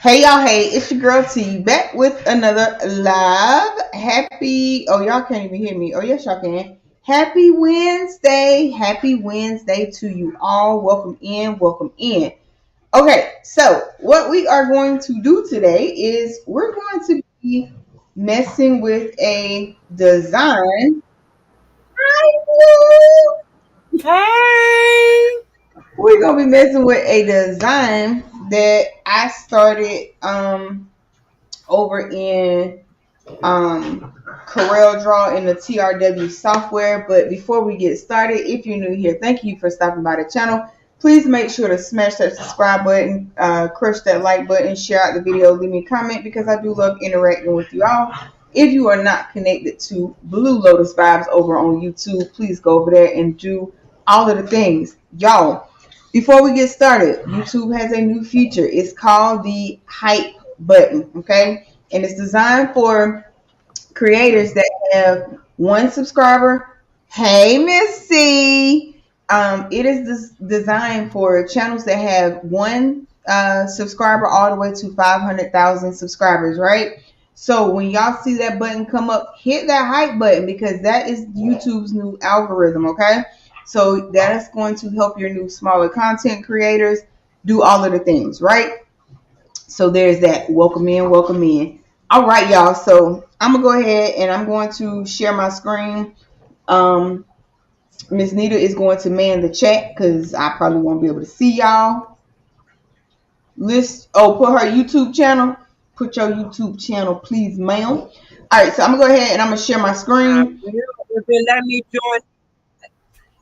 Hey y'all, hey, it's your girl T back with another live. Y'all can't even hear me. Oh, yes, y'all can. Happy Wednesday. Happy Wednesday to you all. Welcome in, welcome in. Okay, so what we are going to do today is we're going to be messing with a design. Hi, Hey, we're gonna be messing with a design that I started over in Corel Draw in the TRW software. But before we get started, if you're new here, thank you for stopping by the channel. Please make sure to smash that subscribe button, crush that like button, share out the video, leave me a comment because I do love interacting with you all. If you are not connected to Blue Lotus Vibes over on YouTube, please go over there and do all of the things. Y'all, before we get started, YouTube has a new feature. It's called the hype button, okay? And it's designed for creators that have one subscriber. Hey, Missy. It is designed for channels that have one subscriber all the way to 500,000 subscribers, right? So when y'all see that button come up, hit that hype button because that is YouTube's new algorithm, okay? So that's going to help your new smaller content creators do all of the things, right? So there's that. Welcome in, welcome in. All right, y'all. So I'm gonna go ahead and I'm going to share my screen. Um, Miss Nita is going to man the chat because I probably won't be able to see y'all. Put her YouTube channel. Put your YouTube channel, please, ma'am. All right, so I'm gonna go ahead and I'm gonna share my screen. if it let me join,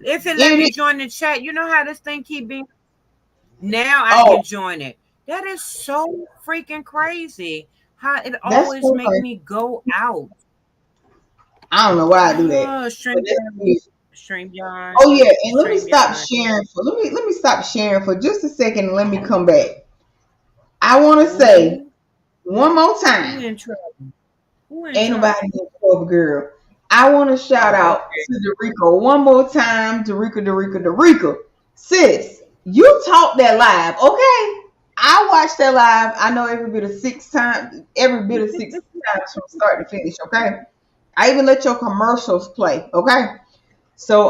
if it let It me is. join the chat, you know how this thing keep being. Now I Oh, can join it. That is so freaking crazy. How it that's always so make funny. me go out. I don't know why I do that, Oh, but that's weird. stream yard, Oh yeah, and let me stream stop yard. sharing for let me stop sharing for just a second and let me come back. I want to say Ooh, one more who time. in trouble? Who in Ain't nobody trouble? get trouble, girl. I want to shout Oh, out okay. to Dorica one more time. Dorica. Sis, you taught that live, okay? I watched that live. I know every bit of six times from start to finish, okay? I even let your commercials play, okay? So,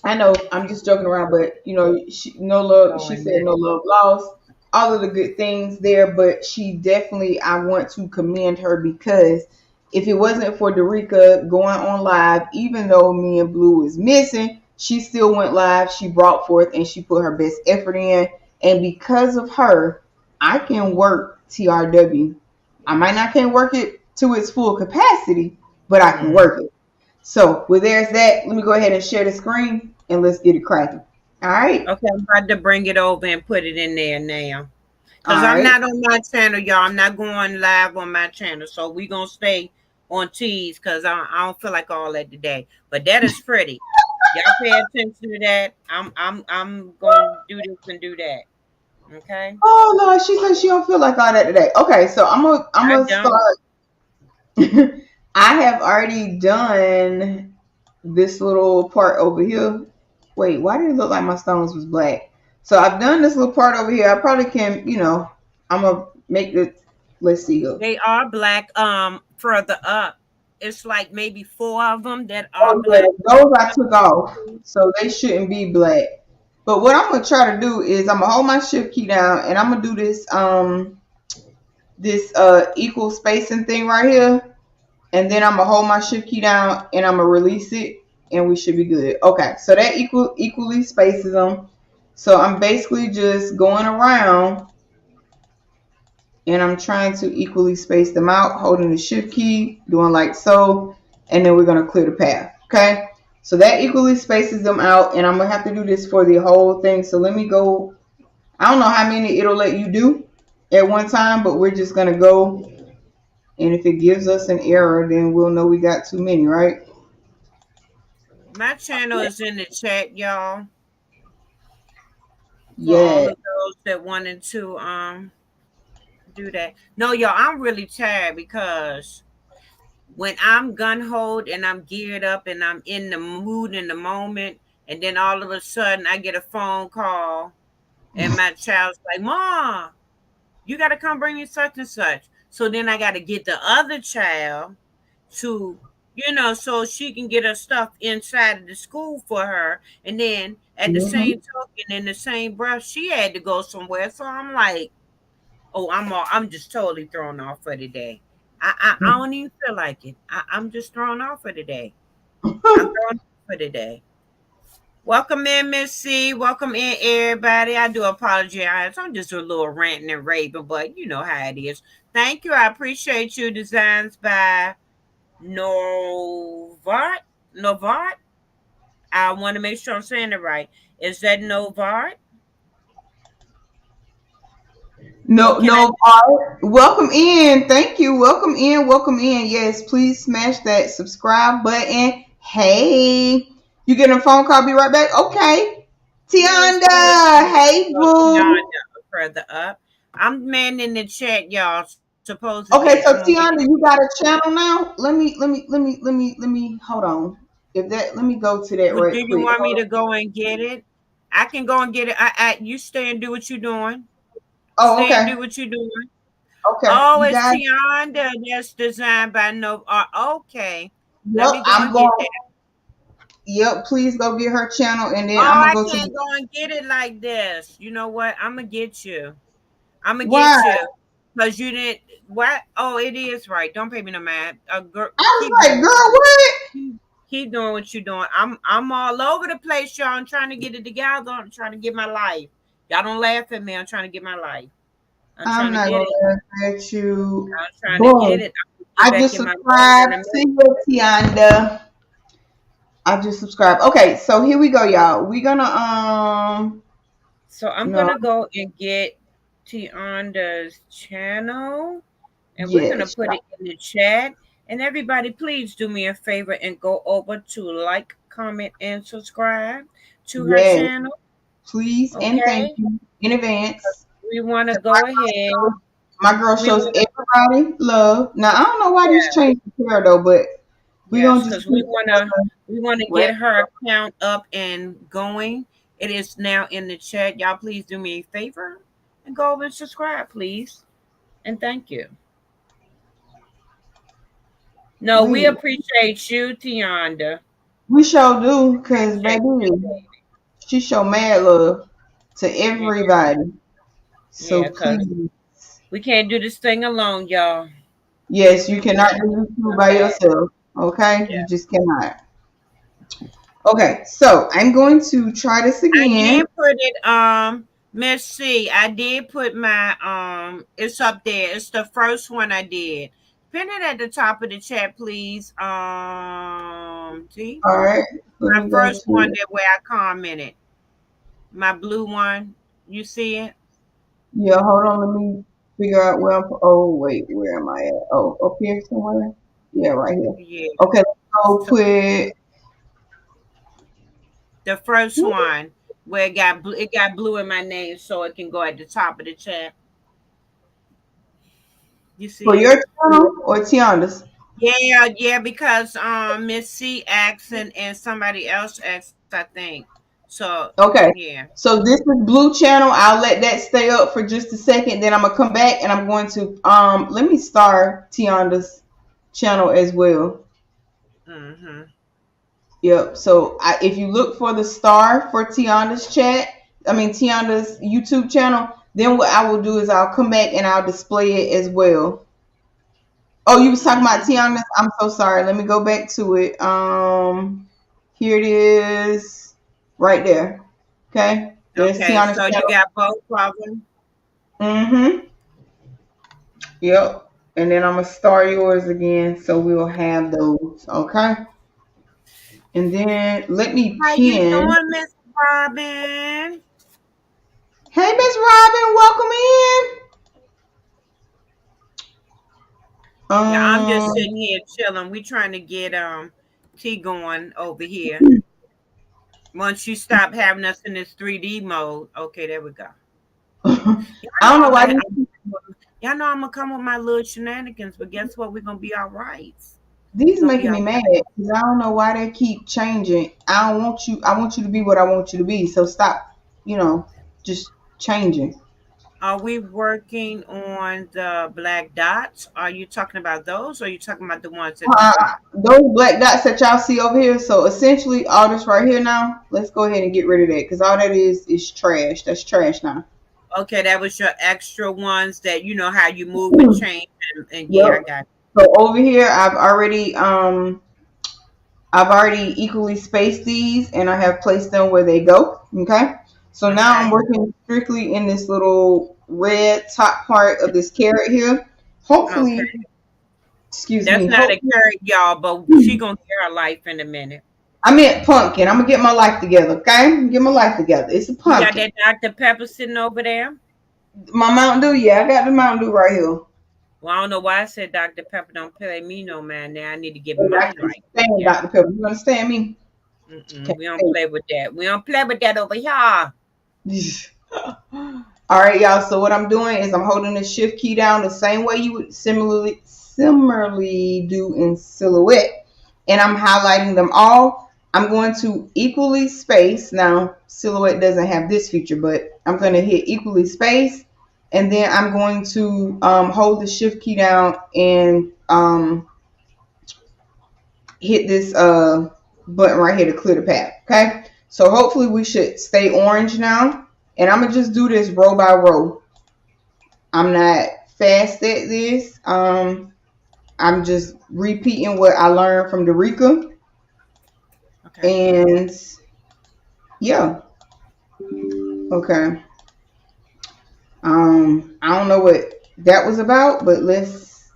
I know I'm just joking around, but no love. Oh, She said amen. no love lost. All of the good things there, but she definitely. I want to commend her because if it wasn't for Dorica going on live, even though me and Blue is missing, she still went live. She brought forth and she put her best effort in, and because of her, I can work TRW. I might not can work it to its full capacity, but I can Mm. work it. So, with there's that, let me go ahead and share the screen and let's get it cracking. All right. Okay, I'm about to bring it over and put it in there now. All Cause I'm right. not on my channel, y'all. I'm not going live on my channel, so we gonna stay on T's because I don't feel like all that today. But that is pretty. Y'all pay attention to that. I'm gonna do this and do that. Okay. Oh no, she said she don't feel like all that today. Okay, so I'm I gonna don't. start. I have already done this little part over here. Wait, why did it look like my stones was black? So I've done this little part over here. I probably can, I'm gonna make the. Let's see here. They are black. Further up, it's like maybe four of them that are Oh yeah, black. those I took off, so they shouldn't be black. But what I'm gonna try to do is I'm gonna hold my shift key down and I'm gonna do this equal spacing thing right here, and then I'm gonna hold my shift key down and I'm gonna release it, and we should be good. Okay, so that equally spaces them. So I'm basically just going around and I'm trying to equally space them out, holding the shift key, doing like so, and then we're gonna clear the path. Okay, so that equally spaces them out, and I'm gonna have to do this for the whole thing. So let me go. I don't know how many it'll let you do at one time, but we're just gonna go, and if it gives us an error, then we'll know we got too many, right? My channel is in the chat, y'all, for all Yeah. of those that wanted to do that. No, y'all, I'm really tired because when I'm gun hold and I'm geared up and I'm in the mood in the moment, and then all of a sudden I get a phone call and my child's like, "Mom, You got to come bring me such and such. So then I got to get the other child to, so she can get her stuff inside of the school for her. And then at the Mm-hmm. same token, in the same breath, she had to go somewhere. So I'm like, oh, I'm just totally thrown off for the day. I don't even feel like it. I'm just thrown off for the day. I'm thrown off for the day. Welcome in, Miss C. Welcome in, everybody. I do apologize. I'm just a little ranting and raving, but you know how it is. Thank you. I appreciate you. Designs by Novart. Novart. I want to make sure I'm saying it right. Is that Novart? No, Can I? no, Art. Welcome in. Thank you. Welcome in. Welcome in. Yes, please smash that subscribe button. Hey, you getting a phone call? Be right back. Okay. No, it's good. Tianda. Hey, Go to boo. yonder further up. I'm manning the chat, y'all. Okay, Supposedly, so I'm gonna get Tianda, it. you got a channel now? Let me hold on. If that let me go to that Well, right do you quick. want me Hold to go and get it? I can go and get it. You stay and do what you're doing. on. Oh, Stay and okay. do what you're doing. Okay. Oh, You it's guys. Tianda. That's designed by No. Okay, let Yep, me go I'm and get going. that. Yep, please go get her channel and then Oh, I'm gonna I go to can't the go and get it like this. You know what? I'm gonna get you. I'm gonna why? get you because you didn't. What? Oh, it is right. Don't pay me no mind. Girl, I was keep doing like, what you're girl, doing. what? Keep doing what you're doing. I'm all over the place, y'all. I'm trying to get it together. I'm trying to get my life. Y'all don't laugh at me. I'm trying to get my life. I'm I'm trying to not get gonna it. let you. I'm trying to get Boom. it. I'm gonna get I back just in my mode in subscribed a to minute. you, Tianda. I just subscribed. Okay, so here we go, y'all. We gonna So I'm no, gonna go and get Tionda's channel, and we're gonna yes, put it in the chat. And everybody, please do me a favor and go over to like, comment, and subscribe to her yes, channel. please and thank Okay, you in advance. we want to go ahead. My girl We shows want to, everybody love. Now I don't know why these yeah, changed the hair though, but we yes, gonna just because keep we wanna right. get her account up and going. It is now in the chat. Y'all, please do me a favor and go over and subscribe, please, and thank you. No, we We appreciate you, Tionda. we sure do, cause Appreciate you, baby, baby. she show mad love to Yeah, everybody. So yeah, because please. we can't do this thing alone, y'all. Yes, you We cannot really do YouTube by okay. yourself. Okay? You Yeah. just cannot. Okay, so I'm going to try this I again. did put it, Miss C. I did put my it's up there. It's the first one I did. Pin it at the top of the chat, please. See? All right. Let My me go first to one it. that where I commented. My blue one. You see it? Yeah, hold on. Let me figure out where I'm. Oh, wait. Where am I at? Oh, up here somewhere? Yeah, right here. Yeah. Okay, let's go So put. the first one where it got blue in my name so it can go at the top of the chat. You For see your it? channel or Tiana's? Yeah, yeah, because Miss C asked and somebody else asked, I think. So Okay. yeah. So this is blue channel. I'll let that stay up for just a second. Then I'm gonna come back and I'm going to let me star Tiana's channel as well. Mm-hmm. Yep. So if you look for the star for Tiana's YouTube channel, then what I will do is I'll come back and I'll display it as well. Oh, you was talking about Mm-hmm. Tiana's. I'm so sorry. Let me go back to it. Here it is, right there. Okay, there's Okay, Tiana's so you channel. got both of them. Mm-hmm. Yep. And then I'm gonna star yours again, so we'll have those. Okay. And then let me How you pin. doing, Miss Robin? Hey, Miss Robin, welcome in. Yeah, I'm just Um, sitting here chilling. We trying to get tea going over here. Once you stop having us in this 3D mode, okay, there we go. I Y'all know don't know I'm why gonna, these, y'all know I'm gonna come with my little shenanigans, but guess what? We're gonna be all right. We're these gonna be making all me mad right. because I don't know why they keep changing. I don't want you. I want you to be what I want you to be. So stop, you know, just changing. Are we working on the black dots? Are you talking about those, or are you talking about the ones at the Uh, top? those black dots that y'all see over here. So essentially, all this right here now. Let's go ahead and get rid of that because all that is trash. That's trash now. Okay, that was your extra ones that you know how you move and change, and yeah, I Yep. got. So over here, I've already equally spaced these and I have placed them where they go. Okay. So It. now I'm Okay, working strictly in this little red top part of this carrot here. okay. Hopefully, excuse That's me. not a Hopefully, carrot, y'all, but she gonna get her life in a minute. I meant pumpkin. I'm gonna get my life together. Okay, get my life together. It's a You got pumpkin. that Dr. Pepper sitting over there? My Mountain Dew. Yeah, I got the Mountain Dew right here. Well, I don't know why I said Dr. Pepper don't play me no man. Now I need to get But I my can life stand together. Dr. Pepper. You understand me? Mm-mm, Can't we don't stand play with that. We don't play with that over here. it. All right, y'all. So what I'm doing is I'm holding the shift key down the same way you would similarly do in silhouette, and I'm highlighting them all. I'm going to equally space. Now silhouette doesn't have this feature, but I'm going to hit equally space, and then I'm going to hold the shift key down and hit this button right here to clear the path. Okay. So hopefully we should stay orange now, and I'm gonna just do this row by row. I'm not fast at this. I'm just repeating what I learned from Derica. Okay. And yeah, okay. I don't know what that was about, but let's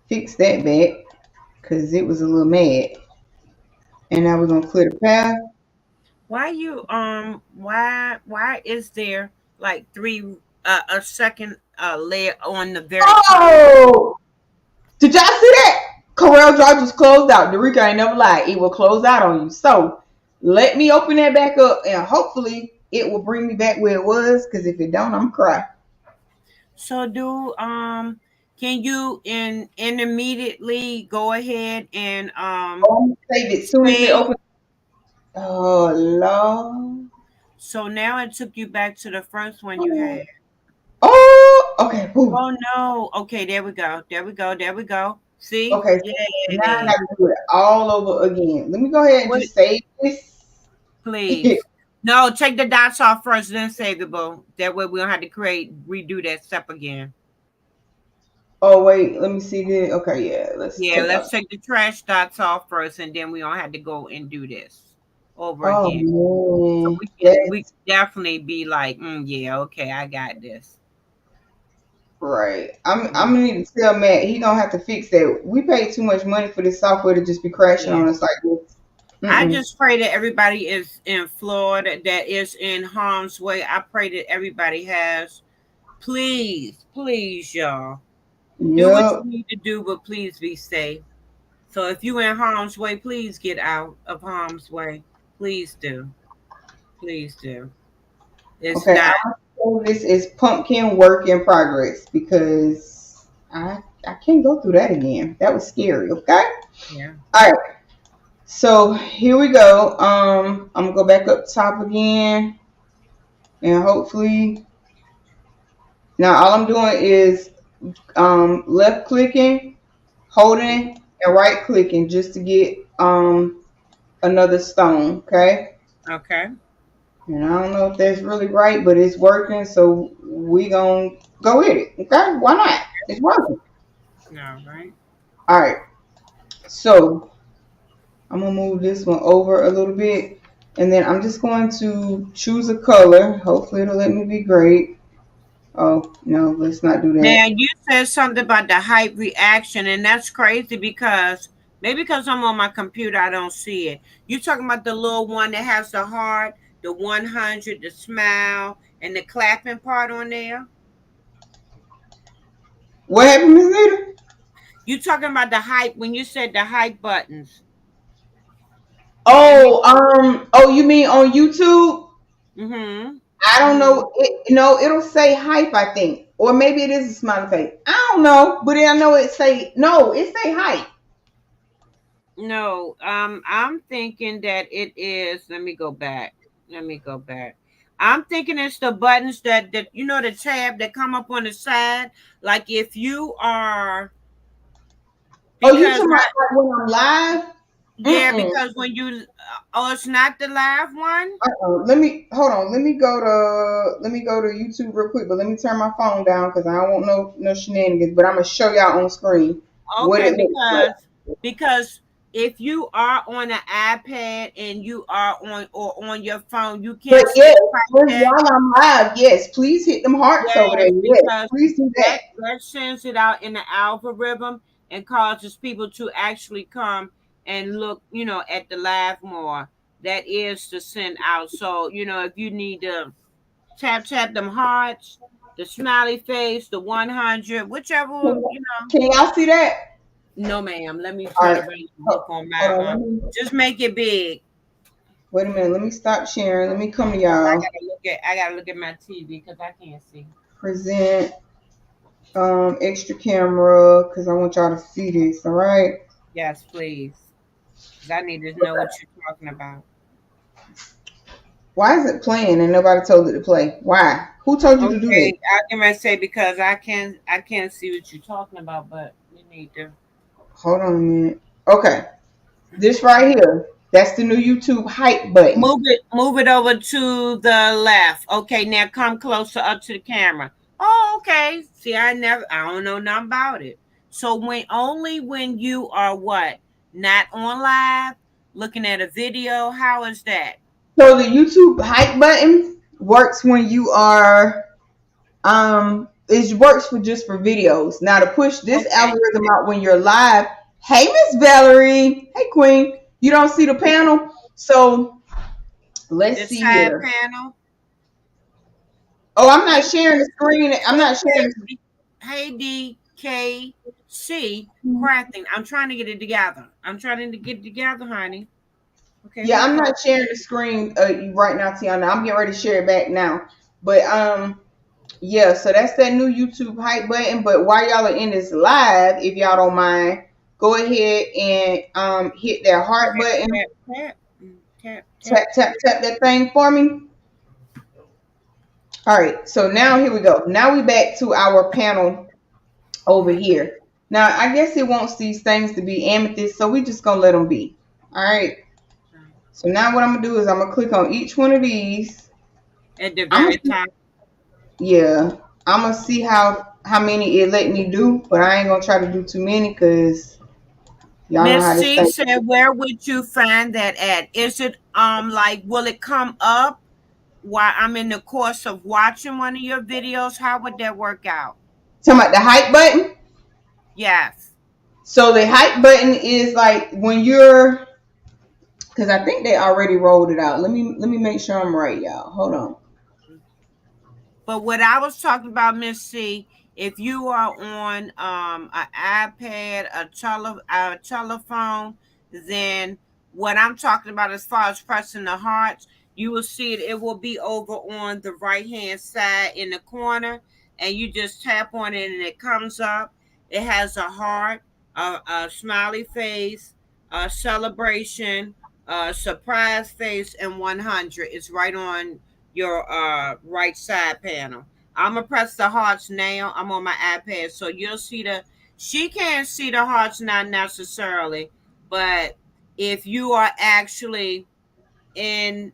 fix that back because it was a little mad. And now we're gonna clear the path. Why you why is there like three a second layer on the very top? Oh, did y'all see that? Corel Draw just closed out. Derica ain't never lied. It will close out on you. So let me open that back up and hopefully it will bring me back where it was. Because if it don't, I'm cry. So do can you in immediately go ahead and Oh, I'm gonna save it as soon as it save. opens. Oh Lord. So now it took you back to the first one you had. Oh, okay. Whew. Oh no. Okay, there we go. There we go. There we go. See? Okay. So now I Yay. got to do it all over again. Let me go ahead and What just save this. please. No, take the dots off first, then save it, boo. That way we don't have to redo that step again. Oh wait, let me see this. Okay, yeah. Let's Yeah, take let's out. take the trash dots off first, and then we don't have to go and do this over Oh again. So man, we can that's definitely be like, yeah, okay, I got this. right. I'm Mm, gonna need to tell Matt he gonna have to fix that. We paid too much money for this software to just be crashing yeah. on us like this. I Mm-mm. just pray that everybody is in Florida, that is in harm's way. I pray that everybody has. Please, please, y'all, do what Yep. you need to do, but please be safe. So if you in harm's way, please get out of harm's way. Please do. Please do. It's Okay. not. I'm gonna say this is pumpkin work in progress because I can't go through that again. That was scary. Okay. Yeah. All right. So here we go. I'm gonna go back up top again, and hopefully now all I'm doing is left clicking, holding, and right clicking just to get another stone. Okay. Okay. And I don't know if that's really right, but it's working, so we gonna go with it. Okay, why not? It's working. All right. All right. So I'm gonna move this one over a little bit, and then I'm just going to choose a color. Hopefully, it'll let me be great. Oh no, let's not do Now that. you said something about the hype reaction, and that's crazy because maybe because I'm on my computer, I don't see it. You talking about the little one that has the heart, the 100, the smile, and the clapping part on there? What happened, Miss Nita? You talking about the hype when you said the hype buttons? Let me. Oh, you mean on YouTube? Mm-hmm. I don't Mm-hmm. know. It'll say hype, I think, or maybe it is a smiley face. I don't know, but I know it say no. It say hype. No, I'm thinking that it is. Let me go back. Let me go back. I'm thinking it's the buttons that the tab that come up on the side. Like if you are, Oh, you because talking about like when I'm live? yeah, Mm-mm. because when you oh, it's not the live one. Let me hold on. Let me go to YouTube real quick, but let me turn my phone down because I don't want no shenanigans. But I'm gonna show y'all on screen what Okay, it looks like. because if you are on an iPad and you are on or on your phone, you But can't see yes, it like that. while I'm live, yes, please hit them hearts over there. Yes, Yes, because please do that. that sends it out in the algorithm and causes people to actually come and look, at the live more. That is to send out. So, if you need to tap them hearts, the smiley face, the 100, whichever, Can, can y'all see that? No, ma'am. Let me All turn right. around and Hold, look on hold my on. just make it big. Wait a minute. Let me stop sharing. Let me come to Cause y'all. I gotta look at my TV because I can't see. Present extra camera because I want y'all to see this. All right. Yes, please. Because I need to know what you're talking about. Why is it playing and nobody told it to play? Why? Who told you to do that? Okay, I can say because I can't see what you're talking about, but you need to Hold on a minute. Okay. This right here. That's the new YouTube hype button. move it over to the left. Okay, now come closer up to the camera. Oh, okay. See, I don't know nothing about it. So when you are what? Not on live, looking at a video, how is that? So the YouTube hype button works when you are it works for just for videos. Now to push this Okay. algorithm out when you're live, hey Miss Valerie, hey Queen, you don't see the panel. So let's This see side here. panel. Oh, I'm not Hey, sharing the screen. I'm not sharing. hey DKC crafting. I'm trying to get it together. I'm trying to get it together, honey. Okay, Yeah, hold I'm close. not sharing the screen right now, Tiana. I'm getting ready to share it back now. But yeah, so that's that new YouTube hype button. But while y'all are in this live, if y'all don't mind, go ahead and hit that heart Tap, button. tap, tap, tap, tap, Tap tap tap that thing for me. All right. So now here we go. Now we back to our panel over here. Now I guess it wants these things to be amethyst, so we just gonna let them be. All right. So now what I'm gonna do is I'm gonna click on each one of these. at the I'm very gonna, top. yeah, I'm gonna see how many it let me do, but I ain't gonna try to do too many because y'all know Miss how this C thing. said, "Where would you find that at? Is it like will it come up while I'm in the course of watching one of your videos? How would that work out?" Talking about the hype button. Yes. So the hype button is like when you're, because I think they already rolled it out. Let me make sure I'm right, y'all. Hold on. But what I was talking about, Miss C, if you are on an iPad, a telephone, then what I'm talking about as far as pressing the hearts, you will see it. It will be over on the right hand side in the corner, and you just tap on it, and it comes up. It has a heart, a smiley face, a celebration, a surprise face, and 100. It's right on your right side panel. I'm gonna press the hearts now. I'm on my iPad, so you'll see she can't see the hearts not necessarily, but if you are actually in,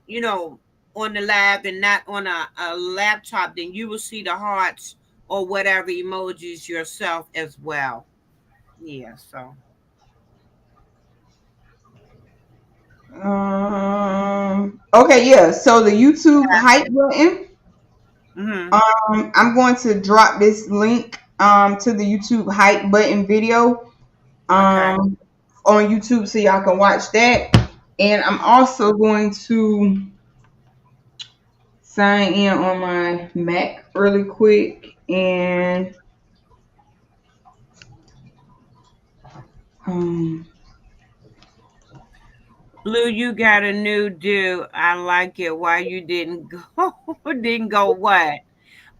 on the lab and not on a laptop, then you will see the hearts or whatever emojis yourself as well. Yeah, so Okay, yeah. So the YouTube hype button. mm-hmm. I'm going to drop this link to the YouTube hype button video Okay. on YouTube so y'all can watch that. And I'm also going to sign in on my Mac really quick and um Blue, you got a new do. I like it. Why you didn't go? Didn't go what?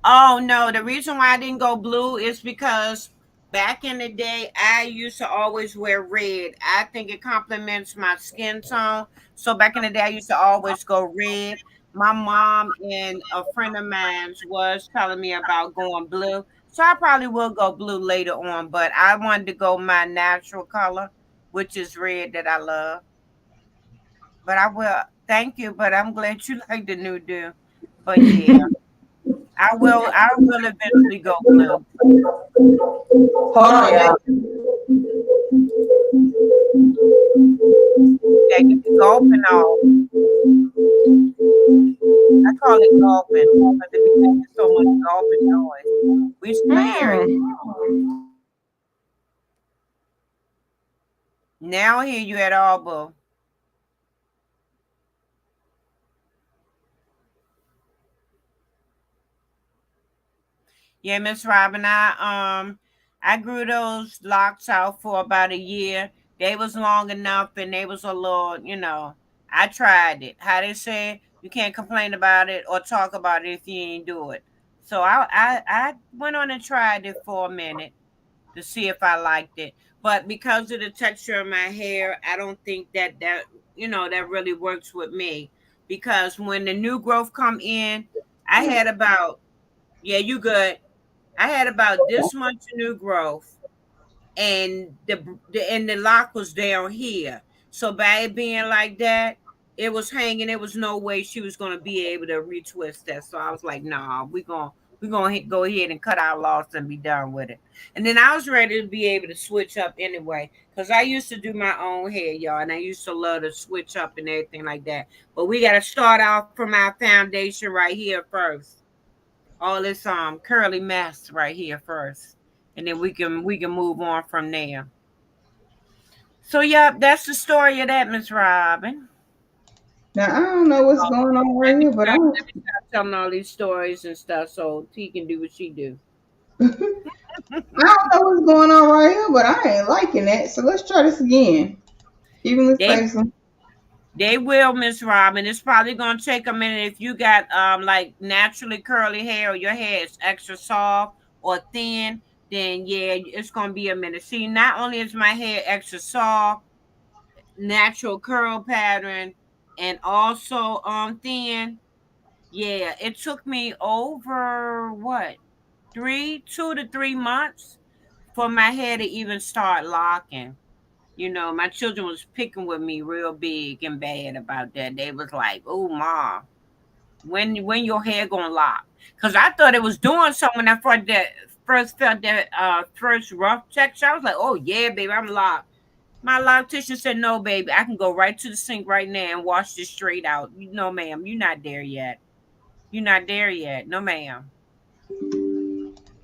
Oh no, the reason why I didn't go blue is because back in the day I used to always wear red. I think it complements my skin tone. So back in the day I used to always go red. my mom and a friend of mine was telling me about going blue. So I probably will go blue later on, but I wanted to go my natural color, which is red that I love. But I will thank you, but I'm glad you like the new do. But yeah, I will eventually go blue. Hold Hold on, on, y'all. they get the gulping off. I call it gulping because it be making so much gulping noise. We still hear it. Hmm. Now I hear you at all, boo. Yeah, Miss Robin, I grew those locks out for about a year. They was long enough and they was a little, I tried it. How they say you can't complain about it or talk about it if you ain't do it. So I went on and tried it for a minute to see if I liked it. But because of the texture of my hair, I don't think that really works with me. Because when the new growth come in, I had about yeah, you good. I had about this much new growth, and the lock was down here. So by it being like that, it was hanging. There was no way she was gonna be able to retwist that. So I was like, nah, we gonna go ahead and cut our loss and be done with it. And then I was ready to be able to switch up anyway, because I used to do my own hair, y'all, and I used to love to switch up and everything like that. But we gotta start off from our foundation right here first, all this curly mess right here first, and then we can move on from there. So yep, that's the story of that, Miss Robin. Now I don't know what's Oh, going on let right me here, but stop, I'm. let me stop telling all these stories and stuff so T can do what she do. I don't know what's going on right here, but I ain't liking that. So let's try this again. Evenly they spaced. they will, Miss Robin. It's probably gonna take a minute if you got like naturally curly hair or your hair is extra soft or thin. Then yeah, it's gonna be a minute. See, not only is my hair extra soft, natural curl pattern, and also thin. Yeah, it took me over what 2 to 3 months for my hair to even start locking. My children was picking with me real big and bad about that. They was like, "Oh, mom, when your hair gonna lock?" Because I thought it was doing something when I first felt that first rough texture. I was like, "Oh yeah, baby, I'm locked." My loctician said, "No, baby, I can go right to the sink right now and wash this straight out." No, ma'am, you're not there yet. You're not there yet. No, ma'am.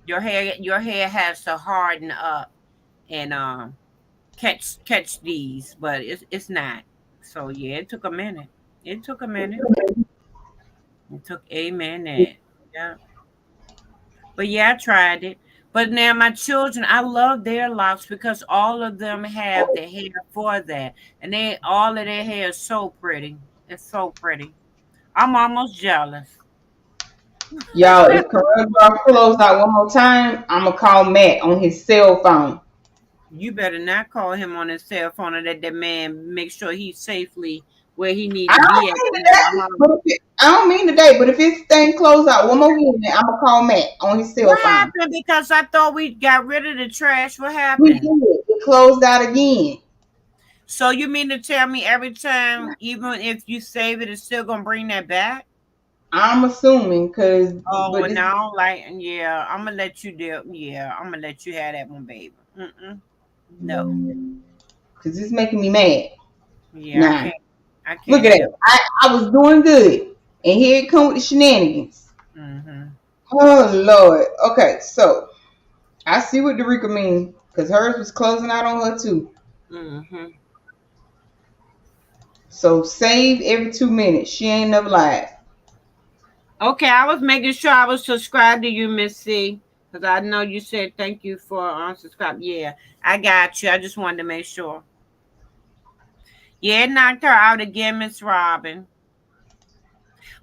Your hair has to harden up and catch these, but it's not. So yeah, it took a minute. It took a minute. It took a minute. Yeah. But yeah, I tried it. But now my children, I love their locks because all of them have the hair for that. And all of their hair is so pretty. It's so pretty. I'm almost jealous. Y'all, if Corona Bar closed out one more time, I'ma call Matt on his cell phone. You better not call him on his cell phone and let that man make sure he's safely where he need I to be at don't mean now, today, huh? but I don't mean today, but if this thing closed out one more minute, I'ma call Matt on his cell What phone. happened? Because I thought we got rid of the trash. What We happened? did. It closed out again. So you mean to tell me every time, even if you save it, it's still gonna bring that back? I'm assuming, Oh, but well, this, no, like, yeah, I'm gonna let you do. Yeah, I'm gonna let you have that one, baby. No, cause it's making me mad. yeah, I Nah, can't. I look can't at have. that. I was doing good, and here it come with the shenanigans. Mm-hmm. Oh Lord. Okay, so I see what Derica mean, cause hers was closing out on her too. Mm-hmm. So save every 2 minutes. She ain't never lied. Okay, I was making sure I was subscribed to you, Miss C, because I know you said thank you for unsubscribe. Yeah, I got you. I just wanted to make sure. Yeah, it knocked her out again, Miss Robin.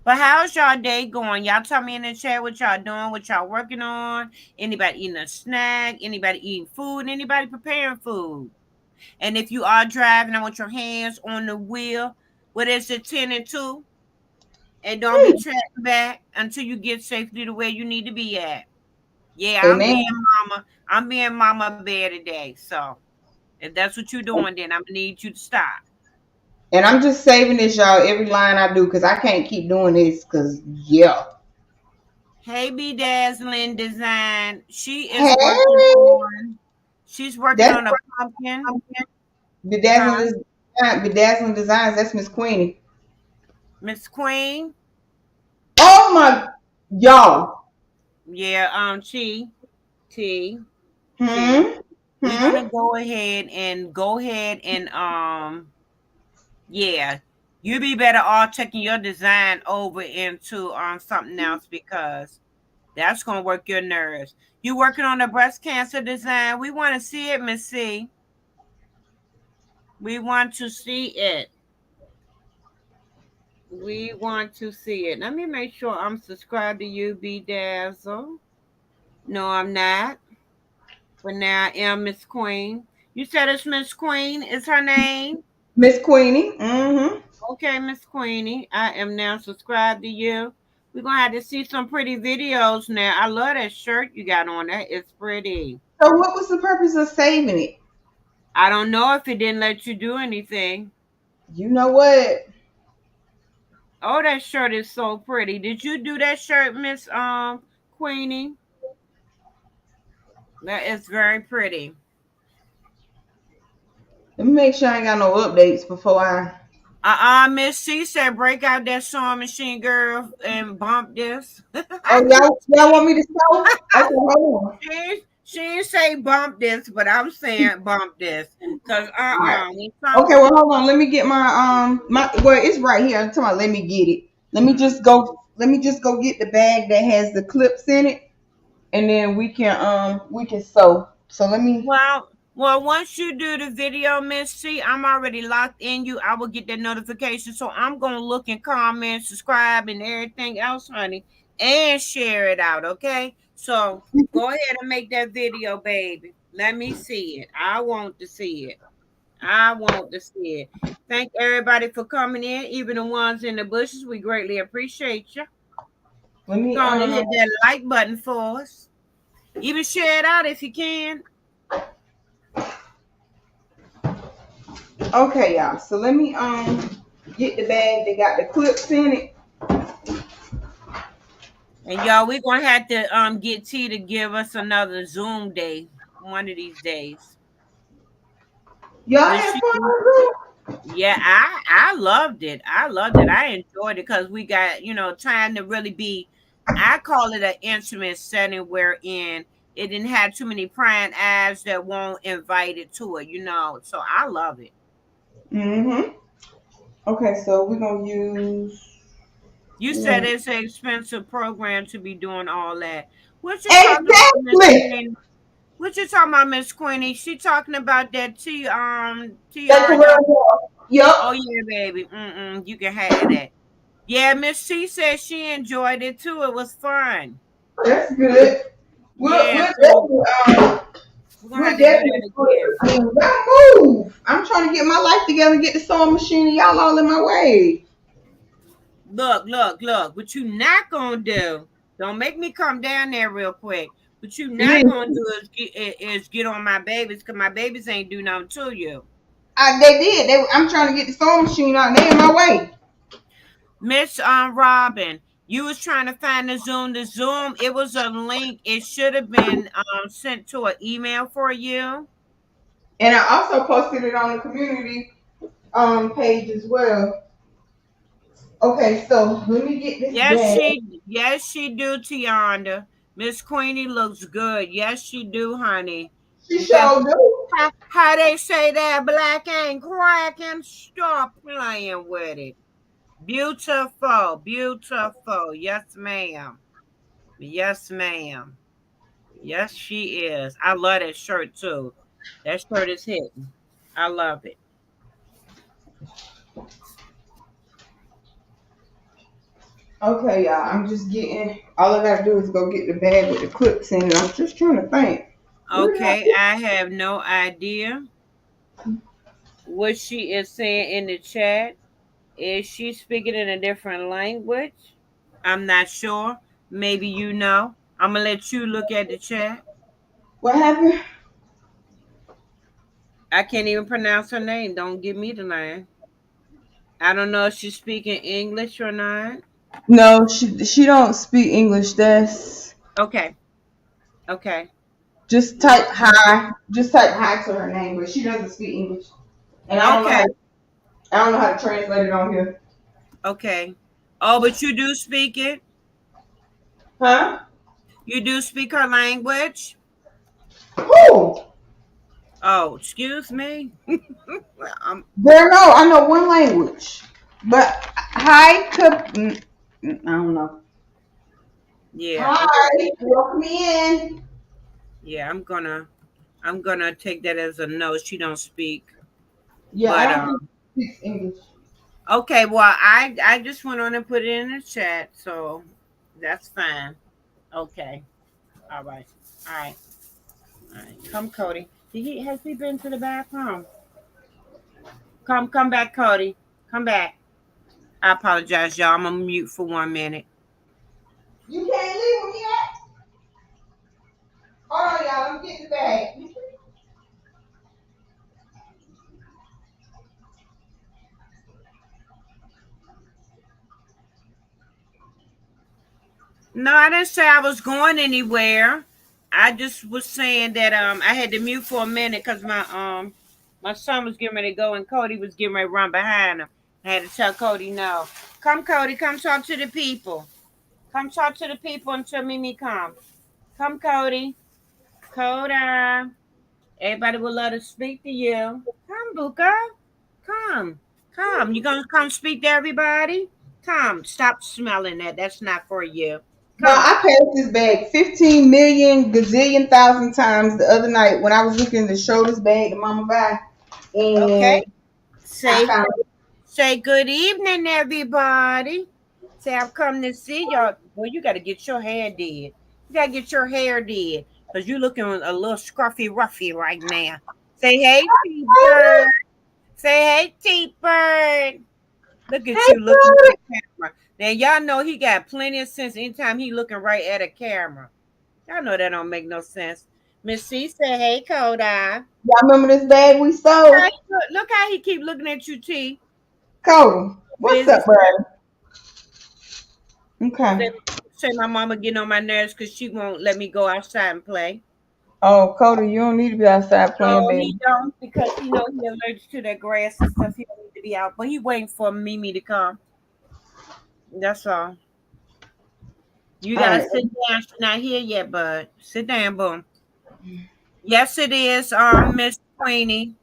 But how's y'all day going? Y'all tell me in the chat what y'all doing, what y'all working on. Anybody eating a snack? Anybody eating food? Anybody preparing food? And if you are driving, I want your hands on the wheel. What is it, 10 and 2? And don't be tracking back until you get safely to where you need to be at. Yeah, Amen. I'm being mama bear today. So if that's what you're doing, then I'm gonna need you to stop. And I'm just saving this, y'all, every line I do, because I can't keep doing this, because, yeah. Hey, Bedazzling Design. Hey, She's working that's on a pumpkin. Huh? Bedazzling Designs. That's Miss Queenie. Miss Queen. Oh my, y'all. Yeah, T, T. Hmm. We're gonna Hmm. go ahead and yeah. You be better off checking your design over into something else because that's gonna work your nerves. You working on a breast cancer design? We want to see it, Miss C. We want to see it. We want to see it. Let me make sure I'm subscribed to you, B Dazzle. No, I'm not. But now I am Miss Queen. You said it's Miss Queen. Is her name? Miss Queenie. Hmm. Okay, Miss Queenie. I am now subscribed to you. We're gonna have to see some pretty videos now. I love that shirt you got on. That is pretty. So what was the purpose of saving it? I don't know if it didn't let you do anything. You know what? Oh, that shirt is so pretty. Did you do that shirt, Miss Queenie? That is very pretty. Let me make sure I ain't got no updates before I. Miss C said break out that sewing machine, girl, and bump this. Oh, y'all want me to sew? Okay, hold on. She didn't say bump this, but I'm saying bump this. Cause All right. we Okay, some well, hold on. Let me get my well, it's right here. I'm talking about, let me get it. Let me just go get the bag that has the clips in it, and then we can sew. So let me. well, once you do the video, Miss C, I'm already locked in you. I will get that notification. So I'm gonna look and comment, subscribe, and everything else, honey, and share it out. Okay. So go ahead and make that video, baby. Let me see it. I want to see it. I want to see it. Thank everybody for coming in, even the ones in the bushes. We greatly appreciate you. Let me Go on and hit that like button for us. Even share it out if you can. Okay, y'all. So let me get the bag that got the clips in it. And y'all, we're gonna have to get T to give us another Zoom day one of these days. Y'all But had she, fun with it? yeah, I loved it. I loved it. I enjoyed it because we got time to really be. I call it an intimate setting wherein it didn't have too many prying eyes that won't invite it to it. So I love it. Mm-hmm. Okay, so we're gonna use. You said it's an expensive program to be doing all that. What you talking about, Miss Exactly. Queenie? What you talking about, Miss Queenie? She talking about that That TR. correct. Oh Yup. yeah, baby. You can have that. Yeah, Miss C said she enjoyed it too. It was fun. That's good. Yeah, We'll so definitely we're gonna we'll have to do definitely that again. y'all move. I'm trying to get my life together and get the sewing machine and y'all all in my way. Look. What you not gonna do? Don't make me come down there real quick. What you not Listen, gonna do is get on my babies because my babies ain't do nothing to you. they did. I'm trying to get the sewing machine out and they in my way. Miss Robin, you was trying to find the Zoom. The Zoom, it was a link. It should have been sent to an email for you. And I also posted it on the community page as well. Okay, so let me get this bag. Yes, she do, Tianda. Miss Queenie looks good. Yes, she do, honey. She Is that showed up. how they say that black ain't cracking? Stop playing with it. Beautiful, beautiful. Yes, ma'am. Yes, ma'am. Yes, she is. I love that shirt too. That shirt is hitting. I love it. Okay, y'all. I'm just getting. All I gotta do is go get the bag with the clips in it. I'm just trying to think. Where did I Okay, I have no idea what she is saying in the chat. Is she speaking in a different language? I'm not sure. Maybe you know. I'm gonna let you look at the chat. What happened? I can't even pronounce her name. Don't give me the name. I don't know if she's speaking English or not. No, she don't speak English. That's Okay. Okay. just Well, type hi. Just type hi to her name, but she doesn't speak English. And okay. I don't know how to translate it on here. Okay. Oh, but you do speak it? Huh? You do speak her language? Who? Oh, excuse me. There, no, I know one language, but hi, I don't know. Yeah, okay. Hi, welcome in. Yeah, I'm gonna take that as a no. She don't speak. Yeah, I But don't think she speaks English. okay, well I just went on and put it in the chat, so that's fine. Okay. All right. All right. All right. Come Cody. Has he been to the bathroom? Come back, Cody. Come back. I apologize, y'all. I'm gonna mute for 1 minute. You can't leave them yet. Hold on, y'all. I'm getting the bag. No, I didn't say I was going anywhere. I just was saying that I had to mute for a minute because my son was getting ready to go and Cody was getting ready to run behind him. I had to tell Cody no. Come Cody, come talk to the people. Come talk to the people until Mimi comes. Come Cody. Cody. Everybody would love to speak to you. Come, Buka. Come. Come. You gonna come speak to everybody? Come. Stop smelling that. That's not for you. Now Come. I passed this bag 15 million gazillion thousand times the other night when I was looking to show this bag to Mama Buy, Okay. and I Say found it. say good evening, everybody. Say I've come to see y'all. Well, you gotta get your hair did. You gotta get your hair did. Cause you looking a little scruffy ruffy right now. Say hey, T Bird. Say hey, T Bird. Look at Hey, you looking at the camera. Now y'all know he got plenty of sense anytime he looking right at a camera. Y'all know that don't make no sense. Miss C say hey, Koda. y'all remember this bag we sold? Look how he keep looking at you, T. Cody, what's Busy. up, bro? Okay. Say, say my mama getting on my nerves because she won't let me go outside and play. Oh, Cody, you don't need to be outside playing, No, he baby. don't because he know he allergic to that grass and stuff. He don't need to be out, but he waiting for Mimi to come. That's all. You All gotta right. sit down. She's not here yet, bud. Sit down, boom. Yes, it is. Miss Queenie.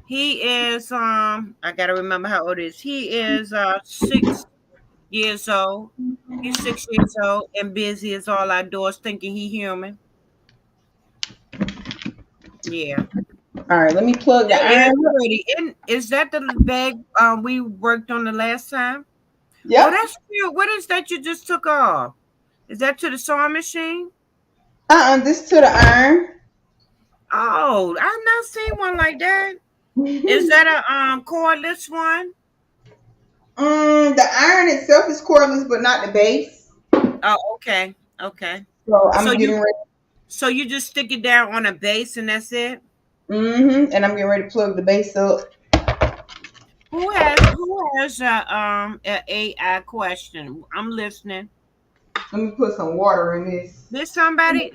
He is. I gotta remember how old he is. He is 6 years old. He's 6 years old and busy as all outdoors, thinking he human. Yeah. All right. Let me plug the That iron is up. pretty. And is that the bag we worked on the last time? Oh, Yep. that's cute. What is that you just took off? Is that to the sewing machine? This to the iron. Oh, I've not seen one like that. Is that a cordless one? The iron itself is cordless, but not the base. Oh, okay. Okay. So So I'm you getting ready. so you just stick it down on a base and that's it? And I'm getting ready to plug the base up. Who has a AI question? I'm listening. Let me put some water in this. There's somebody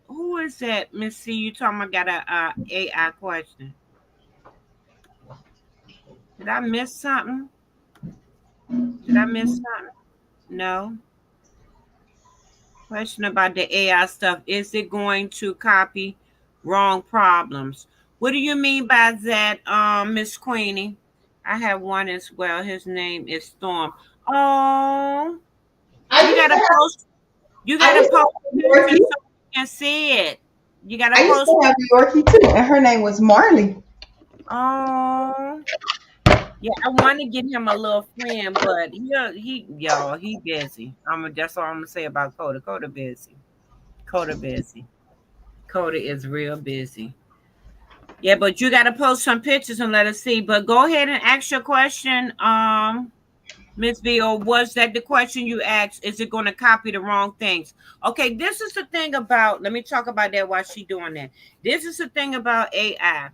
who is that? Miss C, you talking about got a AI question. Did I miss something? Did I miss something? No. Question about the AI stuff. Is it going to copy wrong problems? What do you mean by that, Miss Queenie? I have one as well. His name is Storm. Oh, I you used to gotta have. post. You I gotta used to post have a a picture Yorkie. so we can see it. You gotta I used post. to have a Yorkie too, and her name was Marley. Oh, yeah. I want to get him a little friend, but y'all, he busy. That's all I'm gonna say about Coda. Coda busy. Coda busy. Coda is real busy. Yeah, but you got to post some pictures and let us see. But go ahead and ask your question, Miss V, or was that the question you asked? Is it going to copy the wrong things? Okay, this is the thing about. Let me talk about that while she doing that. This is the thing about AI.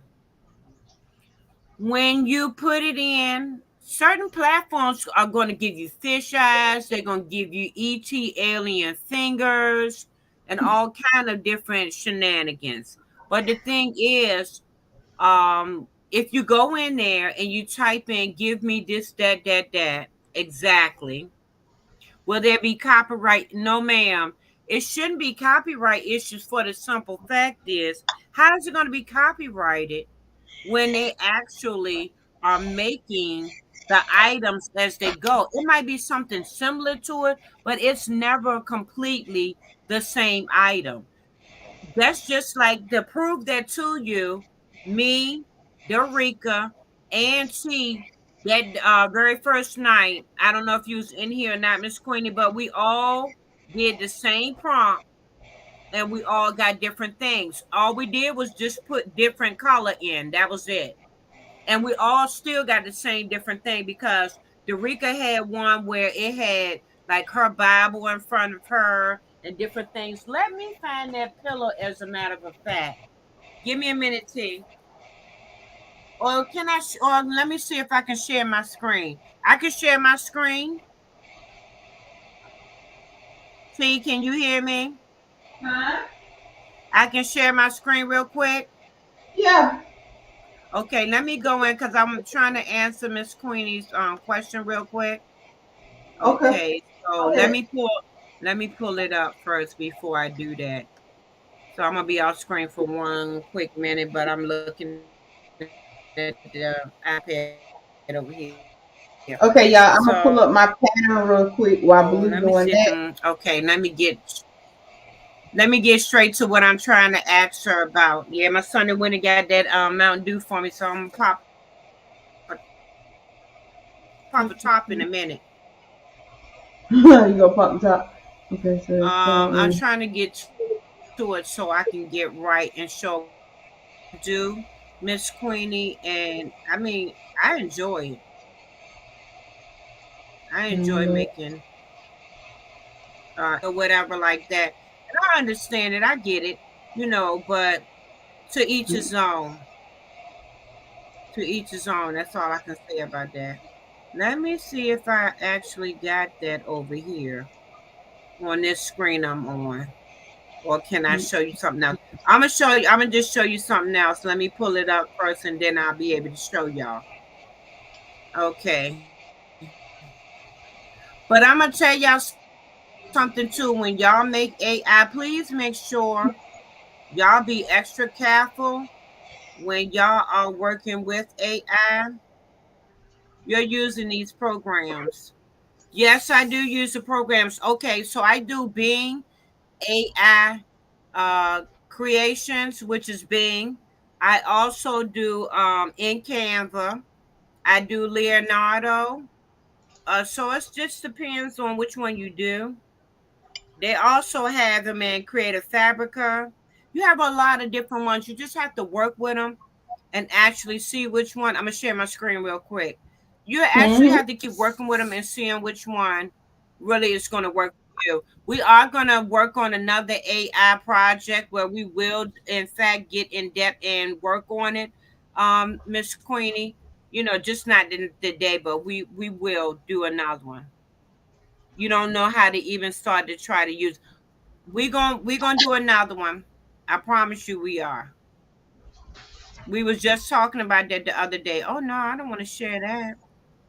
When you put it in, certain platforms are going to give you fish eyes. They're going to give you ET alien fingers and all kind of different shenanigans. But the thing is, if you go in there and you type in give me this that exactly, will there be copyright? No, ma'am. It shouldn't be copyright issues, for the simple fact is, how is it going to be copyrighted when they actually are making the items as they go? It might be something similar to it, but it's never completely the same item. That's just like to prove that to you, me, Dorica, and T, that very first night. I don't know if you was in here or not, Miss Queenie, but we all did the same prompt and we all got different things. All we did was just put different color in. That was it. And we all still got the same different thing because Dorica had one where it had like her Bible in front of her and different things. Let me find that pillow as a matter of fact. Give me a minute, T. Or can I, or let me see if I can share my screen. I can share my screen. T, can you hear me? Huh? I can share my screen real quick. Yeah. Okay, let me go in because I'm trying to answer Miss Queenie's question real quick. Okay. Okay, so Go ahead. let me pull it up first before I do that. So I'm gonna be off screen for one quick minute, but I'm looking at the iPad over here. So Okay, y'all. I'm gonna pull up let my me see if panel real quick while Blue doing that. okay, let me get straight to what I'm trying to ask her about. Yeah, my son went and got that Mountain Dew for me, so I'm gonna pop a top in a minute. You gonna pop the top? Okay, so it's I'm starting. trying to get to it so I can get right and show do, Miss Queenie, and I mean, I enjoy it. I enjoy making or whatever like that. And I understand it. I get it, but to each his own. To each his own. That's all I can say about that. Let me see if I actually got that over here on this screen I'm on. Or can I show you something else? I'm gonna just show you something else. Let me pull it up first and then I'll be able to show y'all. Okay. But I'm gonna tell y'all something too. When y'all make AI, please make sure y'all be extra careful when y'all are working with AI. You're using these programs. Yes, I do use the programs. Okay, so I do Bing AI creations, which is Bing. I also do in Canva. I do Leonardo. So it just depends on which one you do. They also have them in Creative Fabrica. You have a lot of different ones. You just have to work with them and actually see which one. I'm gonna share my screen real quick. You actually Mm-hmm. have to keep working with them and seeing which one really is going to work for you. We are going to work on another AI project where we will, in fact, get in depth and work on it, Miss Queenie. Just not the day, but we will do another one. You don't know how to even start to try to use. We gonna do another one. I promise you, we are. We was just talking about that the other day. Oh no, I don't want to share that.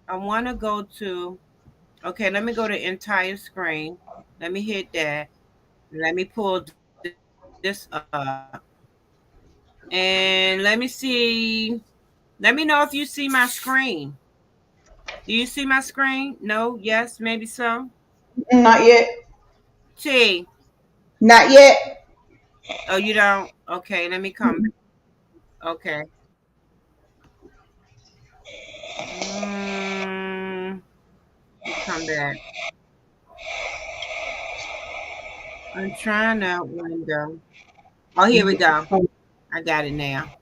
I want to go to. Okay, let me go to entire screen. Let me hit that. Let me pull this up, and let me see. Let me know if you see my screen. Do you see my screen? No, yes, maybe so. Not yet. T. Not yet. Oh, you don't. Okay, let me come. Okay. Let me come back. I'm trying out window. Oh, here we go. I got it now.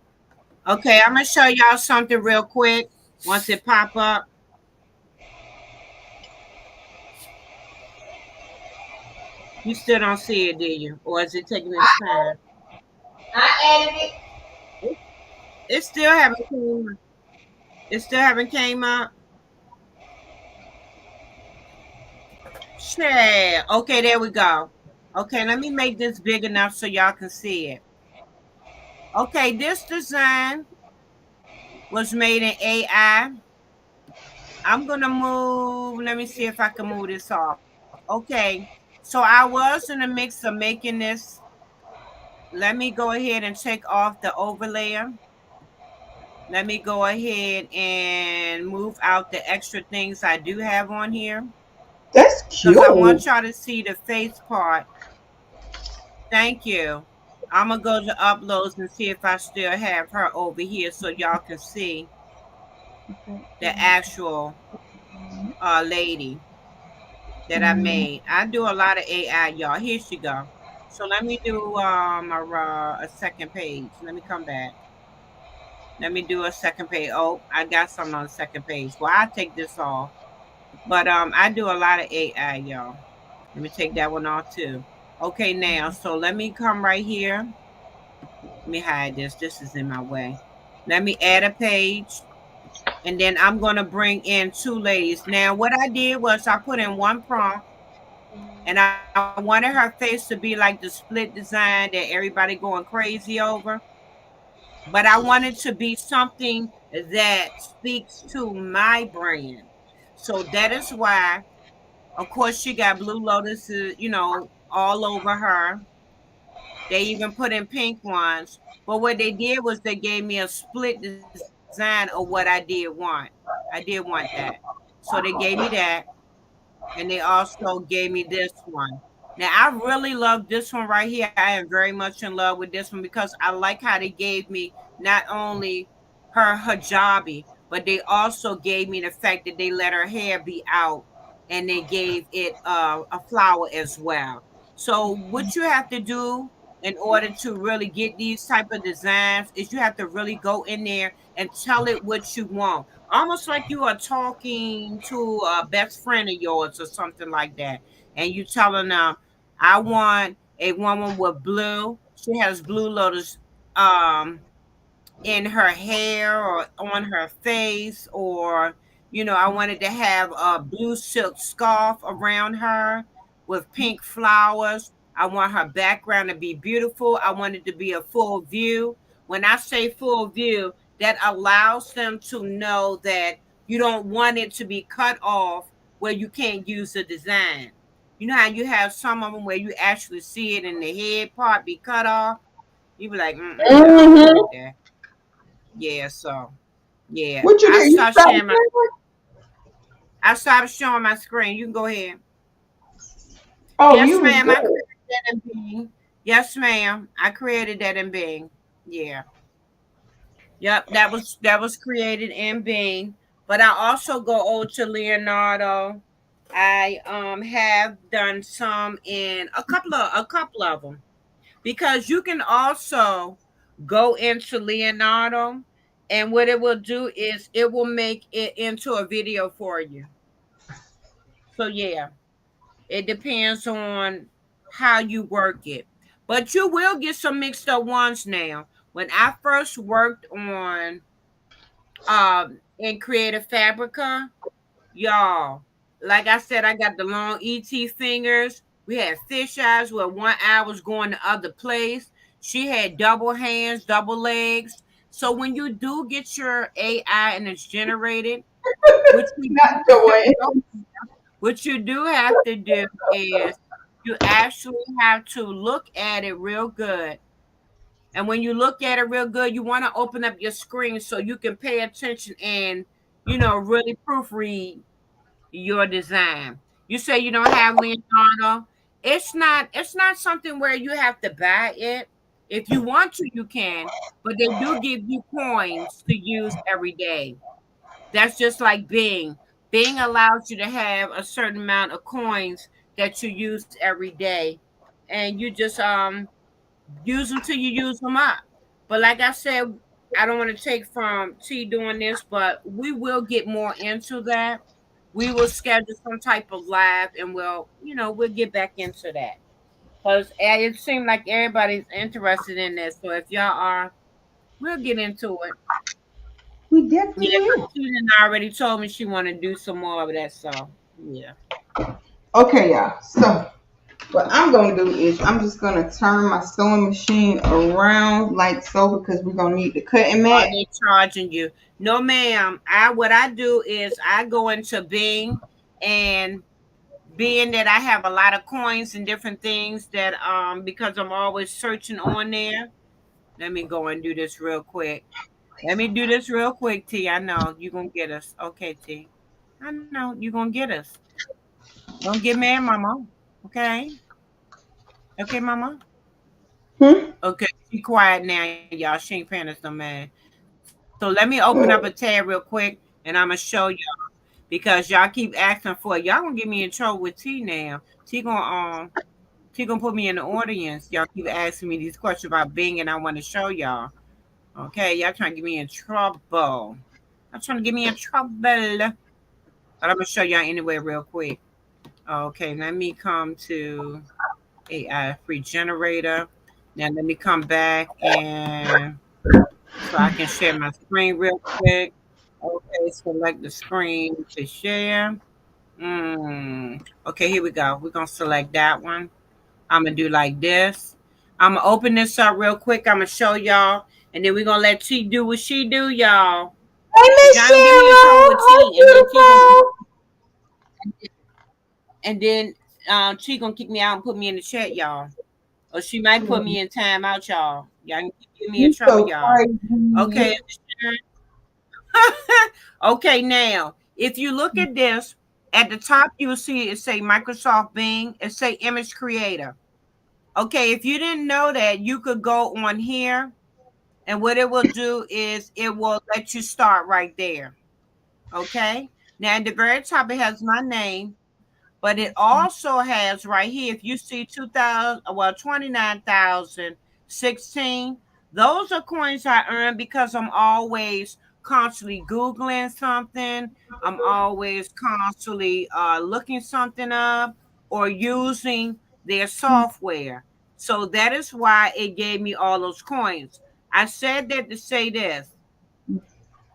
Okay, I'm gonna show y'all something real quick. Once it pop up, you still don't see it, do you? Or is it taking its time? I added it. It, it still haven't came. It still haven't came up. Shit. Okay, there we go. Okay, let me make this big enough so y'all can see it. Okay, this design was made in AI. I'm gonna move. Let me see if I can move this off. Okay, so I was in the mix of making this. Let me go ahead and take off the overlay. Let me go ahead and move out the extra things I do have on here That's because I want cute. y'all to see the face part. Thank you. I'm gonna go to uploads and see if I still have her over here so y'all can see the actual lady that I Mm, made. I do a lot of AI, y'all. Here she go. So let me do a second page. Let me come back. Let me do a second page. Oh, I got something on the second page. Well, I take this off. But I do a lot of AI, y'all. Let me take that one off too. Okay, now, so let me come right here. Let me hide this. This is in my way. Let me add a page. And then I'm going to bring in two ladies. Now, what I did was I put in one prompt and I wanted her face to be like the split design that everybody going crazy over. But I wanted to be something that speaks to my brand. So that is why, of course, she got blue lotuses, all over her. They even put in pink ones. But what they did was they gave me a split design of what I did want. I did want that. So they gave me that. And they also gave me this one. Now I really love this one right here. I am very much in love with this one because I like how they gave me not only her hijabi, but they also gave me the fact that they let her hair be out and they gave it a flower as well. So what you have to do in order to really get these type of designs is you have to really go in there and tell it what you want, almost like you are talking to a best friend of yours or something like that. And you telling them, I want a woman with blue. She has blue lotus um in her hair or on her face, or I wanted to have a blue silk scarf around her with pink flowers. I want her background to be beautiful. I want it to be a full view. When I say full view, that allows them to know that you don't want it to be cut off where you can't use the design. You know how you have some of them where you actually see it in the head part be cut off? You be like, mm-mm, I don't want mm-hmm. that. Yeah, so yeah. What you did? You stopped sharing? I stopped showing my screen. You can go ahead. Oh, Yes, you was ma'am. I good. created that in Bing. Yes, ma'am. I created that in Bing. Yeah. Yep, that was created in Bing. But I also go over to Leonardo. I have done some in a couple of them. Because you can also go into Leonardo, and what it will do is it will make it into a video for you. So yeah, it depends on how you work it. But you will get some mixed up ones now. When I first worked on in Creative Fabrica, y'all, like I said, I got the long ET fingers. We had fish eyes where one eye was going the other place. She had double hands, double legs. So when you do get your AI and it's generated, which we Not do doing. what you do have to do is you actually have to look at it real good. And when you look at it real good, you want to open up your screen so you can pay attention and really proofread your design. You say you don't have Leonardo. It's not something where you have to buy it. If you want to, you can, but they do give you coins to use every day. That's just like Bing. Bing allows you to have a certain amount of coins that you use every day, and you just use them till you use them up. But like I said, I don't want to take from T doing this, but we will get more into that. We will schedule some type of live, and we'll get back into that because it seems like everybody's interested in this. So if y'all are, we'll get into it. We definitely Yeah, because will. she done already told me she want to do some more of that. So yeah. Okay, y'all. So what I'm gonna do is I'm just gonna turn my sewing machine around like so because we're gonna need the cutting Are mat. they charging you? No, ma'am. What I do is I go into Bing, and being that I have a lot of coins and different things that because I'm always searching on there. Let me go and do this real quick. Let me do this real quick, T. I know you're gonna get us. Okay, T. I know you're gonna get us. Don't get mad, mama. Okay. Okay, mama. Hmm? Okay, she quiet now, y'all. She ain't paying us no man. So let me open up a tab real quick, and I'm gonna show y'all because y'all keep asking for it. Y'all gonna get me in trouble with T now. She gonna put me in the audience. Y'all keep asking me these questions about Bing, and I want to show y'all. Okay, y'all trying to get me in trouble. I'm trying to get me in trouble, but I'm gonna show y'all anyway, real quick. Okay, let me come to AI free generator. Now let me come back and so I can share my screen real quick. Okay, select the screen to share. Okay, here we go. We're gonna select that one. I'm gonna do like this. I'm gonna open this up real quick. I'm gonna show y'all, and then we're gonna let T do what she do, y'all. Hey, Cause Miss y'all don't get me in trouble Cheryl. with Hey, T, and then T gonna beautiful. and then T gonna kick me out and put me in the chat, y'all. Or she might put me in timeout, y'all. Y'all can get me in You trouble, so y'all. crazy. Okay. Okay, now if you look at this at the top, you will see it say Microsoft Bing. It say Image Creator. Okay, if you didn't know that, you could go on here, and what it will do is it will let you start right there. Okay. Now at the very top, it has my name, but it also has right here. If you see 2000, well 29,016, those are coins I earn because I'm always constantly googling something. I'm always constantly looking something up or using their software. So that is why it gave me all those coins. I said that to say this.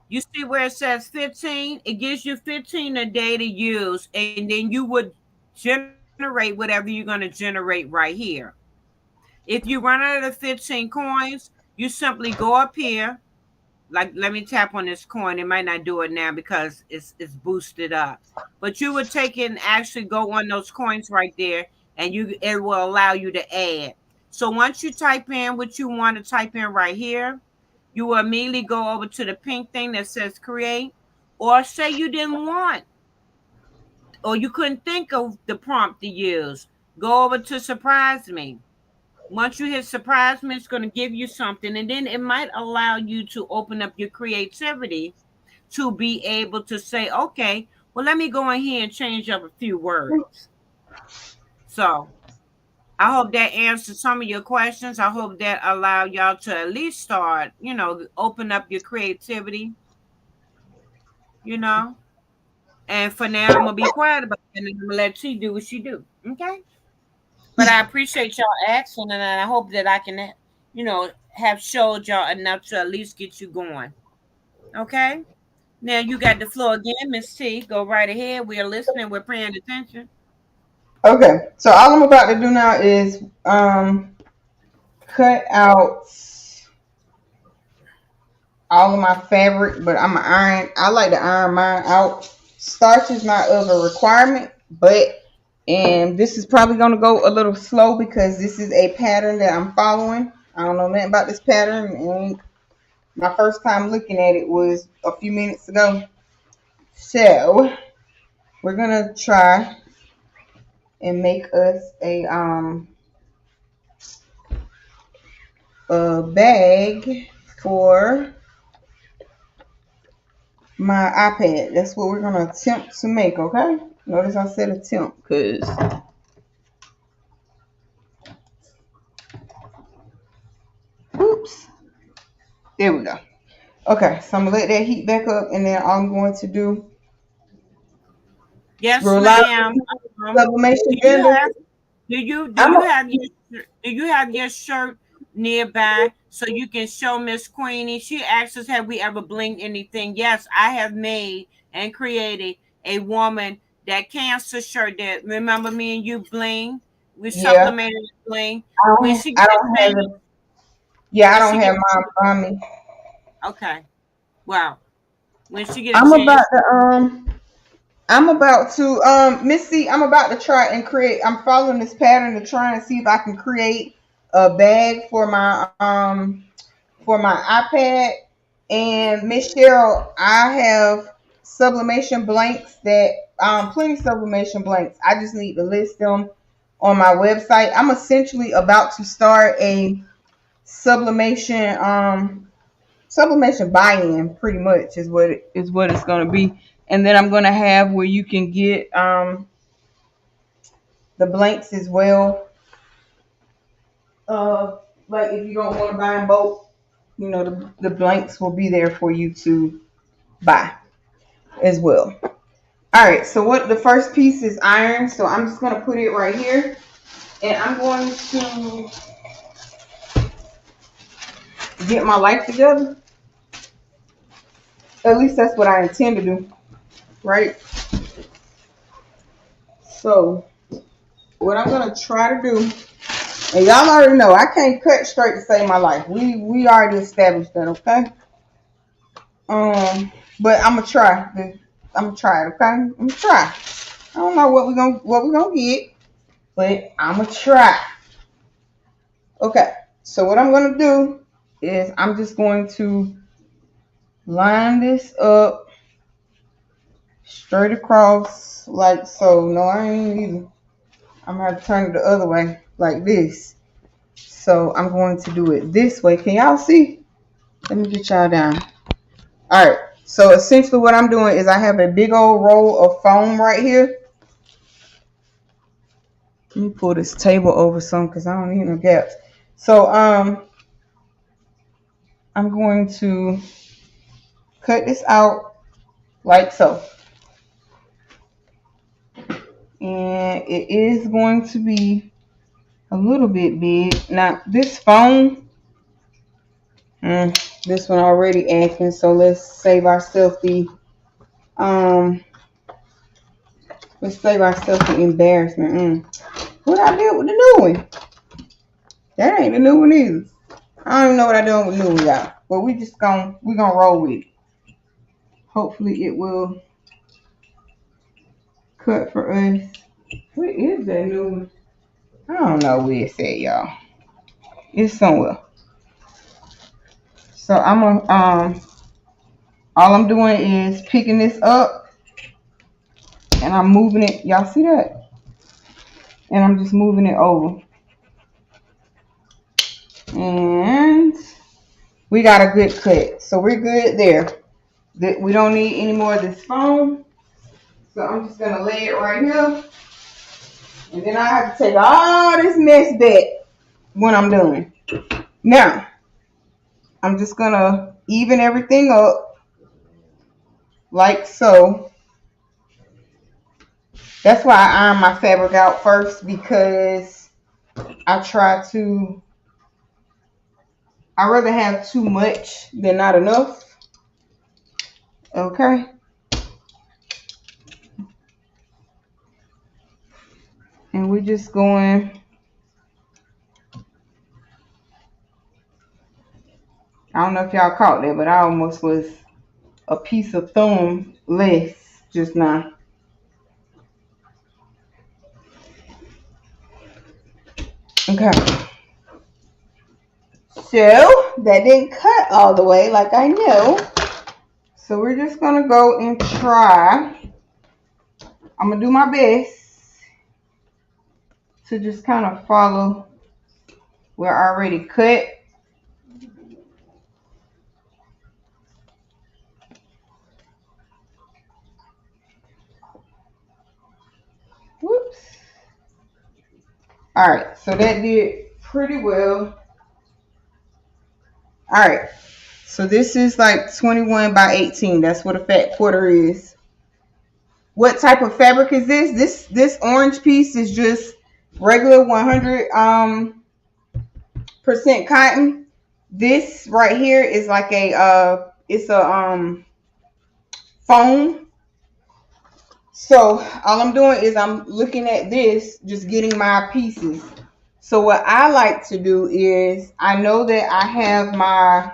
You see where it says 15? It gives you 15 a day to use, and then you would generate whatever you're going to generate right here. If you run out of the 15 coins, you simply go up here. Like, let me tap on this coin. It might not do it now because it's boosted up. But you would take it and actually go on those coins right there, and it will allow you to add. So once you type in what you want to type in right here, you will immediately go over to the pink thing that says create, or say you didn't want or you couldn't think of the prompt to use. Go over to surprise me. Once you hit surprise me, it's going to give you something, and then it might allow you to open up your creativity to be able to say, okay, well, let me go in here and change up a few words. So I hope that answers some of your questions. I hope that allow y'all to at least start, open up your creativity, you know. And for now, I'm gonna be quiet about it, and I'm gonna let she do what she do. Okay. But I appreciate y'all asking, and I hope that I can, have showed y'all enough to at least get you going. Okay. Now you got the floor again, Miss T. Go right ahead. We are listening. We're paying attention. Okay, so all I'm about to do now is cut out all of my fabric, but I'm gonna iron. I like to iron mine out. Starch is not of a requirement, but and this is probably gonna go a little slow because this is a pattern that I'm following. I don't know nothing about this pattern, and my first time looking at it was a few minutes ago. So we're gonna try and make us a bag for my iPad. That's what we're gonna attempt to make, okay? Notice I said attempt because oops. There we go. Okay, so I'm gonna let that heat back up, and then all I'm going to do Yes, roll out ma'am. the sublimation Do you blender. have do I'm you a, have your shirt nearby so you can show Miss Queenie? She asked us, have we ever blinged anything? Yes, I have made and created a woman that cancer shirt that remember me and you bling. We yeah. supplemented bling. I When don't she I get a don't have chance, it. Yeah, I when she don't get have mine on me. okay. Wow. When she get a I'm about chance, to I'm about to Missy, I'm about to try and create. I'm following this pattern to try and see if I can create a bag for my iPad. And Miss Cheryl, I have sublimation blanks that plenty sublimation blanks. I just need to list them on my website. I'm essentially about to start a sublimation sublimation buy-in, pretty much is what it's going to be. And then I'm going to have where you can get the blanks as well. uh like if you don't want to buy them both, you know, the blanks will be there for you to buy as well. All right, so what the first piece is iron, so I'm just going to put it right here, and I'm going to get my life together. At least that's what I intend to do, right? So what I'm going to try to do, and y'all already know I can't cut straight to save my life. We already established that, okay? But I'm gonna try. I'm gonna try it, okay? I'm gonna try. I don't know what we gonna get, but I'm gonna try. Okay. So what I'm gonna do is I'm just going to line this up straight across like so. No, I ain't either. I'm gonna have to turn it the other way like this. So I'm going to do it this way. Can y'all see? Let me get y'all down. All right. So essentially what I'm doing is I have a big old roll of foam right here. Let me pull this table over some because I don't need no gaps. So I'm going to cut this out like so. And it is going to be a little bit big. Now this foam, this one already acting, so um let's save ourselves the embarrassment. What I did with the new one? That ain't the new one either. I don't even know what I done with the new one, y'all. But we gonna roll with it. Hopefully it will cut for us. What is that new one? I don't know where it's at, y'all. It's somewhere. So I'm gonna all I'm doing is picking this up and I'm moving it. Y'all see that? And I'm just moving it over. And we got a good cut. So we're good there. We don't need any more of this foam. So I'm just gonna lay it right here. And then I have to take all this mess back when I'm done. Now, I'm just gonna even everything up like so. That's why I iron my fabric out first, because I rather have too much than not enough. Okay. And we're just going, I don't know if y'all caught that, but I almost was a piece of thumb less just now. Okay. So that didn't cut all the way like I know. So we're just gonna go and try. I'm gonna do my best to just kind of follow where I already cut. Whoops. All right, so that did pretty well. All right, So this is like 21 by 18. That's what a fat quarter is. What type of fabric is this? This orange piece is just regular 100 percent cotton. This right here is like a it's a foam. So all I'm doing is I'm looking at this, just getting my pieces. So what I like to do is I know that I have my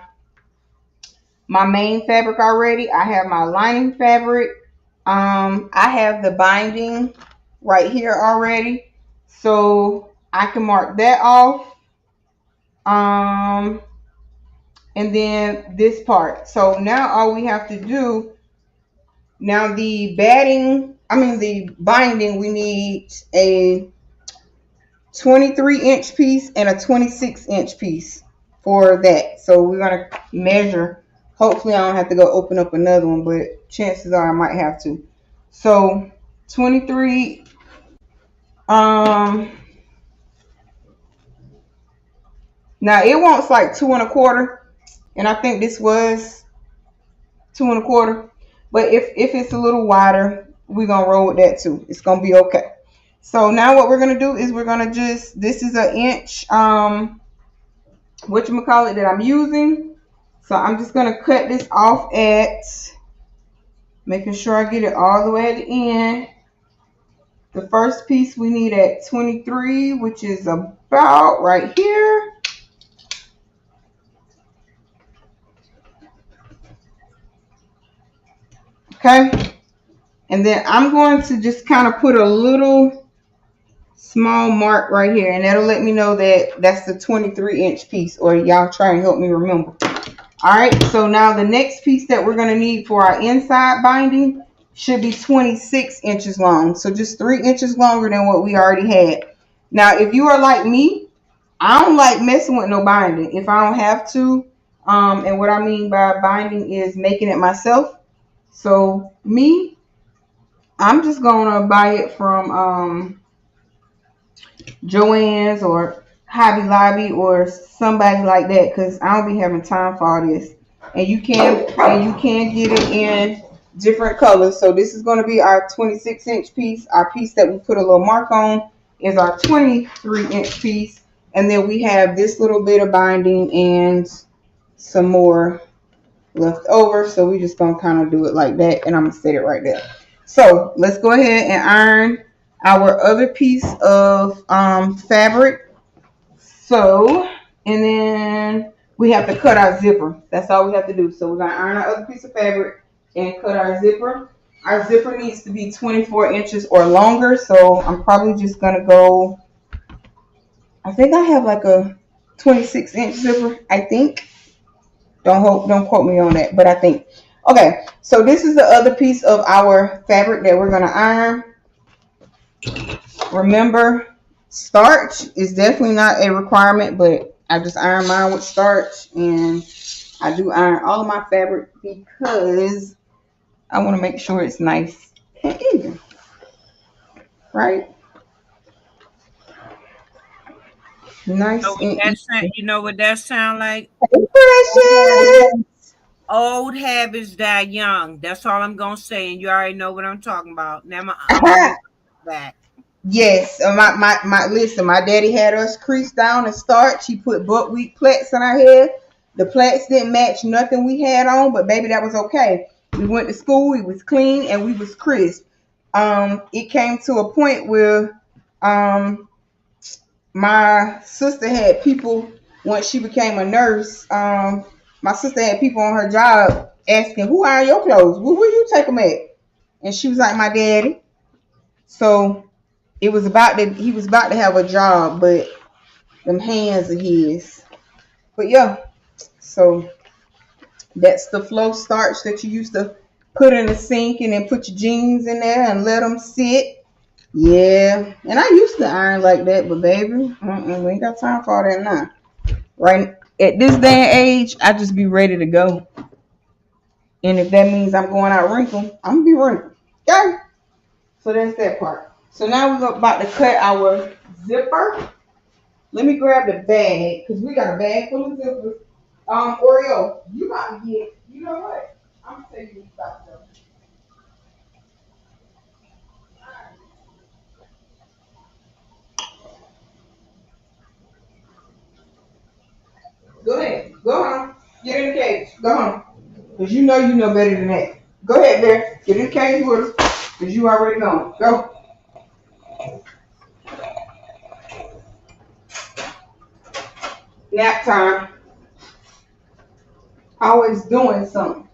main fabric already. I have my lining fabric. I have the binding right here already. So I can mark that off. Um, and then this part. So now all we have to do, now the the binding, we need a 23-inch piece and a 26-inch piece for that. So we're going to measure. Hopefully I don't have to go open up another one, but chances are I might have to. So 23, now it wants like 2 1/4, and I think this was 2 1/4. But if it's a little wider, we're gonna roll with that too. It's gonna be okay. So now what we're gonna do is we're gonna just, this is an inch whatchamacallit that I'm using. So I'm just gonna cut this off at, making sure I get it all the way at the end. The first piece we need at 23, which is about right here. Okay. And then I'm going to just kind of put a little small mark right here, and that'll let me know that that's the 23-inch piece, or y'all try and help me remember. All right, so now the next piece that we're going to need for our inside binding should be 26 inches long. So just 3 inches longer than what we already had. Now, if you are like me, I don't like messing with no binding if I don't have to. And what I mean by binding is making it myself. So me, I'm just going to buy it from Joann's or Hobby Lobby or somebody like that, because I don't be having time for all this. And you can get it in different colors. So this is going to be our 26-inch piece. Our piece that we put a little mark on is our 23-inch piece. And then we have this little bit of binding and some more left over. So we're just going to kind of do it like that. And I'm going to set it right there. So let's go ahead and iron our other piece of fabric. So, and then we have to cut our zipper. That's all we have to do. So we're going to iron our other piece of fabric and cut our zipper. Our zipper needs to be 24 inches or longer. So I'm probably just going to go, I think I have like a 26-inch zipper, I think. Don't quote me on that, but I think. Okay, so this is the other piece of our fabric that we're going to iron. Remember, starch is definitely not a requirement, but I just iron mine with starch, and I do iron all of my fabric because I want to make sure it's nice and even, right? Nice and even. You know what that sound like? Precious. Old habits die young. That's all I'm gonna say, and you already know what I'm talking about. Now I'm gonna be back. Yes, listen, my daddy had us crease down and starch. He put buckwheat plaits in our head. The plaits didn't match nothing we had on, but baby, that was okay. We went to school, we was clean, and we was crisp. It came to a point where my sister had people, once she became a nurse, my sister had people on her job asking, who iron your clothes? Where you take them at? And she was like, my daddy. So he was about to have a job, but them hands of his. But yeah, so that's the flow starch that you used to put in the sink and then put your jeans in there and let them sit. Yeah, and I used to iron like that, but baby, we ain't got time for all that now. Right at this day and age, I just be ready to go. And if that means I'm going out wrinkled, I'm gonna be wrinkled. Okay. So that's that part. So now we're about to cut our zipper. Let me grab the bag because we got a bag full of zippers. Oreo, you about to get. You know what? I'm gonna tell you what you about to do. Go ahead. Go home. Get in the cage. Go home. Cause you know better than that. Go ahead, Bear. Get in the cage with us. Cause you already know. Go. Nap time. Always doing something.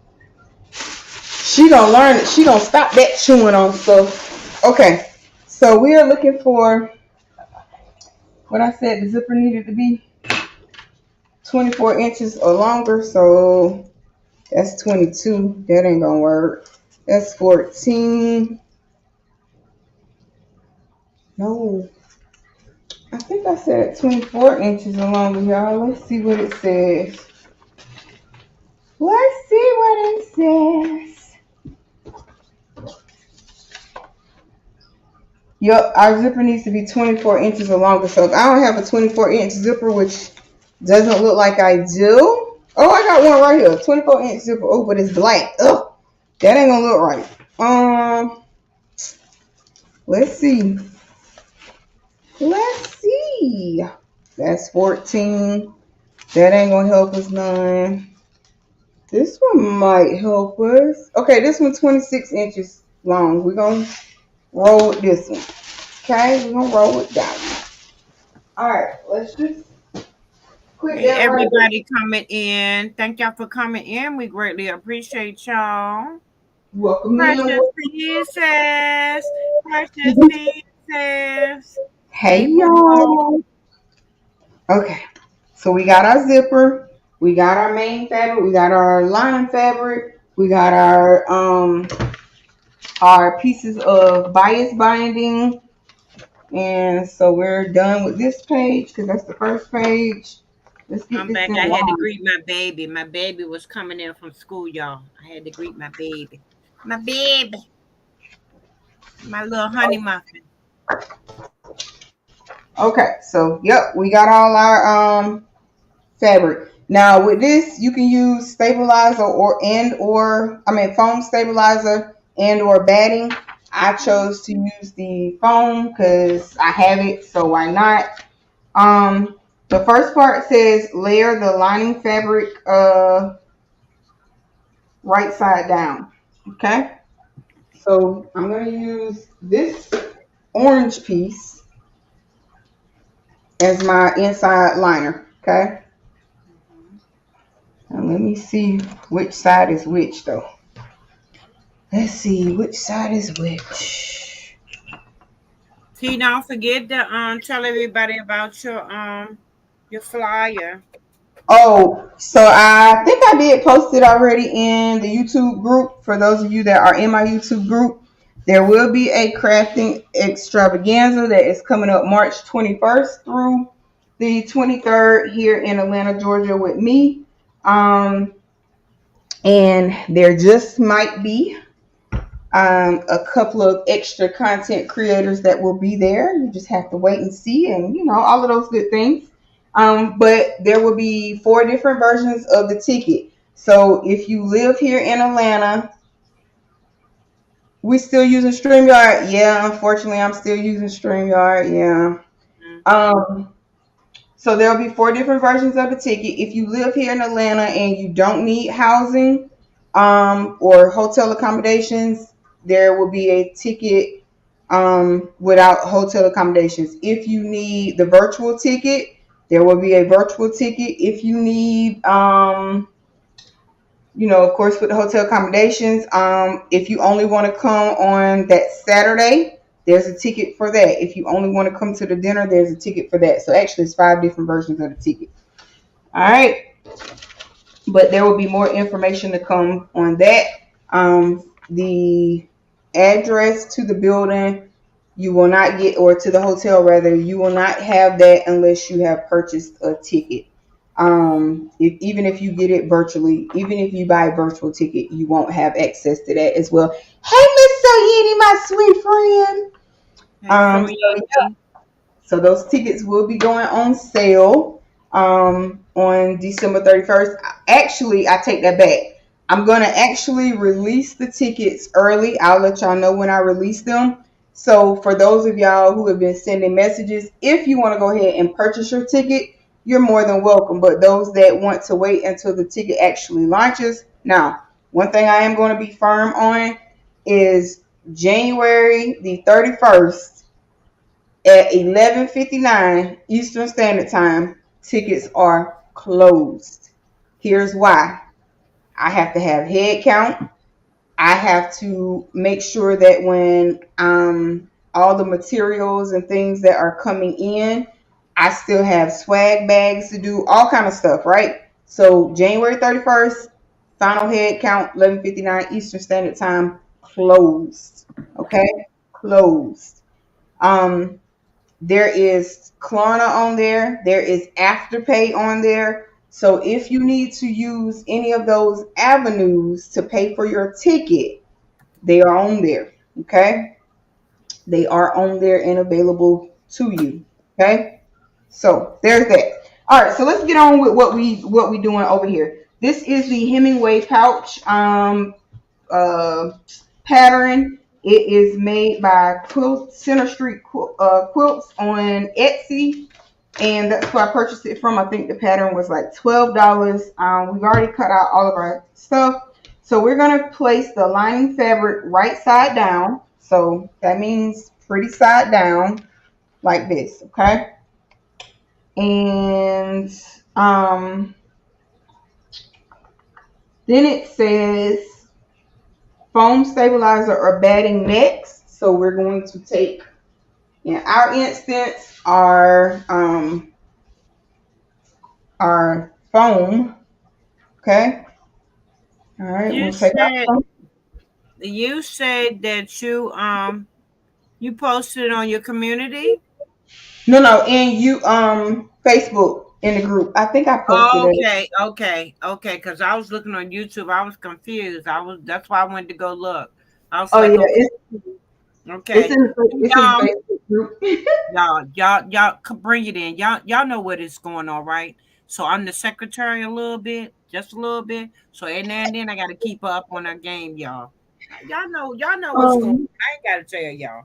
She gonna learn it. She gonna stop that chewing on stuff. Okay. So we are looking for what I said. The zipper needed to be 24 inches or longer. So that's 22. That ain't gonna work. That's 14. No. I think I said 24 inches or longer, y'all. Let's see what it says. Let's see what it says. Yup, our zipper needs to be 24 inches or longer. So if I don't have a 24-inch zipper, which doesn't look like I do. Oh, I got one right here. 24-inch zipper. Oh, but it's black. Ugh. That ain't gonna look right. Let's see. Let's see. That's 14. That ain't gonna help us none. This one might help us. Okay, this one's 26 inches long. We're gonna roll with this one. Okay, we're gonna roll with that one. Alright, let's just quit Hey, that right there. everybody coming in. Thank y'all for coming in. We greatly appreciate y'all. Welcome in. Precious pieces. Precious pieces. Hey Hey, boo. y'all. Okay, so we got our zipper, we got our main fabric, we got our lining fabric, we got our pieces of bias binding, and so we're done with this page because that's the first page. Let's get I'm this back. thing I had to on. greet my baby. My baby was coming in from school, y'all. I had to greet my baby. My baby. My little honey muffin. Okay, so yep, we got all our fabric. Now with this, you can use stabilizer foam stabilizer and or batting. I chose to use the foam because I have it, so why not? The first part says layer the lining fabric right side down. Okay, so I'm gonna use this orange piece as my inside liner. Okay, now let me see which side is which though. Let's see which side is which. T, don't forget to tell everybody about your flyer. Oh, so I think I did post it already in the YouTube group. For those of you that are in my YouTube group, there will be a crafting extravaganza that is coming up March 21st through the 23rd here in Atlanta, Georgia with me. And there just might be a couple of extra content creators that will be there. You just have to wait and see, and all of those good things. But there will be 4 different versions of the ticket. So if you live here in Atlanta, we still using StreamYard. Yeah, unfortunately, I'm still using StreamYard. Yeah. Mm-hmm. So there'll be 4 different versions of the ticket. If you live here in Atlanta and you don't need housing or hotel accommodations, there will be a ticket without hotel accommodations. If you need the virtual ticket, there will be a virtual ticket. If you need, of course, with the hotel accommodations, if you only want to come on that Saturday, there's a ticket for that. If you only want to come to the dinner, there's a ticket for that. So actually, it's 5 different versions of the ticket. All right, but there will be more information to come on that. The address to the building you will not get, or to the hotel rather, you will not have that unless you have purchased a ticket. Even if you get it virtually, even if you buy a virtual ticket, you won't have access to that as well. Hey, Miss Soyini, my sweet friend. Hey, so So those tickets will be going on sale. on December 31st. Actually, I take that back. I'm going to actually release the tickets early. I'll let y'all know when I release them. So, for those of y'all who have been sending messages, if you want to go ahead and purchase your ticket, you're more than welcome. But those that want to wait until the ticket actually launches, now, one thing I am going to be firm on is January the 31st at 11:59 Eastern Standard Time, tickets are closed. Here's why. I have to have head count. I have to make sure that when all the materials and things that are coming in, I still have swag bags to do, all kind of stuff, right? So January 31st, final head count, 11:59 Eastern Standard Time, closed. Okay, closed. Um, there is Klarna on there. There is Afterpay on there. So if you need to use any of those avenues to pay for your ticket, they are on there. Okay? They are on there and available to you. Okay? So there's that. All right, so let's get on with what we doing over here. This is the Hemingway pouch. Uh, pattern. It is made by Center Street Quilts on Etsy, and that's where I purchased it from. I think the pattern was like $12. We've already cut out all of our stuff, so we're gonna place the lining fabric right side down. So that means pretty side down, like this, okay? And then it says foam stabilizer or batting next. So we're going to take, in our instance, our foam. Okay. All right. You We'll take our said foam. you said that you posted on your community. No. And you Facebook in the group. I think I posted it. Okay. Because I was looking on YouTube, I was confused. That's why I went to go look. I was Oh like, yeah, okay, it's okay. in it's in the Y'all, Facebook group. y'all bring it in. Y'all know what is going on, right? So I'm the secretary a little bit, just a little bit. So every now and then I got to keep up on our game, y'all. Y'all know what's going on. um, I ain't got to tell y'all.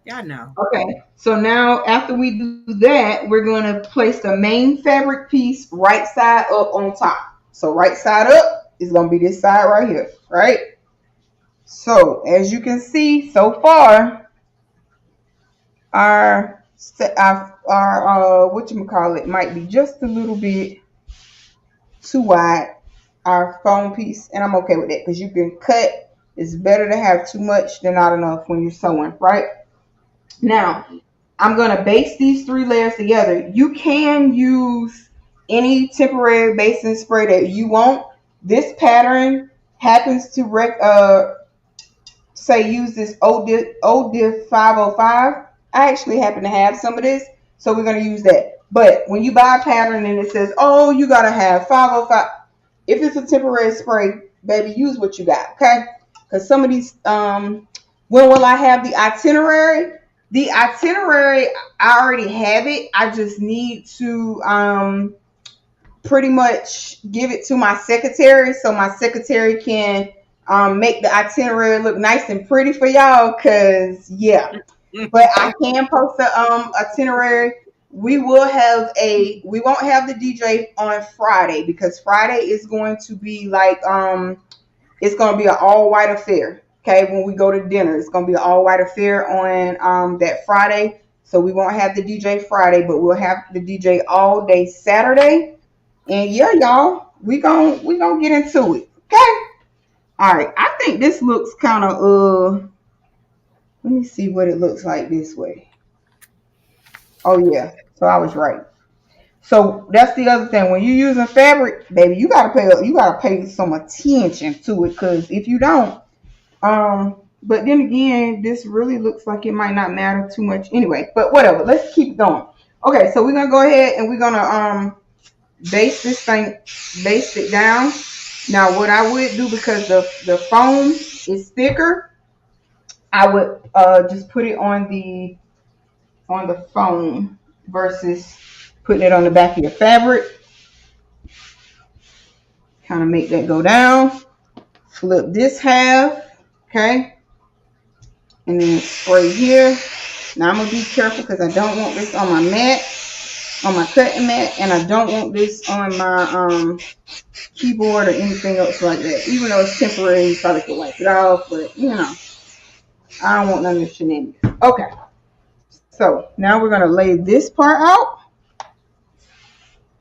Y'all know. okay. So now after we do that, we're gonna place the main fabric piece right side up on top. So right side up is gonna be this side right here, right? So as you can see so far, our what you call it might be just a little bit too wide, our foam piece, and I'm okay with that because you can cut. It's better to have too much than not enough when you're sewing, right? Now I'm gonna base these three layers together. You can use any temporary basting spray that you want. This pattern happens to say use this ODIF 505. I actually happen to have some of this, so we're going to use that. But when you buy a pattern and it says, oh, you got to have 505, if it's a temporary spray, baby, use what you got, okay? Because some of these, when will I have the itinerary? The itinerary, I already have it. I just need to pretty much give it to my secretary so my secretary can make the itinerary look nice and pretty for y'all. Cause yeah, but I can post the itinerary. We won't have the DJ on Friday because Friday is going to be like it's going to be an all white affair. Okay, when we go to dinner, it's going to be an all white affair on that Friday. So we won't have the DJ Friday, but we'll have the DJ all day Saturday. And yeah, y'all, we gonna get into it. Okay. All right. I think this looks kind of let me see what it looks like this way. Oh yeah. So I was right. So that's the other thing. When you're using fabric, baby, you gotta pay some attention to it because if you don't, but then again, this really looks like it might not matter too much anyway. But whatever. Let's keep going. Okay, so we're gonna go ahead and we're gonna base this thing, base it down. Now, what I would do because the foam is thicker, I would just put it on the foam versus putting it on the back of your fabric. Kind of make that go down. Flip this half, okay? And then spray here. Now I'm gonna be careful because I don't want this on my mat, on my cutting mat, and I don't want this on my keyboard or anything else like that. Even though it's temporary, you probably could wipe it off, but you know, I don't want none of this shenanigans. Okay, so now we're gonna lay this part out,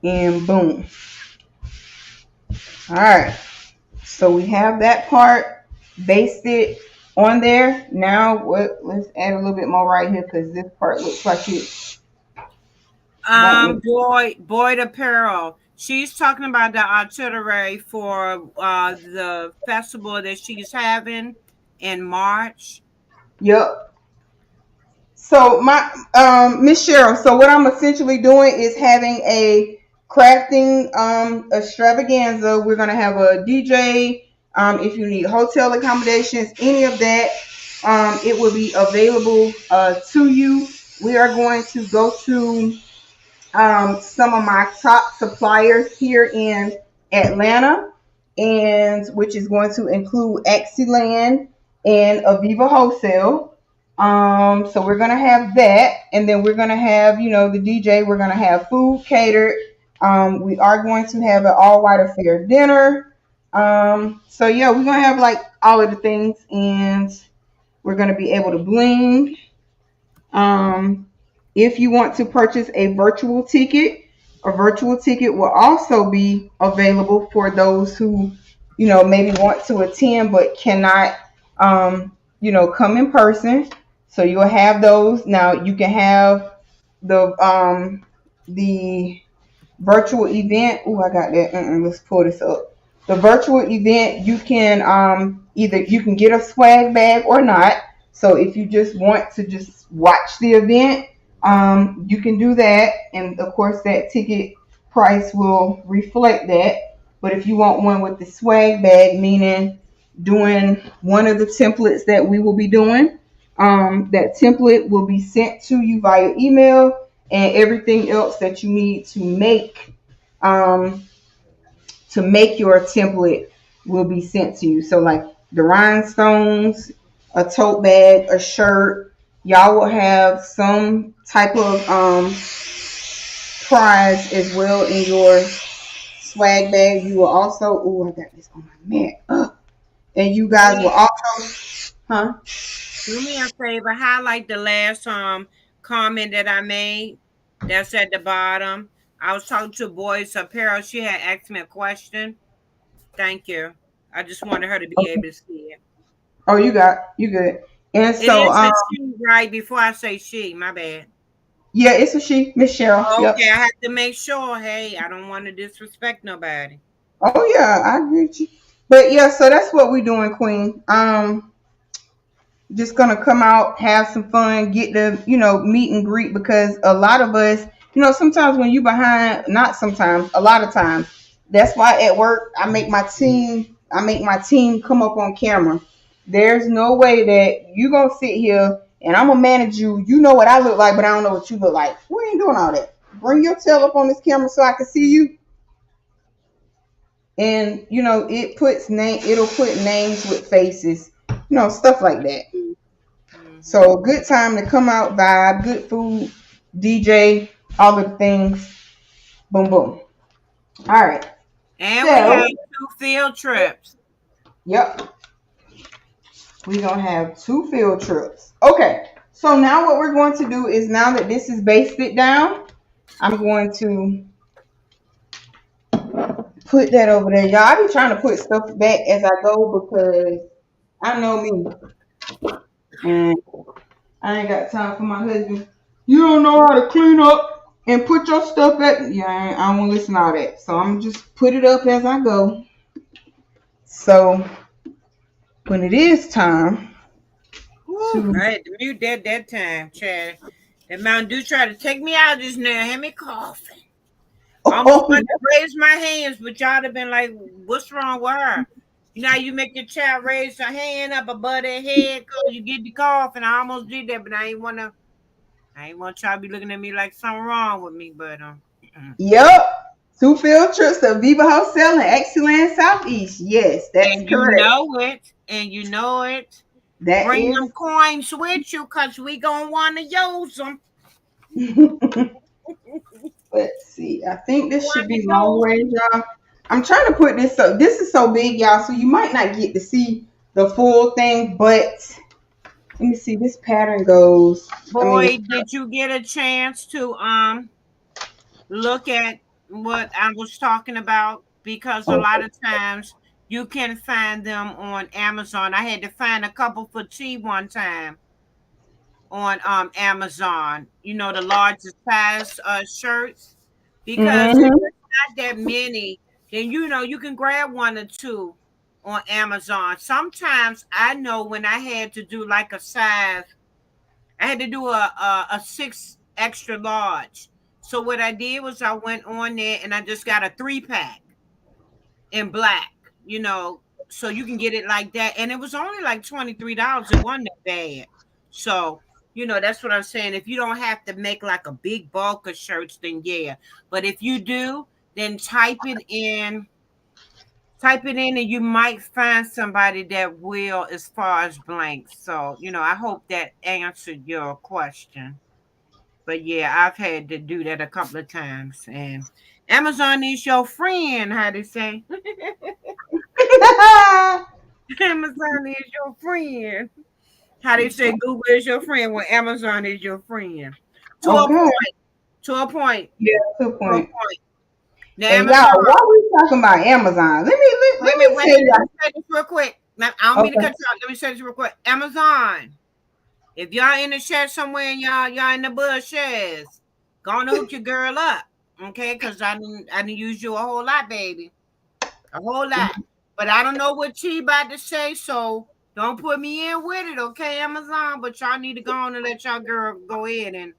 and boom. All right, so we have that part basted on there. Now let's add a little bit more right here because this part looks like it won't look. Boyd Apparel. She's talking about the itinerary for the festival that she's having in March. Yep. So my Miss Cheryl, so what I'm essentially doing is having a crafting extravaganza. We're gonna have a DJ. If you need hotel accommodations, any of that, it will be available to you. We are going to go to some of my top suppliers here in Atlanta, and which is going to include Axiland and Aviva Wholesale. So we're gonna have that, and then we're gonna have, you know, the DJ. We're gonna have food catered. We are going to have an all white affair dinner. So yeah, we're gonna have like all of the things, and we're gonna be able to bling. Um, if you want to purchase a virtual ticket will also be available for those who, you know, maybe want to attend but cannot, you know, come in person. So you'll have those. Now you can have the virtual event. Oh, I got that. Let's pull this up. The virtual event, you can either you can get a swag bag or not. So if you just want to just watch the event, you can do that, and of course that ticket price will reflect that. But if you want one with the swag bag, meaning doing one of the templates that we will be doing, that template will be sent to you via email, and everything else that you need um, to make your template will be sent to you. So like the rhinestones, a tote bag, a shirt, y'all will have some type of prize as well in your swag bag. You will also, oh, I got this on my mat. And you guys will also, huh? Do me a favor, highlight the last comment that I made. That's at the bottom. I was talking to Boys Apparel. She had asked me a question. Thank you. I just wanted her to be able Okay. to see it. Oh, you good. And It so, is a she, right? Before I say she, my bad. yeah, it's a she, Miss Cheryl. Okay, Yep. I have to make sure. Hey, I don't want to disrespect nobody. Oh yeah, I agree with you. But yeah, so that's what we're doing, Queen. Just gonna come out, have some fun, get the, you know, meet and greet, because a lot of us, you know, sometimes when you behind, not sometimes, a lot of times, that's why at work I make my team come up on camera. There's no way that you gonna sit here and I'm gonna manage you. You know what I look like, but I don't know what you look like. We ain't doing all that. Bring your tail up on this camera so I can see you. And you know, it'll put names with faces, you know, stuff like that. Mm-hmm. So good time to come out, vibe, good food, DJ, all the things. Boom, boom. All right. And we So, have two field trips. yep, we're gonna have two field trips. Okay. So now what we're going to do is, now that this is basted down, I'm going to put that over there. Y'all, I be trying to put stuff back as I go because I know me, and I ain't got time for my husband. You don't know how to clean up and put your stuff back. Yeah, I don't want to listen to all that. So I'm just put it up as I go. So when it is time Whew, to, I had to mute that time, Chad. That Mountain Dew tried to take me out just now. Had me coughing. I almost oh, wanted to raise my hands, but y'all have been like, what's wrong with her? You know, you make your child raise her hand up above their head because you get the cough, and I almost did that, but I ain't want y'all to be looking at me like something wrong with me, but yep. 2 field trips to Viva Hotel and Excellent Southeast. Yes, that's And you correct. know it. And you know it. That Bring is. them coins with you because we going to want to use them. Let's see. I think this should Want to be long use range, them. y'all. I'm trying to put this up. This is so big, y'all, so you might not get to see the full thing, but let me see. This pattern goes. I mean, Boy, did you get a chance to look at what I was talking about? Because a lot of times you can find them on Amazon. I had to find a couple for tea one time on Amazon. You know, the largest size shirts. Because if mm-hmm. it's not that many, then you know you can grab one or two on Amazon. Sometimes I know when I had to do like a size, I had to do a six extra large. So what I did was I went on there and I just got a 3-pack in black, you know, so you can get it like that. And it was only like $23. It wasn't that bad. So, you know, that's what I'm saying. If you don't have to make like a big bulk of shirts, then yeah. But if you do, then type it in and you might find somebody that will as far as blanks. So, you know, I hope that answered your question. But yeah, I've had to do that a couple of times. And Amazon is your friend, how they say. Amazon is your friend. How they say Google is your friend when Amazon is your friend. To a Okay. point. To a point. Yeah, good To a point. point. Now And y'all, Amazon. why we talking about Amazon? Wait Let a me minute, wait a tell minute. Let y'all. me say this real quick. Now, I don't mean to Okay. cut you off. Let me say this real quick. Amazon. If y'all in the shed somewhere and y'all in the bushes, gonna hook your girl up. Okay, because I didn't use you a whole lot, baby. A whole lot. But I don't know what she about to say, so don't put me in with it, okay, Amazon? But y'all need to go on and let y'all girl go ahead and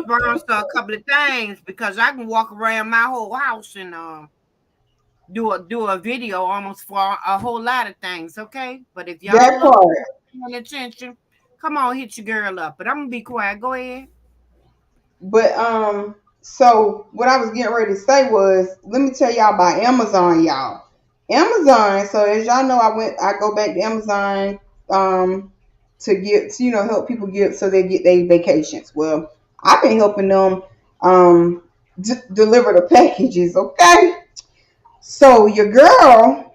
sponsor a couple of things because I can walk around my whole house and do a video almost for a whole lot of things, okay? But if y'all That look part. paying attention, come on, hit your girl up. But I'm gonna be quiet. Go ahead. But so what I was getting ready to say was, let me tell y'all about Amazon, y'all. Amazon. So as y'all know, I go back to Amazon to get help people get so they get their vacations. Well, I've been helping them deliver the packages. Okay, so your girl,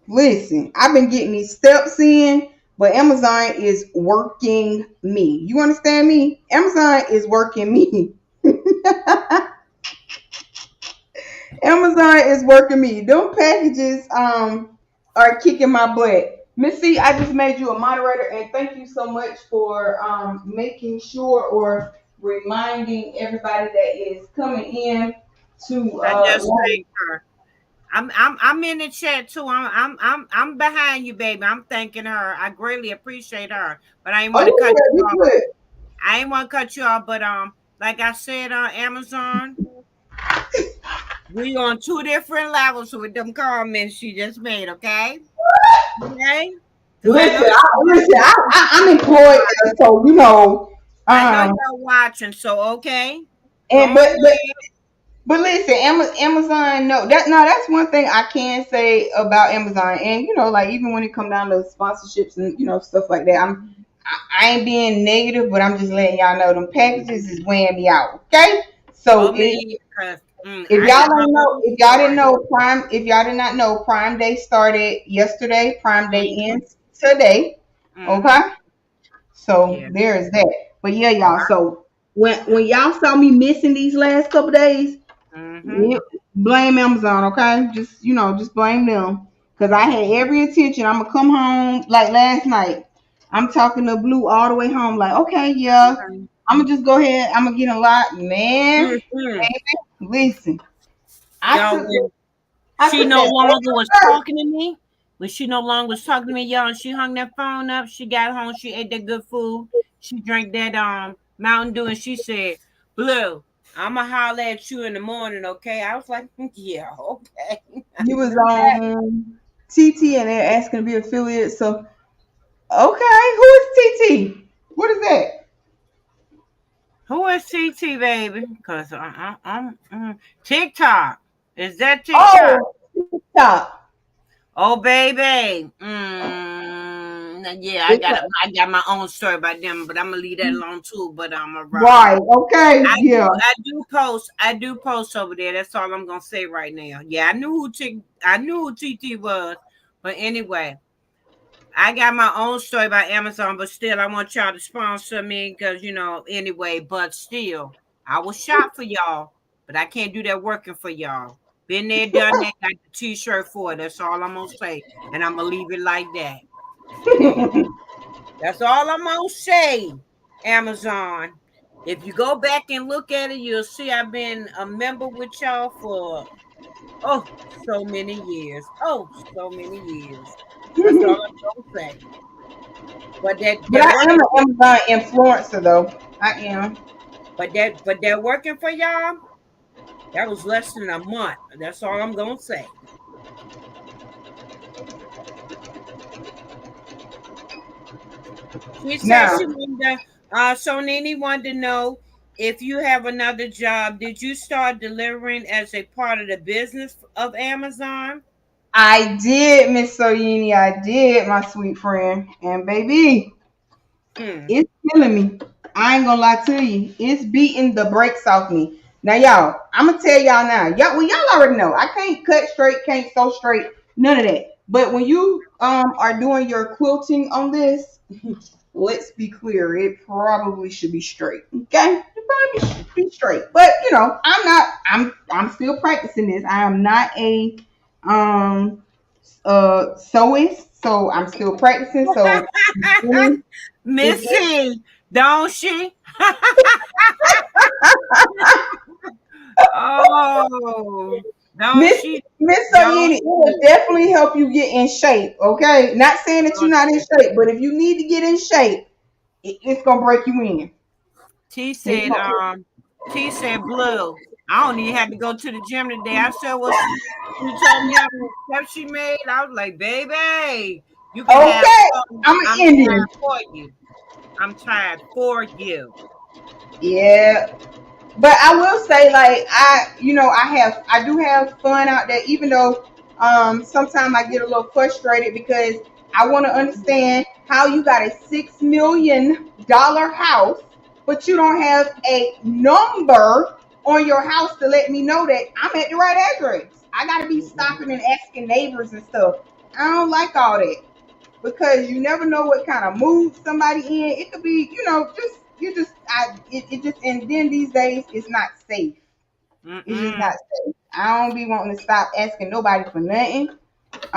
listen, I've been getting these steps in, but Amazon is working me. You understand me? Amazon is working me. Amazon is working me. Them packages are kicking my butt. Missy, I just made you a moderator, and thank you so much for making sure or reminding everybody that is coming in to I just like. thank her. I'm in the chat too. I'm behind you, baby. I'm thanking her. I greatly appreciate her. But I ain't Oh, want to you cut good, you you off. good. I ain't want to cut you off, but like I said on Amazon, we on two different levels with them comments she just made, okay? Okay? Because I know I'm employed, so I know um, y'all watching, so okay. Go and on ahead. but listen, Amazon, no, that's one thing I can say about Amazon, and like even when it come down to sponsorships and stuff like that, I ain't being negative, but I'm just letting y'all know them packages is weighing me out. Okay, Oh so me, because if I y'all got my don't know, own if y'all didn't story. know if y'all did not know, Prime Day started yesterday. Prime Day Mm-hmm. ends today. Okay, Mm-hmm. so Yeah. there is that. But yeah, Oh, y'all. So when y'all saw me missing these last couple days, mm-hmm. yeah, blame Amazon, okay? Just blame them. Cause I had every intention. I'm gonna come home like last night. I'm talking to Blue all the way home. Like, okay, yeah, I'm gonna just go ahead. I'm gonna get a lot, man. Mm-hmm. Listen, I Y'all, took when I she took no that longer was extra talking to me, when she no longer was talking to me, y'all, she hung that phone up. She got home. She ate that good food. She drank that Mountain Dew, and she said, "Blue, I'ma holler at you in the morning, okay?" I was like, "Yeah, okay." You was on TT and they're asking to be affiliate. So okay, who is TT? What is that? Who is TT, baby? Because TikTok. Is that TikTok? Oh, stop. Oh, baby. Yeah, It's I got my own story about them, but I'm gonna leave that alone too. But I'm around. right. Okay. Yeah. I do post over there. That's all I'm gonna say right now. Yeah, I knew who TT was. But anyway, I got my own story about Amazon, but still, I want y'all to sponsor me because, anyway, but still, I was shot for y'all, but I can't do that working for y'all. Been there, done that, got the t shirt for it. That's all I'm going to say. And I'm going to leave it like that. That's all I'm going to say, Amazon. If you go back and look at it, you'll see I've been a member with y'all for, so many years. Oh, so many years. That's all I'm going to say. But But that I am working an Amazon influencer though. I am. but that working for y'all, that was less than a month. That's all I'm gonna say. She said Now she wanted so Nene wanted to know if you have another job, did you start delivering as a part of the business of Amazon? I did, Miss Soyini. I did, my sweet friend. And baby, Hmm. it's killing me. I ain't gonna lie to you. It's beating the brakes off me. Now, y'all, I'm gonna tell y'all now. Y'all already know. I can't cut straight, can't sew straight, none of that. But when you are doing your quilting on this, let's be clear, it probably should be straight. Okay? It probably should be straight. But I'm not I'm still practicing this. I am not a um sewist, so I'm still practicing. So it, Missy, don't she? Oh, don't Miss she? Miss Don't Soyini, it will she? definitely help you get in shape. Okay, not saying that you're Don't not in she? shape, but if you need to get in shape, it's gonna break you in. T It's said, gonna, T said, Blue, I don't even have to go to the gym today. I said, well, she told me how many steps she made. I was like, baby, you can have okay, some. I'm an I'm Indian. tired for you. I'm tired for you. Yeah, but I will say, like, I do have fun out there, even though sometimes I get a little frustrated because I want to understand how you got a $6 million house, but you don't have a number on your house to let me know that I'm at the right address. I got to be stopping and asking neighbors and stuff. I don't like all that because you never know what kind of mood somebody in. It could be, it just, and then these days it's not safe. It's just not Mm-mm. safe. I don't be wanting to stop asking nobody for nothing.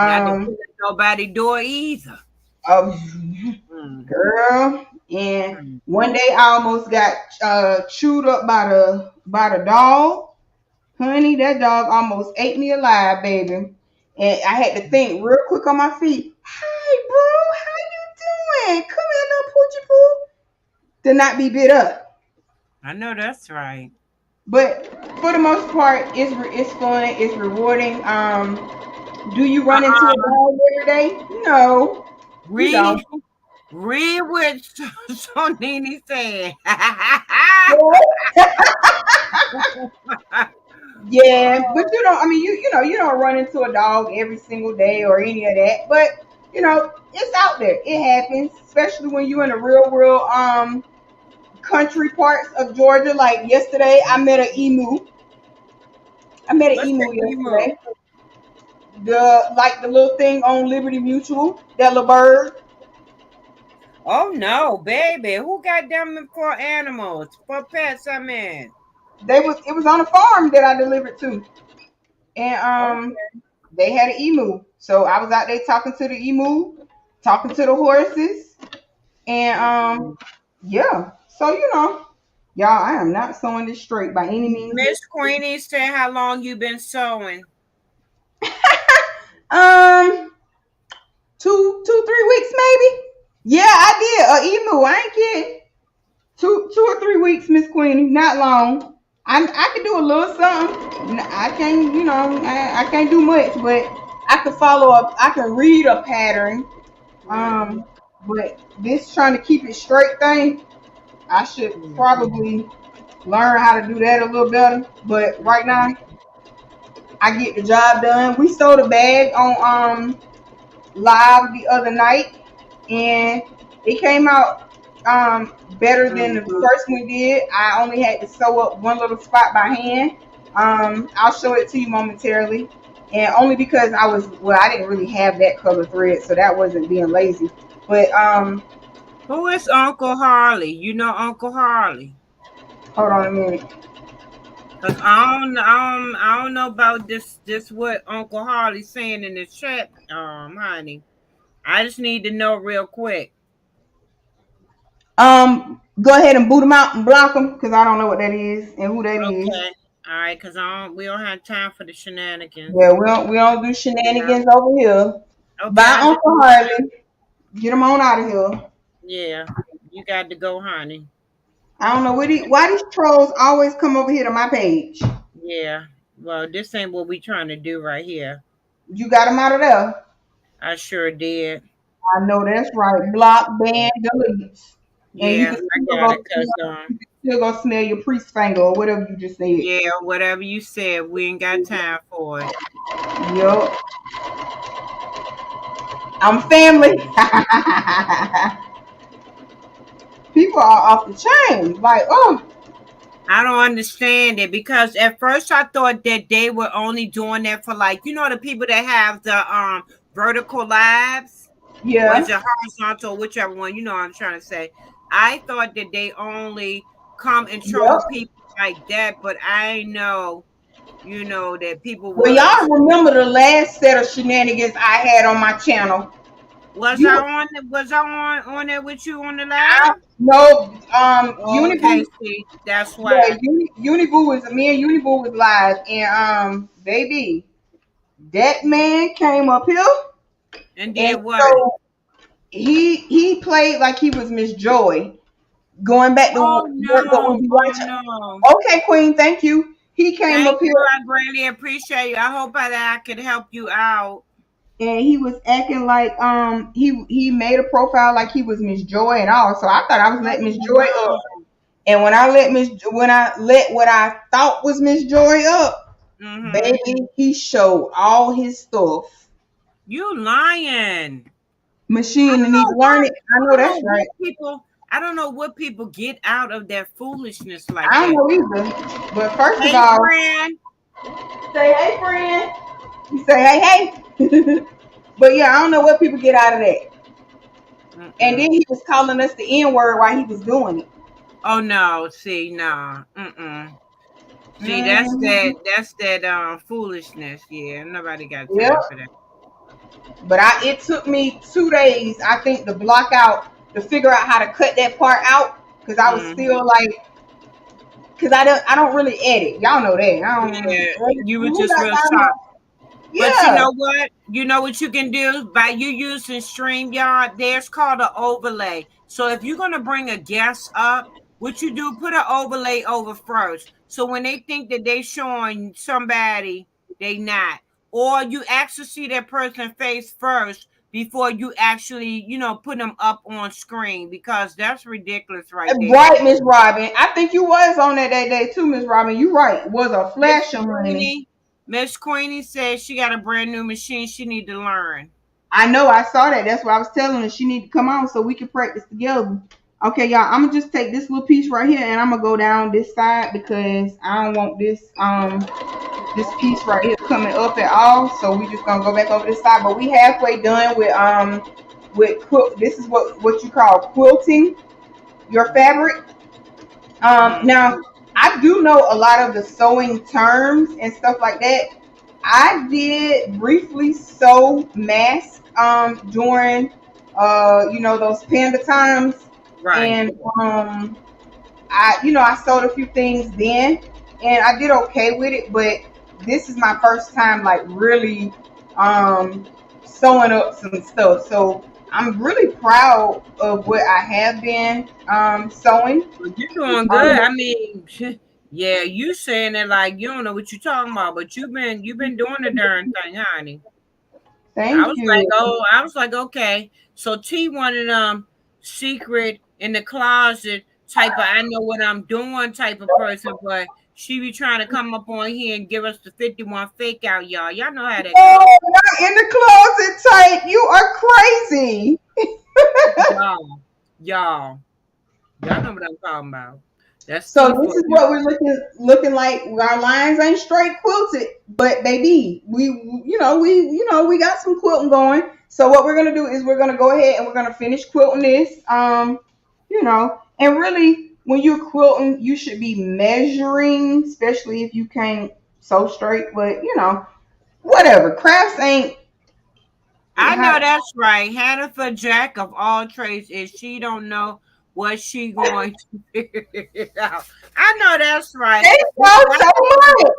Not to Um, put at nobody door either. Mm-hmm. girl, and one day I almost got chewed up by the dog. Honey, that dog almost ate me alive, baby. And I had to think real quick on my feet. Hey, bro, how you doing? Come here, little poochie poo. To not be bit up. I know that's right. But for the most part, it's fun. It's rewarding. Do you run into a Uh-uh. dog every day? No, you Read, don't. read what Sonini said. Yeah, but you don't. I mean, you don't run into a dog every single day or any of that. But it's out there. It happens, especially when you're in the real country parts of Georgia. Like yesterday, I met an emu. I met an What's emu that emo? yesterday. The little thing on Liberty Mutual, that little bird. Oh no, baby. Who got them for animals? For pets, I mean. It was on a farm that I delivered to, and Okay. they had an emu. So I was out there talking to the emu, talking to the horses, and Mm-mm. yeah. So y'all, I am not sewing this straight by any means. Miss Queenie said how long you been sewing. Um, 2, 3 weeks maybe. Yeah, I did a emu. I ain't kidding. 2 or 3 weeks, Miss Queenie. Not long. I could do a little something. I can't, I can't do much, but I could follow up. I can read a pattern. Mm-hmm. But this trying to keep it straight thing, I should Mm-hmm. probably. learn how to do that a little better. But right now, I get the job done. We sold a bag on live the other night, and it came out better than the Mhm. first one did. I only had to sew up one little spot by hand. I'll show it to you momentarily, and only because I didn't really have that color thread, so that wasn't being lazy. But Who is Uncle Harley? You know Uncle Harley? hold on a minute. Cause I don't know about this what Uncle Harley's saying in the chat, honey. I just need to know real quick. Go ahead and boot them out and block them because I don't know what that is and who that is. Okay. All right, cause we don't have time for the shenanigans. Yeah, we don't do Yeah. shenanigans over here. Okay, Bye, I just Uncle Harley. Get them on out of here. yeah. You got to go, honey. I don't know why these trolls always come over here to my page. Yeah. Well, this ain't what we trying to do right here. You got them out of there. I sure did. I know that's right. Block, ban, delete, and Yeah, I got it. Cause you can still go smell your priest finger or whatever you just said. yeah, whatever you said, we ain't got time for it. Yup, I'm family. People are off the chain. Like, oh, I don't understand it because at first I thought that they were only doing that for like the people that have the vertical lives or is yeah, it horizontal, whichever one, you know what I'm trying to say. I thought that they only come and troll yep. people like that, but I know that people Well, y'all was remember the last set of shenanigans I had on my channel? was I You on was I on there with you on the I live? no Okay, Uniboo. see, that's Yeah, why. Uniboo was me and Uniboo was live, and baby, that man came up here, And and did what? so he played like he was Miss Joy, going back to Oh what no, we be oh watching. no. Okay, Queen, thank you. He came Thank up you. here I greatly appreciate you. I hope that I could help you out. and he was acting like he made a profile like he was Miss Joy and all. So I thought I was Oh letting Miss Joy up. no. And when I let what I thought was Miss Joy up, Mm-hmm. baby, he showed all his stuff. You lying. I Machine don't and need to know learn what it. I know that's right. I don't know what people get out of their foolishness like I don't that. know either. But first of Hey all, friend. say hey, friend. You say hey, hey. But yeah, I don't know what people get out of that. And then Mm-mm. he was calling us the N word while he was doing it. Oh no, see, no. Mm-mm. See, Hmm. that's that foolishness. Yeah, nobody got Yep. time for that. But it took me 2 days, I think, to block out to figure out how to cut that part out because I was Mm-hmm. still like, because I don't really edit. Y'all know that. I don't really Yeah, edit. you were Who just got real time? sharp. But you Yeah. know what? You know what you can do by you using StreamYard? There's called an overlay. So if you're gonna bring a guest up, what you do, put an overlay over first. So when they think that they showing somebody, they not. Or you actually see that person face first before you actually, put them up on screen because that's ridiculous right there. Right, Miss Robin. I think you was on that day too, Miss Robin. You right. It was a Miss flash of money. Queenie, Miss Queenie says she got a brand new machine she need to learn. I know. I saw that. That's why I was telling her she need to come on so we can practice together. Okay, y'all. I'm gonna just take this little piece right here and I'm gonna go down this side because I don't want this piece right here coming up at all. So we just gonna go back over this side. But we halfway done with this is what you call quilting your fabric. Mm-hmm. Now I do know a lot of the sewing terms and stuff like that. I did briefly sew masks during those panda times, Right. and I sold a few things then, and I did okay with it. But this is my first time like really um sewing up some stuff. So I'm really proud of what I have been sewing. Well, you're doing good. I mean, yeah, you saying it like you don't know what you're talking about, but you've been doing the darn thing, honey. Thank you. I was like, okay. So T wanted secret in the closet type of I know what I'm doing type of person, but she be trying to come up on here and give us the 51 fake out, y'all. Y'all know how that goes. Oh, not in the closet type. You are crazy. Y'all, y'all, y'all know what I'm talking about. That's So T this for is you. what we're looking like. Our lines ain't straight quilted, but baby, we got some quilting going. So what we're gonna do is we're gonna go ahead and we're gonna finish quilting this. And really, when you're quilting, you should be measuring, especially if you can't sew straight. But whatever. Crafts ain't I how. know that's right. Hannah Jack of all trades is she don't know what she going to figure out. I know that's right. They You know so gotta- much.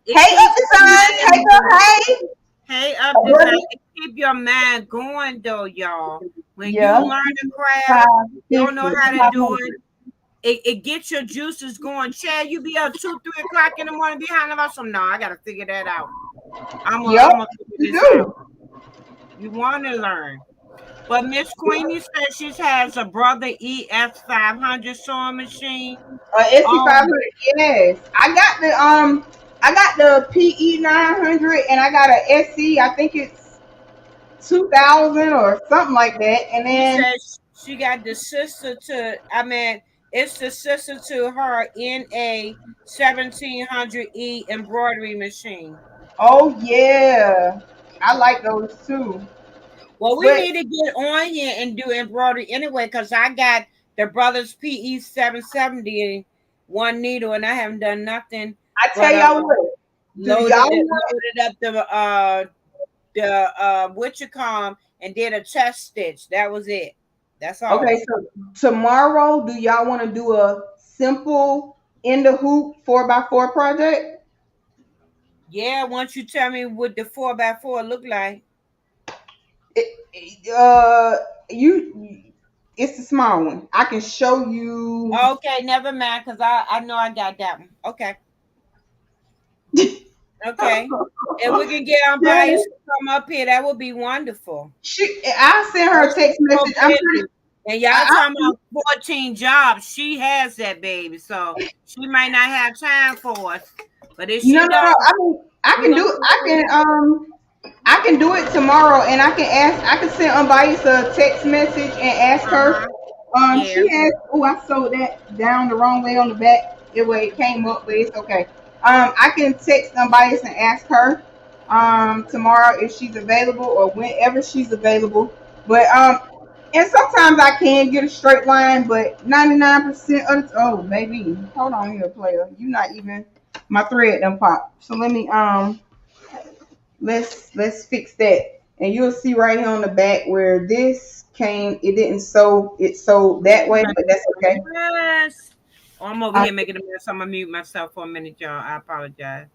It Hey, up keeps your design. Hey, mind girl. going. Hey, Hey, up a design. brother. It keep your mind going though, y'all. When you Yeah, learn the craft, you don't know 550, how to do 500. it. It gets your juices going. Chad, you be up 2, 3 o'clock in the morning behind about some. No, I gotta figure that out. Yep, I'm gonna figure you this out. do. You want to learn. But Miss Queenie says she has a brother ES 500 sewing machine. SC Um, 500. Yes, I got the PE 900, and I got a SC. I think it's 2000 or something like that. And she then, says she got the sister to. I mean, it's the sister to her in a 1700E embroidery machine. oh yeah, I like those too. Well, we But need to get on here and do embroidery anyway, because I got the brothers PE 770 one needle, and I haven't done nothing I tell but y'all what, do y'all want? loaded up the what you call 'em and did a test stitch. That was it. That's all. Okay, so tomorrow, do y'all want to do a simple in the hoop 4x4 project? Yeah, once you tell me what the 4x4 look like. Uh, you, it's the small one. I can show you. Okay, never mind, because I know I got that one. Okay. Okay. And we can get our Yeah, buyers to come up here. That would be wonderful. I sent her Oh, a she's text so message. I'm pretty. pretty. And y'all I, talking about 14 jobs. She has that baby. So she might not have time for us. But if no, she no, does, no. I mean, I we're can gonna do. figure it out. I can do it tomorrow, and I can ask. I can send Unbiased a text message and ask her. Uh-huh. Yeah. She has. Oh, I sewed that down the wrong way on the back. The way it came up, but it's okay. I can text Unbiased and ask her. Tomorrow if she's available or whenever she's available. But and sometimes I can get a straight line, but 99% of the oh baby, hold on here, player. You not even my thread done pop. So let me let's fix that. And you'll see right here on the back where this came, it didn't sew, it sewed that way, but that's okay. Yes. Oh, I'm over All here right, making a mess. I'm gonna mute myself for a minute, y'all. I apologize.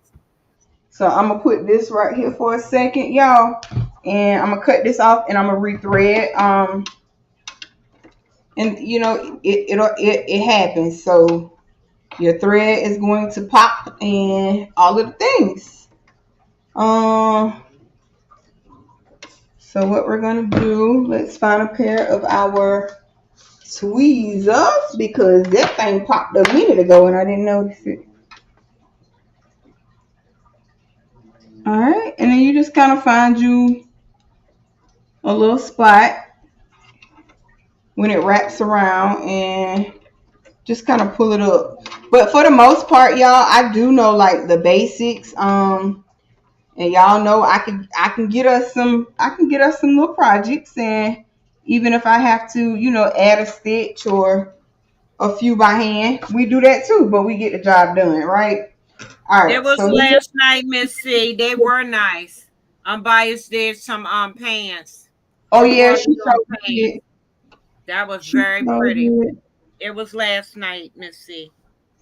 so I'm gonna put this right here for a second, y'all, and I'm gonna cut this off and I'm gonna rethread. And it happens. So your thread is going to pop and all of the things. Um, so what we're gonna do? Let's find a pair of our tweezers because that thing popped a minute ago and I didn't notice it. All right, and then you just kind of find you a little spot when it wraps around and just kind of pull it up. But for the most part, y'all, I do know like the basics. And y'all know I can get us some little projects, and even if I have to, add a stitch or a few by hand, we do that too, but we get the job done, right? All It right, was so last night, Miss C. They were nice. Unbiased did some pants, oh yeah, embroidery she on so pants. good. That was She very so pretty. good. It was last night, Miss C.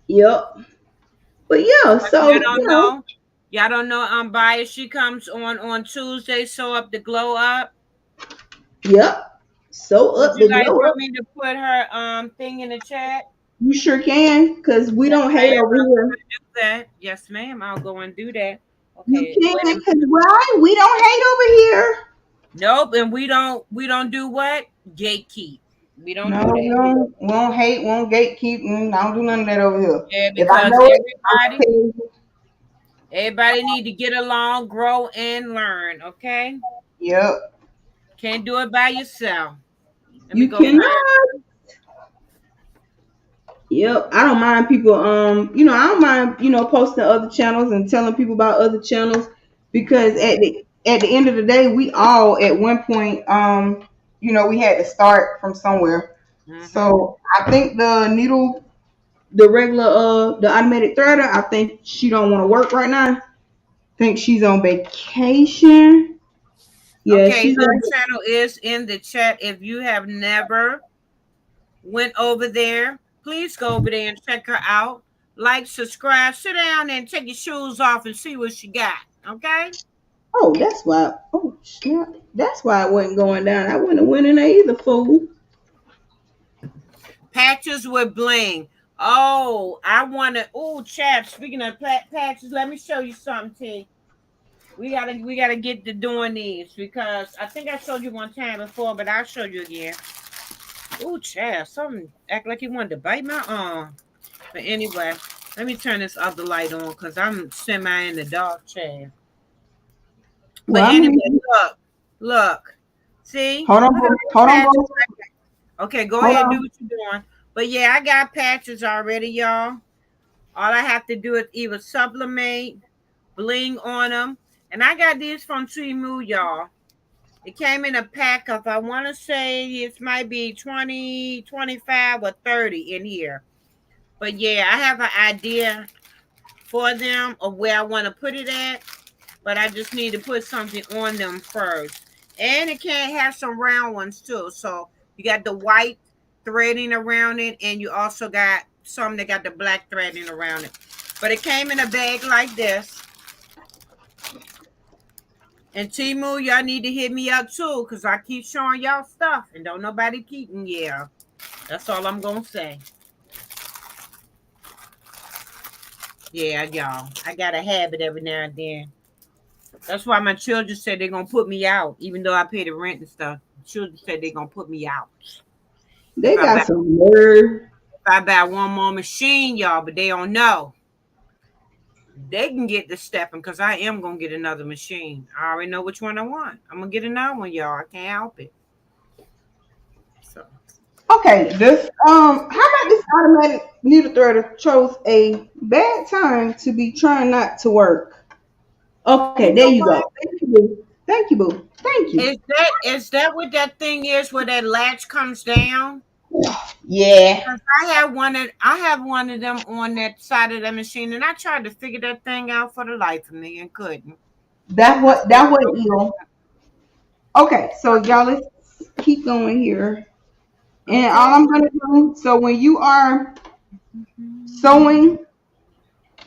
Yep. But yeah, But you so don't know. Y'all don't know Unbiased. She comes on Tuesday, sew up the glow up. yep. Sew Would up you the like glow for up. me to put her thing in the chat? You sure can, cause we Yes, don't hate ma'am. over I'll go here. and do that. Yes, ma'am. I'll go and do that. You Okay. Wait a can, cause minute. why? We don't hate over here. Nope, and we don't do what? Gatekeep. We don't No, do we that. don't, we don't hate, we don't gatekeep. I don't do none of that over here. Yeah, If I because know it, I'm gonna tell you. everybody need to get along, grow, and learn. Okay, Yep. can't do it by yourself. Let me You go find. cannot. Yep, I don't mind people. I don't mind posting other channels and telling people about other channels because at the end of the day, we all at one point, we had to start from somewhere. Mm-hmm. So I think the needle, the regular, the automated threader, I think she don't want to work right now. Think she's on vacation. Yeah, Okay, she's her on. channel is in the chat. If you have never went over there, please go over there and check her out. Like, subscribe, sit down and take your shoes off and see what she got. Okay? Oh, that's why. Oh, snap. That's why it wasn't going down. I wouldn't have went in there either, fool. Patches with bling. Oh, I want to. Oh, chat. Speaking of patches, let me show you something, T. We gotta get to doing these because I think I showed you one time before, but I'll show you again. Oh, chat. Something act like he wanted to bite my arm. But anyway, let me turn this other light on because I'm semi in the dark, chair. But Well, I'm anyway, gonna look. See? hold on, Look at bro. those Hold on, patches. bro. Okay, go Hold ahead, do on. what you're doing. But yeah, I got patches already, y'all. All I have to do is either sublimate, bling on them. And I got these from Temu, y'all. It came in a pack of, I want to say it might be 20, 25, or 30 in here. But yeah, I have an idea for them of where I want to put it at, but I just need to put something on them first. And it can have some round ones too. So you got the white threading around it, and you also got some that got the black threading around it. But it came in a bag like this. And Timu, y'all need to hit me up too, because I keep showing y'all stuff and don't nobody keeping. Yeah. That's all I'm gonna say. Yeah, y'all. I got a habit every now and then. That's why my children said they're gonna put me out, even though I pay the rent and stuff. Children said they're gonna put me out if They I buy got some nerve. if I buy one more machine, y'all. But they don't know. They can get the stepping because I am gonna get another machine. I already know which one I want. I'm gonna get another one, y'all. I can't help it. So Okay, this how about this automatic needle threader chose a bad time to be trying not to work. Okay, you there know you go. what? Thank you, boo. Thank you, boo. Thank you. Is that what that thing is where that latch comes down? Yeah, 'Cause I have one of them on that side of the machine, and I tried to figure that thing out for the life of me and couldn't. that I what said, that what ill. Okay, so y'all let's keep going here. And okay. all I'm gonna do, so when you are sewing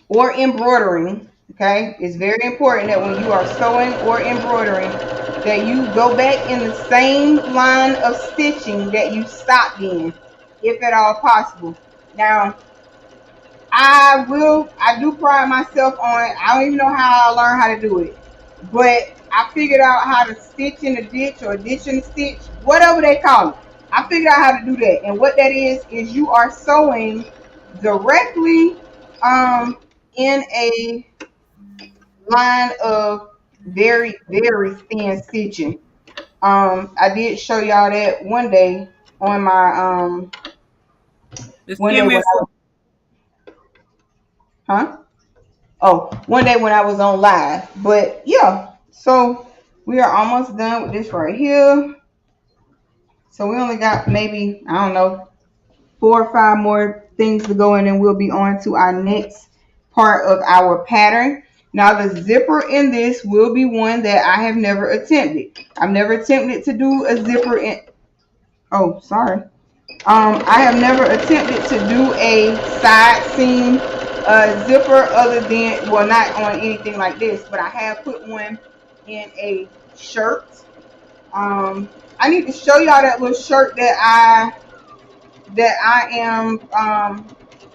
or embroidering, okay, it's very important that when you are sewing or embroidering, that you go back in the same line of stitching that you stopped in, if at all possible. Now, I do pride myself on, I don't even know how I learned how to do it, but I figured out how to stitch in a ditch or ditch in a stitch, whatever they call it. I figured out how to do that. And what that is you are sewing directly in a line of very, very thin stitching. I did show y'all that one day on my Just one give day me when a I was, huh? Oh, one day when I was on live. But yeah, so we are almost done with this right here. So we only got maybe, I don't know, 4 or 5 more things to go, and then we'll be on to our next part of our pattern. Now the zipper in this will be one that I have never attempted. I've never attempted to do a zipper in, oh, sorry. I have never attempted to do a side seam zipper other than, well, not on anything like this, but I have put one in a shirt. I need to show y'all that little shirt that I am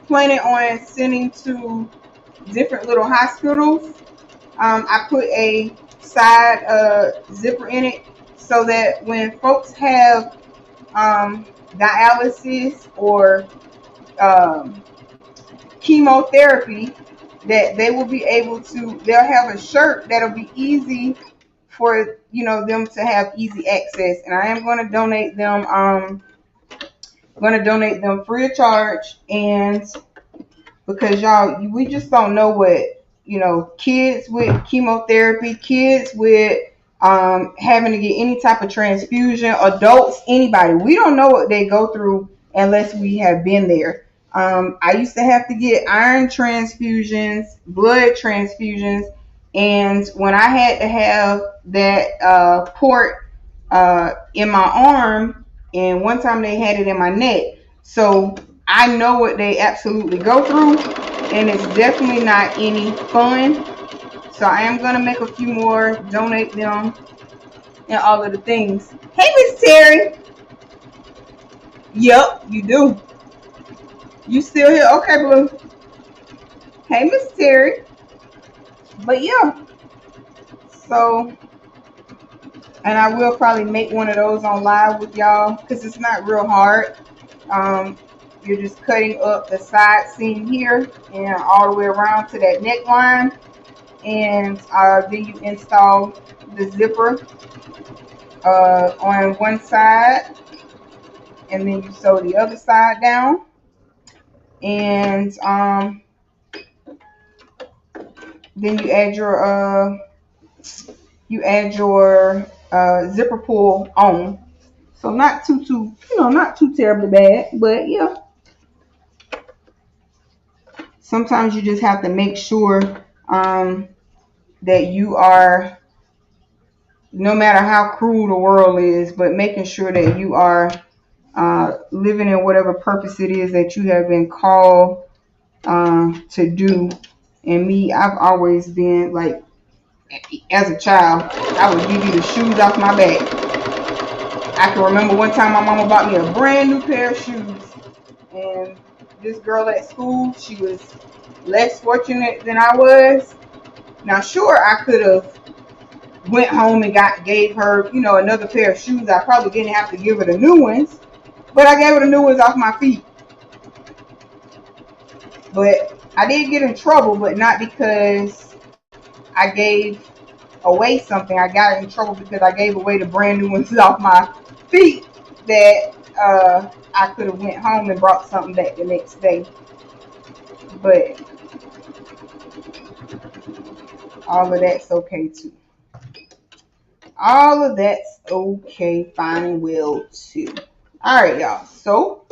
planning on sending to different little hospitals. I put a side zipper in it so that when folks have dialysis or um, chemotherapy, that they will be able to, they'll have a shirt that'll be easy for them to have easy access. And I am going to donate them free of charge. And because y'all, we just don't know what, kids with chemotherapy, kids with having to get any type of transfusion, adults, anybody, we don't know what they go through unless we have been there. I used to have to get iron transfusions, blood transfusions, and when I had to have that port in my arm, and one time they had it in my neck. So I know what they absolutely go through, and it's definitely not any fun. So I am going to make a few more, donate them, and all of the things. Hey, Miss Terry. Yep, you do. You still here? Okay, Blue. Hey, Miss Terry. But yeah. So, and I will probably make one of those on live with y'all because it's not real hard. You're just cutting up the side seam here and all the way around to that neckline. And then you install the zipper on one side, and then you sew the other side down. And then you add your zipper pull on. So not too not too terribly bad, but yeah. Sometimes you just have to make sure that you are, no matter how cruel the world is, but making sure that you are living in whatever purpose it is that you have been called to do. And me, I've always been like, as a child, I would give you the shoes off my back. I can remember one time my mama bought me a brand new pair of shoes, and this girl at school, she was less fortunate than I was. Now, sure, I could have went home and gave her, another pair of shoes. I probably didn't have to give her the new ones, but I gave her the new ones off my feet. But I did get in trouble, but not because I gave away something. I got in trouble because I gave away the brand new ones off my feet that I could have went home and brought something back the next day. But all of that's okay too. All of that's okay, fine and well too. All right, y'all. So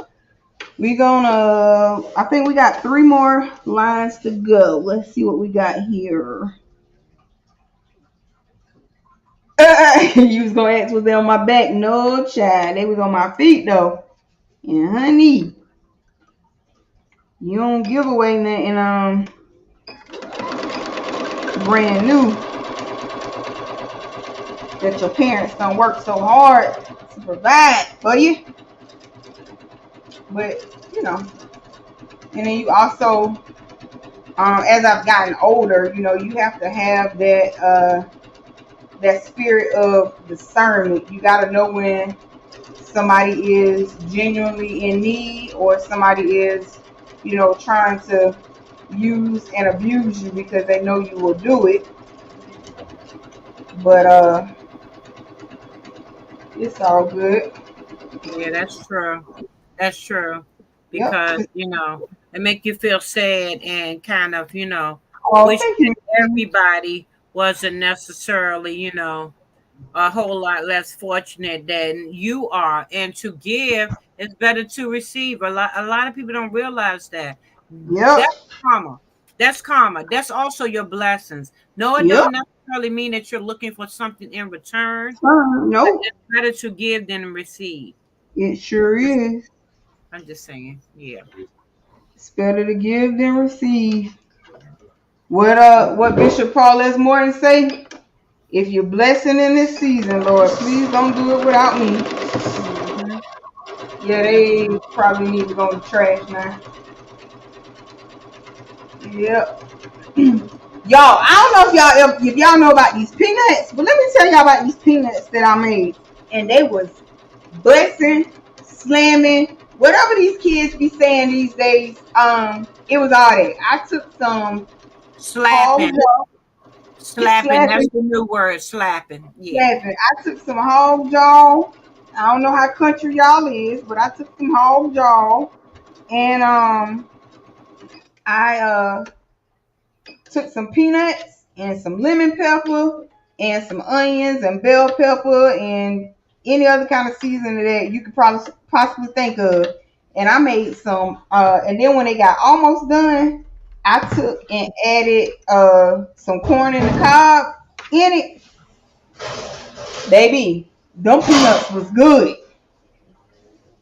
we gonna, I think we got 3 more lines to go. Let's see what we got here. You was gonna ask was they on my back? No, child. They was on my feet though. And honey, you don't give away nothing brand new that your parents don't work so hard to provide for you. But and then you also, as I've gotten older, you have to have that spirit of discernment. You got to know when somebody is genuinely in need, or somebody is, trying to use and abuse you because they know you will do it. But it's all good. Yeah, that's true. That's true. Because, Yep. it make you feel sad and kind of, Oh, wish thank that you. everybody wasn't necessarily, a whole lot less fortunate than you are. And to give is better to receive. A lot of people don't realize that. Yep. That's karma. That's karma. That's also your blessings. No, it Yep. don't necessarily mean that you're looking for something in return. But Nope. it's better to give than receive. It sure is. I'm just saying. Yeah. It's better to give than receive. What Bishop Paulus Morton say? If you're blessing in this season, Lord, please don't do it without me. Mm-hmm. Yeah, they probably need to go in the trash now. Yep. Y'all, I don't know if y'all know about these peanuts, but let me tell y'all about these peanuts that I made, and they was busting. slamming, whatever these kids be saying these days. It was all that. I took some hog Slapping. jaw, Slapping. That's slapping, the new word. Slapping. Yeah. slapping. I took some hog jaw. I don't know how country y'all is, but I took some hog jaw, and I took some peanuts and some lemon pepper and some onions and bell pepper and any other kind of seasoning that you could probably possibly think of. And I made some. And then when they got almost done, I took and added some corn in the cob in it. Baby, them peanuts was good.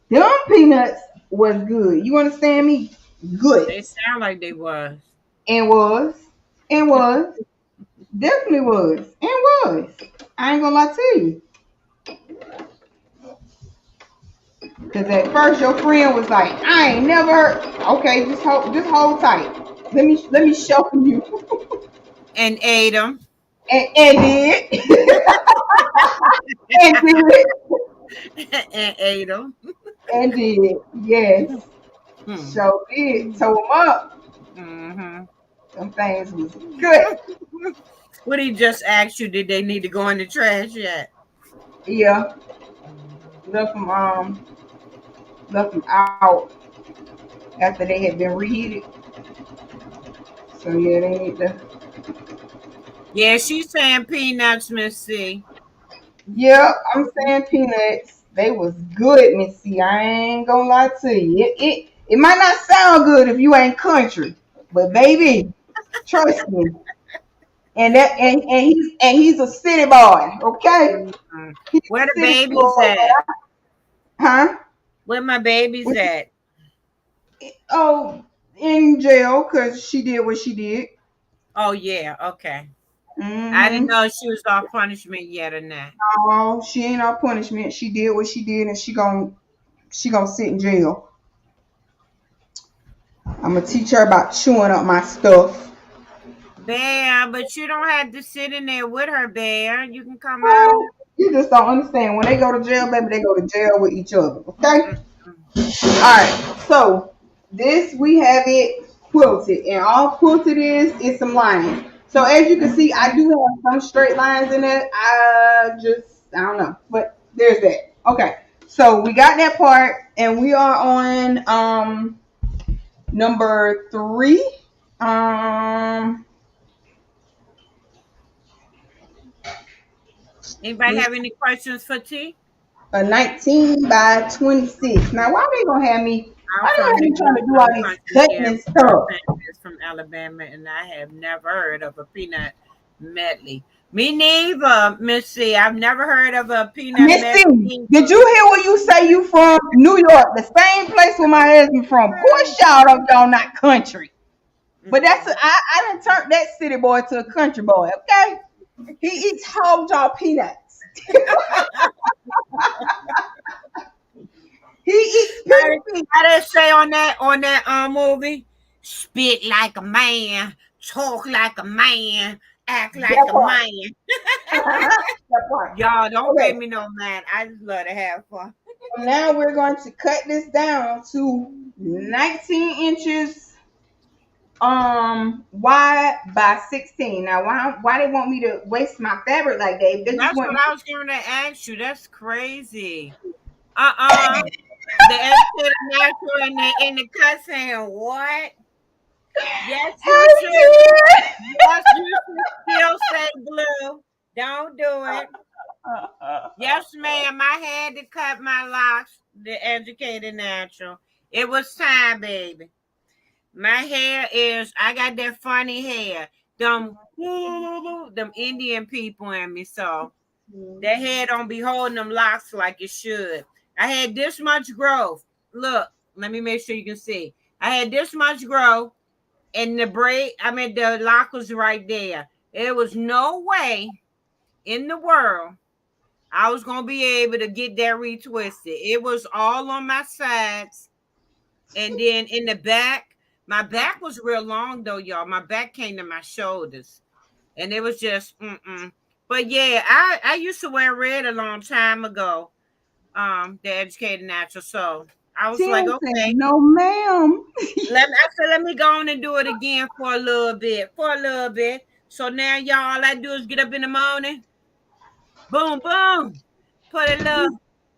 Them peanuts was good. You understand me? Good. They sound like they was. And was. And was. Definitely was. And was. I ain't gonna lie to you. Cause at first your friend was like, I ain't never heard. Okay, just hold tight. Let me show you. And ate them. And did. And did. And ate them. And did. Yes. Hmm. So did. Tow them up. Mm-hmm. Some things was good. What he just asked you? Did they need to go in the trash yet? Yeah. Mm-hmm. Left them out after they had been reheated. So yeah, they need to. Yeah, she's saying peanuts, Miss C. Yep, I'm saying peanuts. They was good, Miss C. I ain't gonna lie to you. It might not sound good if you ain't country, but baby, trust me. And he's a city boy, okay? Mhm. He's Where a the city babies boy, at? huh? Where my babies What at? Oh, in jail because she did what she did. Oh yeah, okay. I didn't Mm-hmm. know she was off punishment yet or not. Oh, she ain't on punishment. She did what she did, and she gonna sit in jail. I'm gonna teach her about chewing up my stuff. Bear, but you don't have to sit in there with her, Bear. You can come out. Oh, you just don't understand. When they go to jail, baby, they go to jail with each other. Okay? Mm-mm. All right. So this we have it quilted, and all quilted is some lines. So as you can see, I do have some straight lines in it. I don't know, but there's that. Okay. So we got that part, and we are on number 3. Um, Anybody have any questions for T? a 19 by 26. Now, why they gonna have me? I'm Why they from gonna have New me trying to York. do all No these country cutting here. and My stuff? family is from Alabama, and I have never heard of a peanut medley. Me neither, Miss C. I've never heard of a peanut Missy, medley either. did you hear what you say? You from New York, the same place where my husband from? Of course, y'all not country, but I done turned that city boy to a country boy. Okay, he eats hog jaw peanuts. He eats pig How they say on that movie? Spit like a man, talk like a man, act like that a part. man. That part. Y'all don't pay Okay, me no mind. I just love to have fun. so now we're going to cut this down to 19 inches wide by 16. Now why they want me to waste my fabric like that? They just That's want what me. I was going to ask you. That's crazy. Uh-uh. The educated natural in the cut saying what? Yes, you Hey, should. dear. Yes, you should still say blue. Don't do it. Yes, ma'am. I had to cut my locks. The educated natural. It was time, baby. My hair is. I got that funny hair. Them Indian people in me. So that hair don't be holding them locks like it should. I had this much growth. Look, let me make sure you can see. I had this much growth, and the braid. I mean, the lock was right there. There was no way in the world I was gonna be able to get that retwisted. It was all on my sides, and then in the back, my back was real long though, y'all. My back came to my shoulders, and it was just. But yeah, I used to wear red a long time ago. the educated natural. So I was like, Tim said, okay. no, ma'am. I said, let me go on and do it again for a little bit. For a little bit. So now y'all, all I do is get up in the morning, boom, boom, put a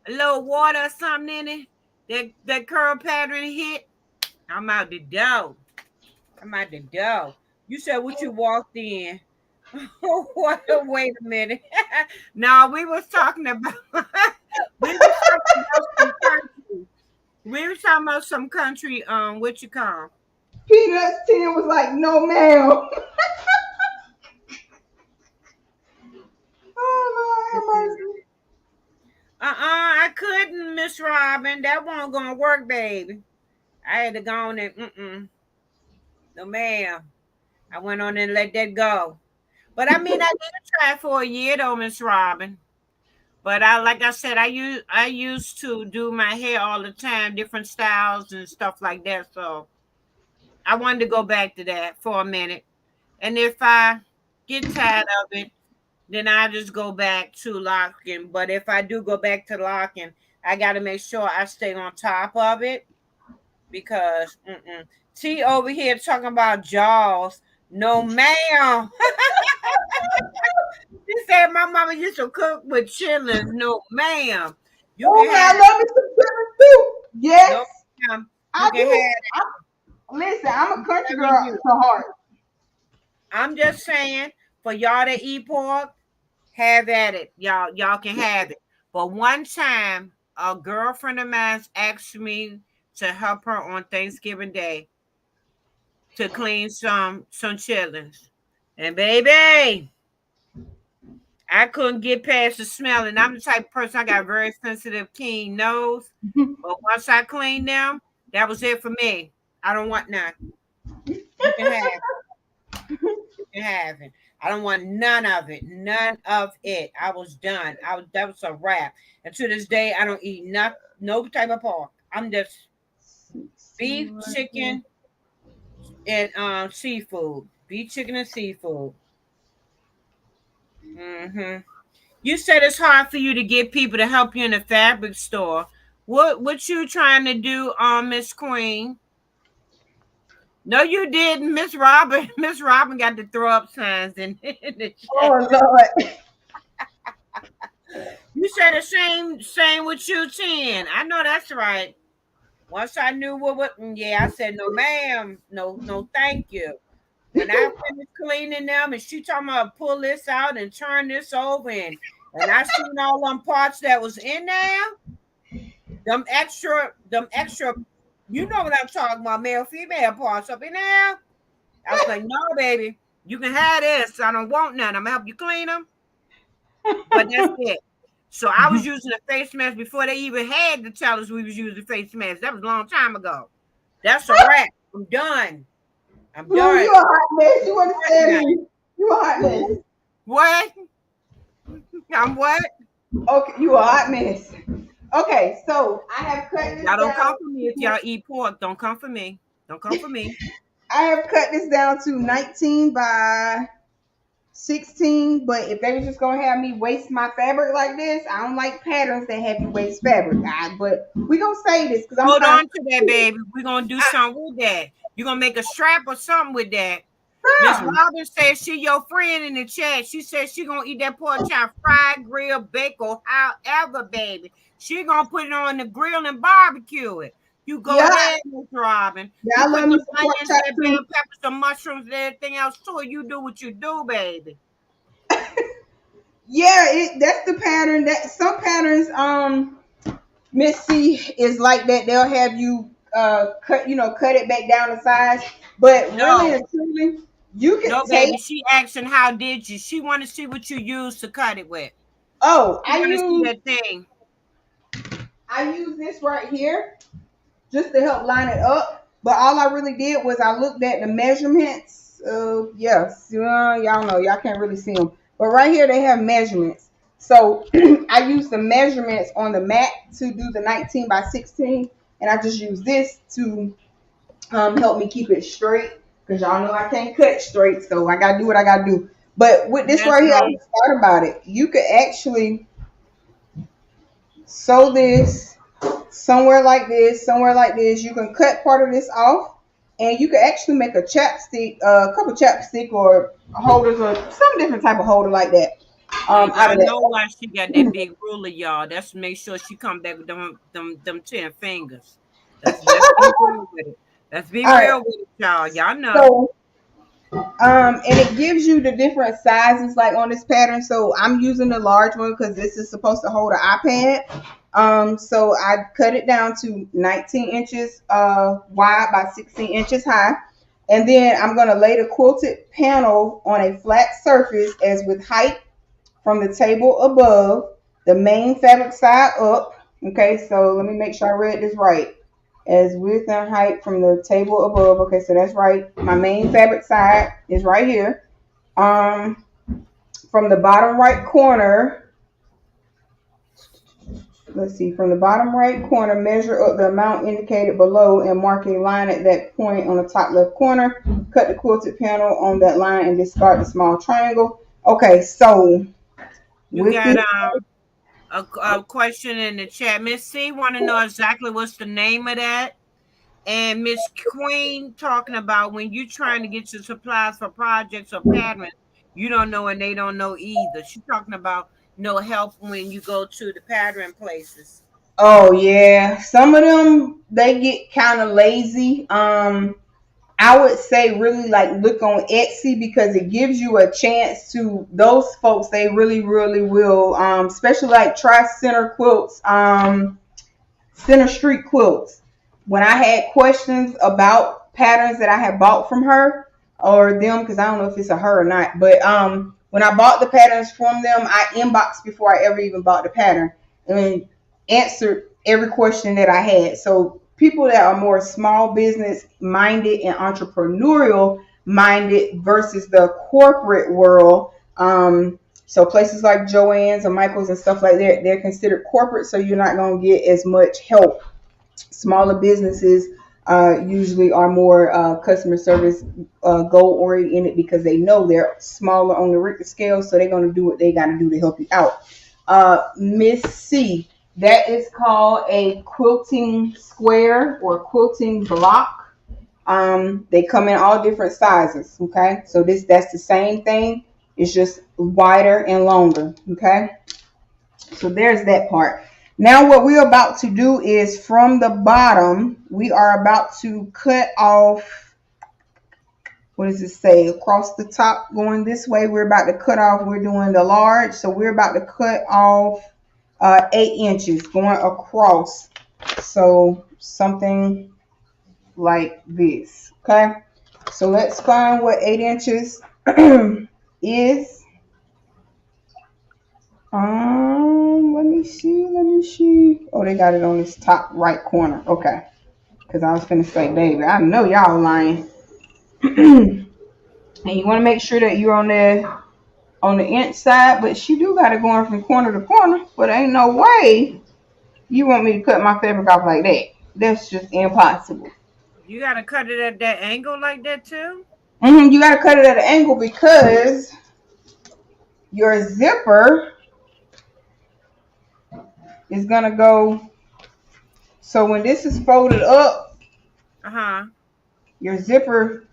little water or something in it. That curl pattern hit. I'm out the door. I'm out the door. You said what you walked in. Wait a minute. No, we was talking about we was talking about some country. We were talking about some country, what you call? Peanuts. Tim was like, no, ma'am. Oh, Lord, have mercy. I couldn't, Miss Robin. That wasn't gonna work, baby. I had to go on and no ma'am. I went on and let that go. But I mean I did try for a year though, Miss Robin. But like I said, I used to do my hair all the time, different styles and stuff like that. So I wanted to go back to that for a minute. And if I get tired of it, then I just go back to locking. But if I do go back to locking, I got to make sure I stay on top of it because T over here talking about jaws. No, ma'am. She said my mama used to cook with chillings. No, ma'am. You Oh, can man, I have love me some chicken too. no, Yes, ma'am. You I can do. have Listen, I'm a country whatever girl you. to heart. I'm just saying for y'all that eat pork, have at it. Y'all can have it. But one time, a girlfriend of mine asked me to help her on Thanksgiving Day to clean some chitlins. And baby, I couldn't get past the smell. And I'm the type of person I got very sensitive, keen nose. But once I cleaned them, that was it for me. I don't want none. You can have having. I don't want none of it. None of it. I was done. That was a wrap. And to this day, I don't eat no type of pork. I'm just See beef, right there. chicken, and seafood. Beef, chicken, and seafood. hmm You said it's hard for you to get people to help you in the fabric store. What you trying to do, Miss Queen? No, you didn't, Miss Robin. Miss Robin got the throw up signs in the chat. Oh, Lord. You said the same with you, 10. I know that's right. Once I knew yeah, I said, no, ma'am. No, thank you. When I finished cleaning them and she told me to pull this out and turn this over and I seen all them parts that was in there, them extra, you know what I'm talking about, male, female parts up in there. I was like, no, baby, you can have this. I don't want none. I'm gonna help you clean them. But that's it. So I was using a face mask before they even had to tell us we was using face masks. That was a long time ago. That's a wrap. I'm done. I'm Blue, done. you a hot mess. You understand me? You a hot mess. What? I'm what? Okay, you a hot mess. Okay, so I have cut this Y'all don't down. come for me if y'all eat pork. Don't come for me. Don't come for me. I have cut this down to 19 by 16, but if they was just gonna have me waste my fabric like this, I don't like patterns that have you waste fabric. But we gonna say this because I'm Hold trying on to that, baby. We're gonna do something with that. You're gonna make a strap or something with that. Miss to. Robin says she your friend in the chat. She says she gonna eat that pork chop, fried, grill, bake, or however, baby. She gonna put it on the grill and barbecue it. You go Yeah, ahead, Miss Robin. yeah, You I put love me them some pork onions, chop that bell too. peppers, some mushrooms, and everything else to it. You do what you do, baby. Yeah, that's the pattern. That some patterns, Miss C is like that. They'll have you cut it back down to size. But really No, and truly, you no, could take. baby. She asking how did you? She want to see what you use to cut it with. Oh, She want to see that thing. I use this right here just to help line it up. But all I really did was I looked at the measurements. Yes, y'all know y'all can't really see them, but right here they have measurements. So I use the measurements on the mat to do the 19 by 16, and I just use this to help me keep it straight because y'all know I can't cut straight, so I gotta do what I gotta do. But with this That's right here, I right. was thought about it. You could actually sew this somewhere like this, somewhere like this. You can cut part of this off, and you can actually make a chapstick, a couple chapstick or holders or some different type of holder like that. Now Out y'all of know why she got that that. big ruler, y'all. That's to make sure she come back with them 10 fingers. Let's be real with it. Let's be All right. real with it, y'all. Y'all know. So and it gives you the different sizes like on this pattern. So I'm using the large one because this is supposed to hold an iPad. So I cut it down to 19 inches wide by 16 inches high. And then I'm going to lay the quilted panel on a flat surface as with height from the table above, the main fabric side up. Okay, so let me make sure I read this right. As width and height from the table above. Okay, so that's right. My main fabric side is right here. Um, from the bottom right corner, let's see, from the bottom right corner, measure up the amount indicated below and mark a line at that point on the top left corner. Cut the quilted panel on that line and discard the small triangle. Okay, so You with got this, a question in the chat. Miss C want to know exactly what's the name of that. And Miss Queen talking about when you trying to get your supplies for projects or patterns, you don't know and they don't know either. She's talking about no help when you go to the pattern places. oh yeah, some of them they get kind of lazy. I would say really like look on Etsy because it gives you a chance to those folks they really will especially like Tri Center Quilts, Center Street Quilts. When I had questions about patterns that I had bought from her or them, because I don't know if it's a her or not, but when I bought the patterns from them, I inboxed before I ever even bought the pattern and answered every question that I had. So people that are more small business minded and entrepreneurial minded versus the corporate world. So places like Joann's or Michael's and stuff like that, they're considered corporate, so you're not going to get as much help. Smaller businesses usually are more customer service goal oriented because they know they're smaller on the Richter scale, so they're going to do what they got to do to help you out. Miss C, that is called a quilting square or quilting block. They come in all different sizes. Okay, so that's the same thing. It's just wider and longer. Okay, so there's that part. Now what we're about to do is from the bottom, we are about to cut off, what does it say? Across the top going this way, we're about to cut off, we're doing the large, so we're about to cut off 8 inches going across. So something like this. Okay, so let's find what 8 inches is. Let me see. Oh, they got it on this top right corner. Okay. Because I was finna say, baby, I know y'all lying. And you want to make sure that you're on the inch side, but she do got it going from corner to corner. But ain't no way you want me to cut my fabric off like that. That's just impossible. You gotta cut it at that angle like that too? You got to cut it at an angle because your zipper is going to go. So when this is folded up, your zipper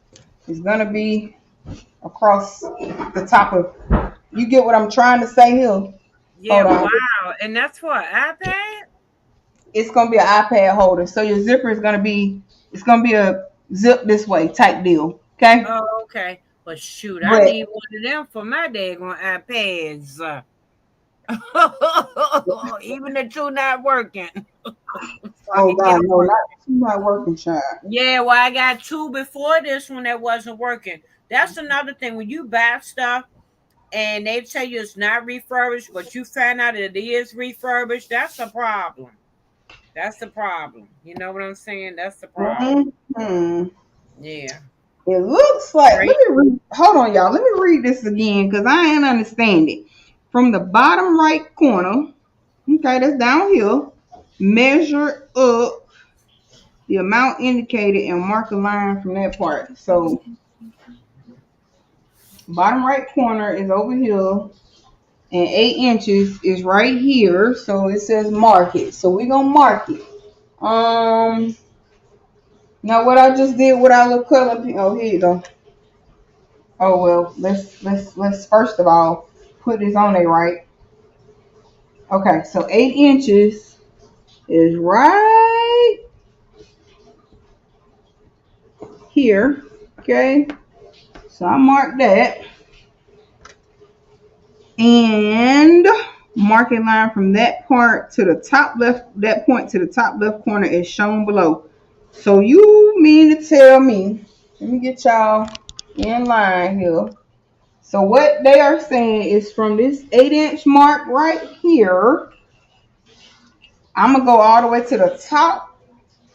is going to be across the top of. You get what I'm trying to say here? Yeah, wow. And that's for an iPad? It's going to be an iPad holder. So your zipper is going to be, it's going to be a zip this way type deal. Okay? Oh, okay. But shoot, I need one of them for my daggone iPads. Even the two not working. Oh God, no, not working, child. Yeah, well, I got two before this one that wasn't working. That's another thing. When you buy stuff and they tell you it's not refurbished, but you find out it is refurbished, that's a problem. That's the problem. You know what I'm saying? That's the problem. Yeah. It looks like, hold on, y'all. Let me read this again because I ain't understand it. From the bottom right corner, okay, that's down here, measure up the amount indicated and mark a line from that part. So, bottom right corner is over here. and 8 inches is right here. So it says mark it. So we're gonna mark it. Now what I just did with our little color. Oh, here you go. Oh well, let's first of all put this on there right. Okay, so 8 inches is right here. Okay, so I marked that. And marking line from that part to the top left, that point to the top left corner is shown below. So you mean to tell me, let me get y'all in line here. So what they are saying is from this 8-inch mark right here, I'm going to go all the way to the top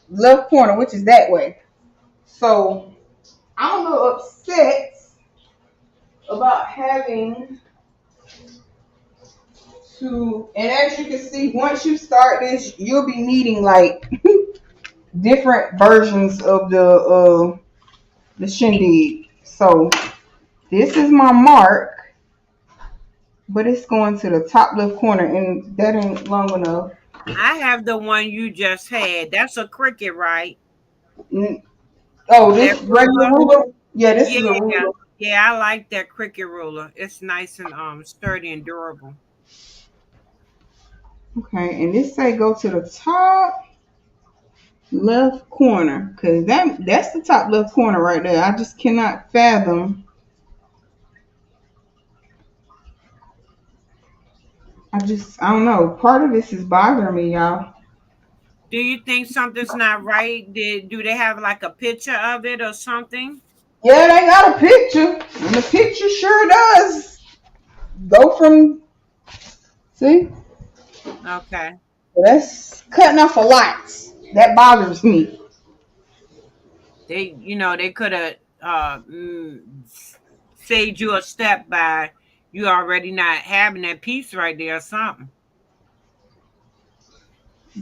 left corner, which is that way. So I'm a little upset about having to, and as you can see, once you start this, you'll be needing like different versions of the shindig. So this is my mark, but it's going to the top left corner, and that ain't long enough. I have the one you just had. That's a cricket, right? Oh, That this regular ruler? ruler? Yeah, this Yeah, is a ruler. yeah. I like that cricket ruler. It's nice and sturdy and durable. Okay, and this say go to the top left corner, because that's the top left corner right there. I just cannot fathom. I don't know. Part of this is bothering me, y'all. Do you think something's not right? Do they have like a picture of it or something? Yeah, they got a picture, and the picture sure does go from. See, Okay. that's cutting off a lot. That bothers me. They could have saved you a step by you already not having that piece right there or something.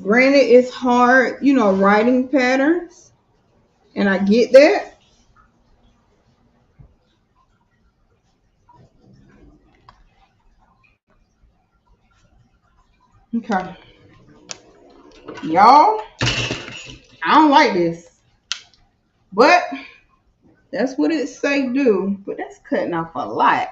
Granted, it's hard, writing patterns, and I get that. Okay, y'all, I don't like this, but that's what it say do. But that's cutting off a lot.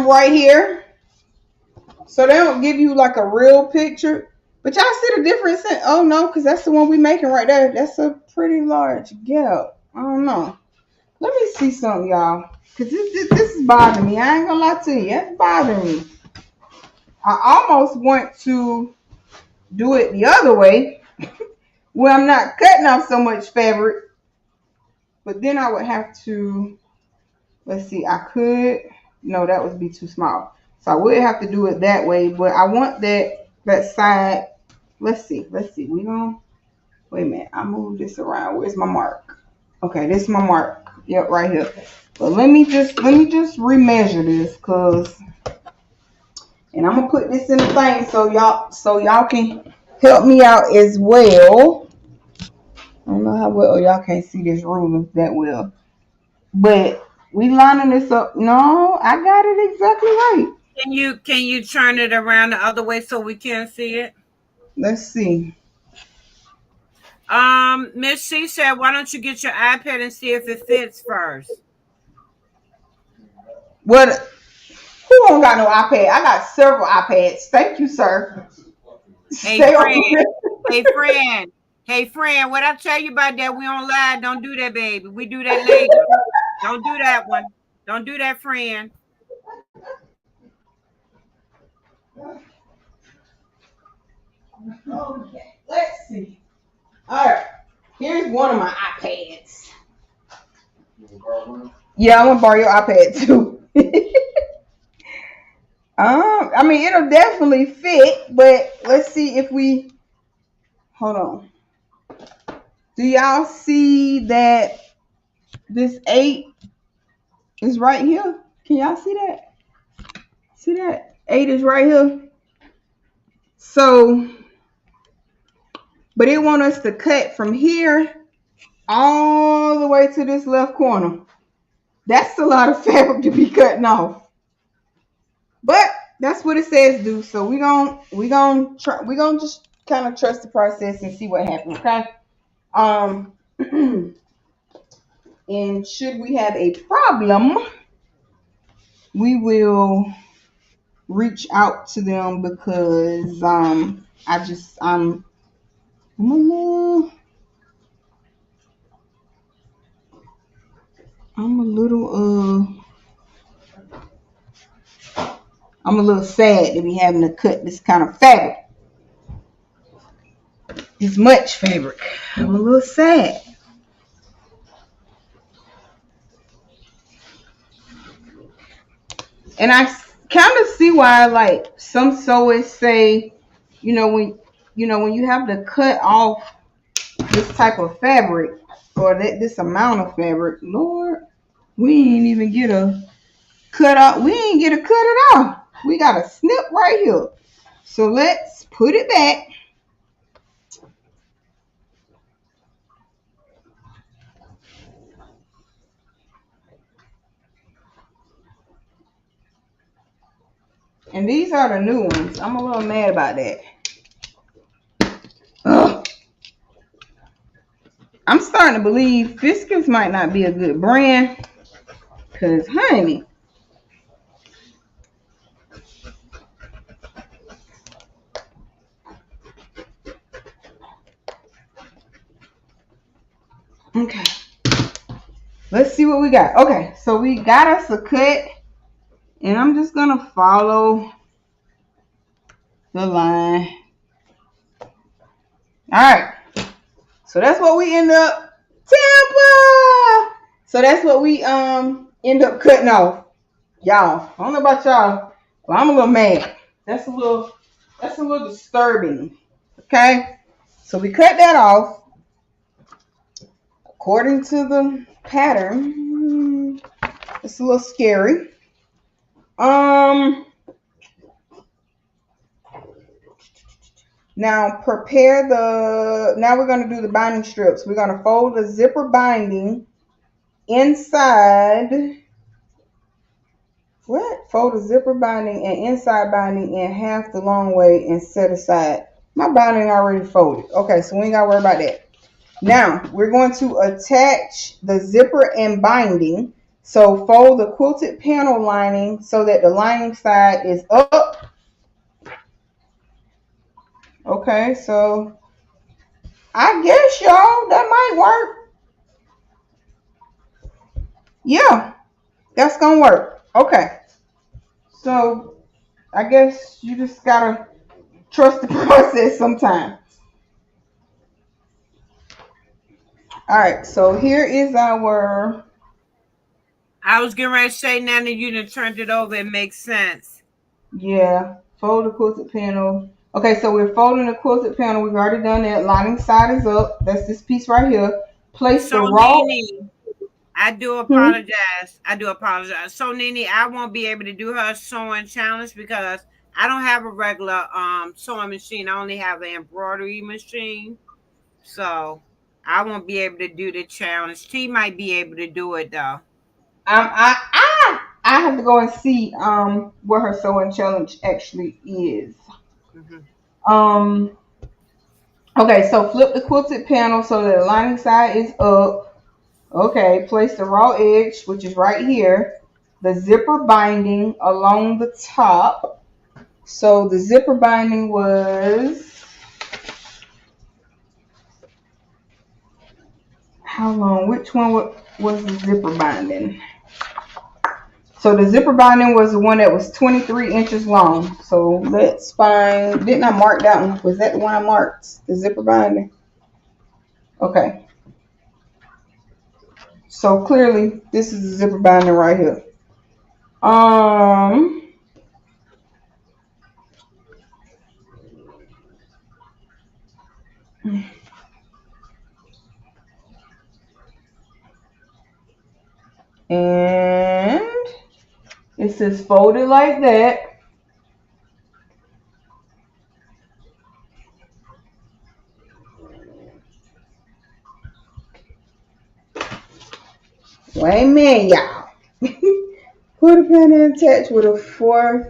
Right here. So they don't give you like a real picture. But y'all see the difference? Oh no, because that's the one we making right there. That's a pretty large gap. I don't know. Let me see something, y'all. Because this is bothering me. I ain't gonna lie to you. It's bothering me. I almost want to do it the other way where I'm not cutting off so much fabric. But then I would have to, let's see, I could, no, that would be too small. So I would have to do it that way, but I want that side. Let's see. We gonna wait a minute. I move this around. Where's my mark? Okay, this is my mark. Yep, right here. But let me just remeasure this, and I'm gonna put this in the thing so y'all can help me out as well. I don't know how well y'all can't see this ruler that well, but we lining this up. No, I got it exactly right. Can you turn it around the other way so we can see it? Let's see. Miss C said, why don't you get your iPad and see if it fits first? What? Who don't got no iPad? I got several iPads. Thank you, sir. Hey Stay over friend, here. hey friend, what I tell you about that? We on live. Don't do that, baby. We do that later. Don't do that one. Don't do that, friend. Okay, let's see. All right, here's one of my iPads. Yeah, I'm gonna borrow your iPad too. I mean, it'll definitely fit, but let's see if we. Hold on. Do y'all see that this 8 is right here? Can y'all see that? See that? 8 is right here. So, but it want us to cut from here all the way to this left corner. That's a lot of fabric to be cutting off. But that's what it says do. So we gonna just kind of trust the process and see what happens. Okay. Um and should we have a problem, we will reach out to them because I'm a little I'm a little I'm a little sad to be having to cut this kind of fabric. This much fabric. I'm a little sad. And I kind of see why, like, some sewers say, you know, when you have to cut off this type of fabric or this amount of fabric, Lord, we ain't even get a cut off. We ain't get to cut it off. We got a snip right here. So let's put it back. And these are the new ones. I'm a little mad about that. Ugh. I'm starting to believe Fiskars might not be a good brand. Cause honey. Okay. Let's see what we got. Okay, so we got us a cut. And I'm just gonna follow the line. Alright. So that's what we end up. Tampa! So that's what we end up cutting off. Y'all. I don't know about y'all, but I'm a little mad. That's a little disturbing. Okay? So we cut that off according to the pattern. It's a little scary. Now we're going to do the binding strips. We're going to fold the zipper binding inside. What? Fold the zipper binding and inside binding in half the long way and set aside. My binding already folded. Okay, so we ain't got to worry about that. Now, we're going to attach the zipper and binding. So fold the quilted panel lining so that the lining side is up. Okay, so I guess, y'all, that might work. Yeah, that's going to work. Okay. So I guess you just got to trust the process sometimes. All right, so here is our... I was getting ready to say now that you done turned it over, it makes sense. Yeah, fold the quilted panel. Okay, so we're folding the quilted panel. We've already done that. Lining side is up. That's this piece right here. Place So the raw... Nene, I do apologize. I do apologize. So Nene, I won't be able to do her sewing challenge because I don't have a regular sewing machine. I only have an embroidery machine. So I won't be able to do the challenge. She might be able to do it though. I have to go and see what her sewing challenge actually is. Mm-hmm. Um okay, so flip the quilted panel so that the lining side is up. Okay, place the raw edge, which is right here, the zipper binding along the top. So the zipper binding was how long? Which one was the zipper binding? So the zipper binding was the one that was 23 inches long. So let's find, didn't I mark that one? Was that the one I marked? The zipper binding? Okay. So clearly this is the zipper binding right here. And it says folded like that. Wait a minute, y'all. Put a pin and attach with a fourth.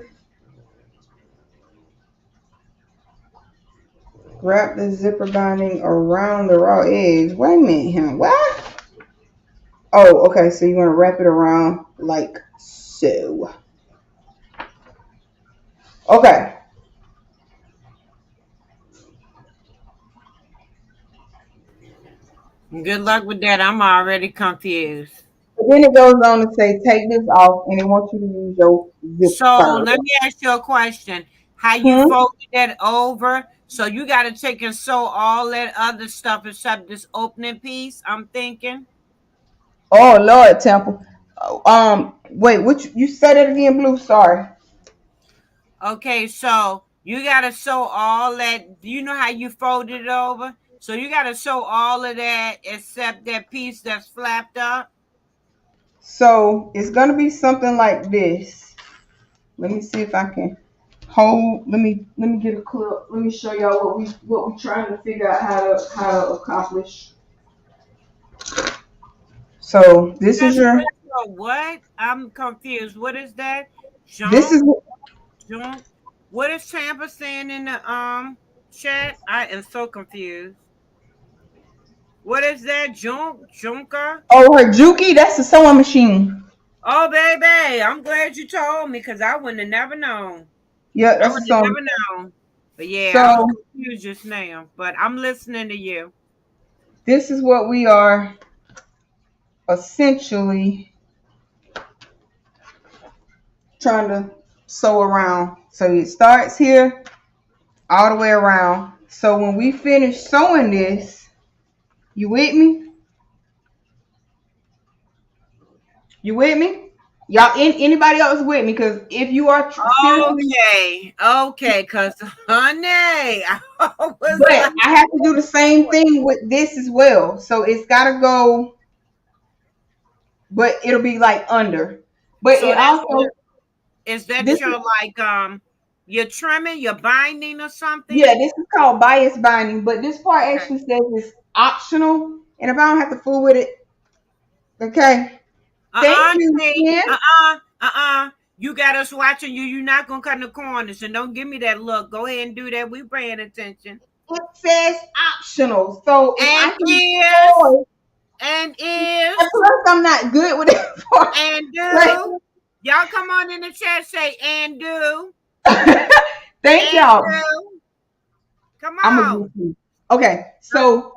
Wrap the zipper binding around the raw edge. Wait a minute, huh? What? Oh, okay. So you want to wrap it around like so. Okay. Good luck with that. I'm already confused. But then it goes on to say, take this off, and it wants you to use your So zipper. let me ask you a question. How you Hmm? folded that over? So you got to take and sew all that other stuff except this opening piece. I'm thinking. Oh Lord, Temple. Wait, which you said it again, Blue? Sorry. Okay, so you got to sew all that. Do you know how you folded it over? So you got to sew all of that except that piece that's flapped up. So it's gonna be something like this. Let me see if I can hold. Let me get a clip. Let me show y'all what we trying to figure out how to accomplish. So You this got is to your. put your what? I'm confused. What is that? This Junk, is junk. What is Tampa saying in the chat? I am so confused. What is that? Junker? oh her Juki. That's the sewing machine. Oh, baby, I'm glad you told me because I wouldn't have never known. Yeah, I that's the wouldn't have sewing. never known. But yeah, I was So confused just now. But I'm listening to you. this is what we are essentially trying to sew around. So it starts here all the way around. So when we finish sewing this, you with me? You with me? Y'all, anybody else with me? Because if you are seriously, Okay, okay, because honey, I was but like, I have to do the same thing with this as well. So it's got to go, but it'll be like under. But so it that's also, your, is that this your like you're trimming, you're binding or something? yeah, this is called bias binding. But this part Okay. actually says it's optional. And if I don't have to fool with it, okay. Thank you, T, Ken. You got us watching you. You're not gonna cut in the corners, and don't give me that look. Go ahead and do that. We paying attention. It says optional. So if I And can is, afford, and and is, plus I'm not good with it for and like, do. Y'all come on in the chat. Say and do, thank and y'all. do. Come I'm gonna on. get you. Okay, so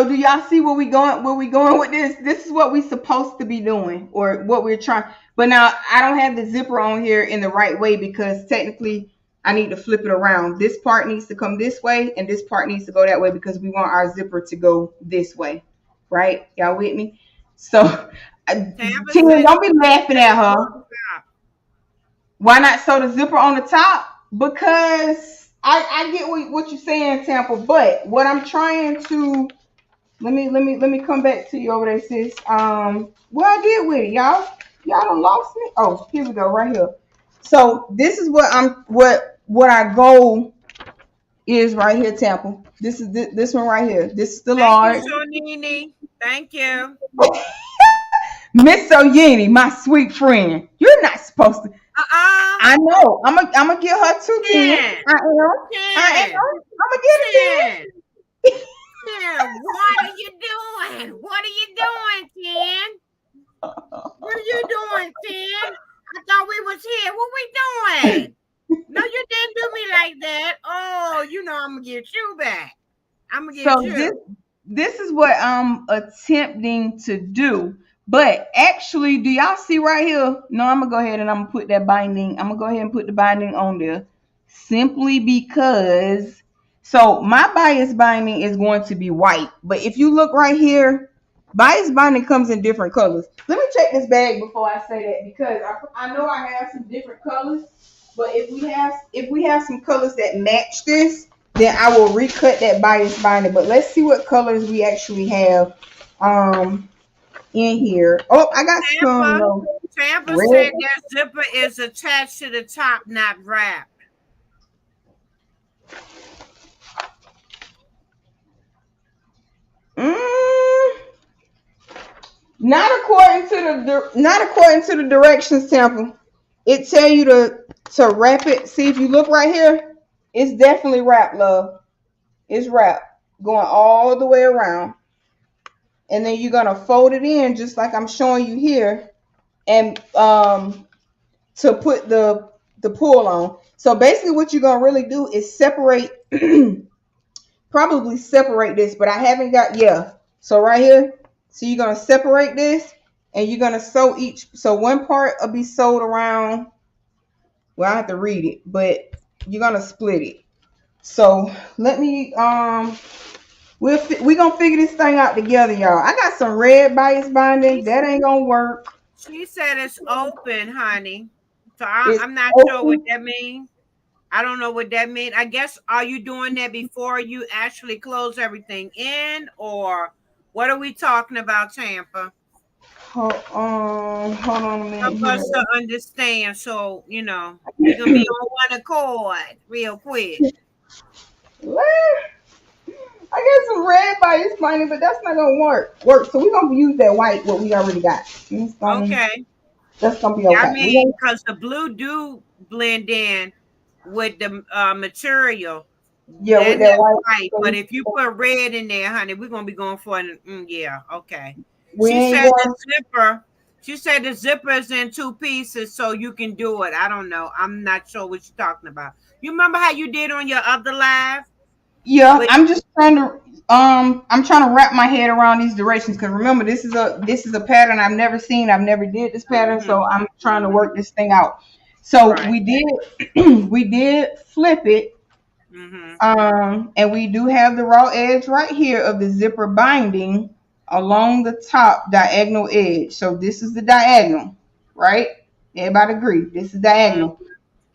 do y'all see where we going? Where we going with this? This is what we supposed to be doing, or what we're trying. But now I don't have the zipper on here in the right way because technically I need to flip it around. This part needs to come this way, and this part needs to go that way because we want our zipper to go this way, right? Y'all with me? So, Tampa Tina, said don't be sew the laughing at zipper her. on top. Why not sew the zipper on the top? Because I get what you're saying, Tampa. But what I'm trying to let me come back to you over there, sis. What I did with it, y'all. Y'all done lost me. Oh, here we go, right here. So this is what our goal is right here, Tampa. This is this one right here. This is the Thank you, large. Sonini. Thank you. Miss Oyeni, my sweet friend. You're not supposed to. Uh-uh. I know. I'm gonna get her 210. 10, I am. 10, I'm gonna get 10. 10. What are you doing? What are you doing, 10? What are you doing, 10? I thought we was here. What we it. doing? No, you didn't do me like that. Oh, you know I'm gonna get you back. I'm gonna So get you. this is what I'm attempting to do. But actually, do y'all see right here? No, I'm gonna go ahead and I'm gonna put that binding. I'm gonna go ahead and put the binding on there, simply because. So my bias binding is going to be white. But if you look right here, bias binding comes in different colors. Let me check this bag before I say that because I know I have some different colors. But if we have some colors that match this, then I will recut that bias binder. But let's see what colors we actually have in here. Oh, I got some Tampa. Tampa red. said that zipper is attached to the top, not wrapped. Mm, Not according to the directions sample. It tell you to wrap it. See if you look right here, it's definitely wrapped, love. It's wrapped going all the way around, and then you're gonna fold it in just like I'm showing you here, and to put the pull on. So basically, what you're gonna really do is separate, probably separate this, but I haven't got yeah. So right here, so you're gonna separate this, and you're gonna sew each. So one part will be sewed around. Well, I have to read it, but you're gonna split it. So let me we gonna figure this thing out together, y'all. I got some red bias binding that ain't gonna work. She said it's open, honey. So It's I'm not sure what open. that means. I don't know what that means. I guess, are you doing that before you actually close everything in, or what are we talking about, Tampa? Hold on a Help minute here. us to understand, so we can be on one accord real quick. I got some red bias binding, but that's not gonna work. So we're gonna use that white what we already got. Okay. That's gonna be I okay. mean, because the blue do blend in with the material. Yeah, with Then that that's white. right. But So if you put red in there, honey, we're gonna be going for it. Yeah, okay. we She ain't said the going. zipper. She said the zipper is in two pieces, so you can do it. I don't know. I'm not sure what you're talking about. You remember how you did on your other live? Yeah, With I'm just trying to I'm trying to wrap my head around these directions because remember this is a pattern I've never seen. I've never did this pattern, so I'm trying to work this thing out. So right. we did we did flip it. Mm-hmm. And we do have the raw edge right here of the zipper binding along the top diagonal edge. So this is the diagonal, right? Everybody agree? This is diagonal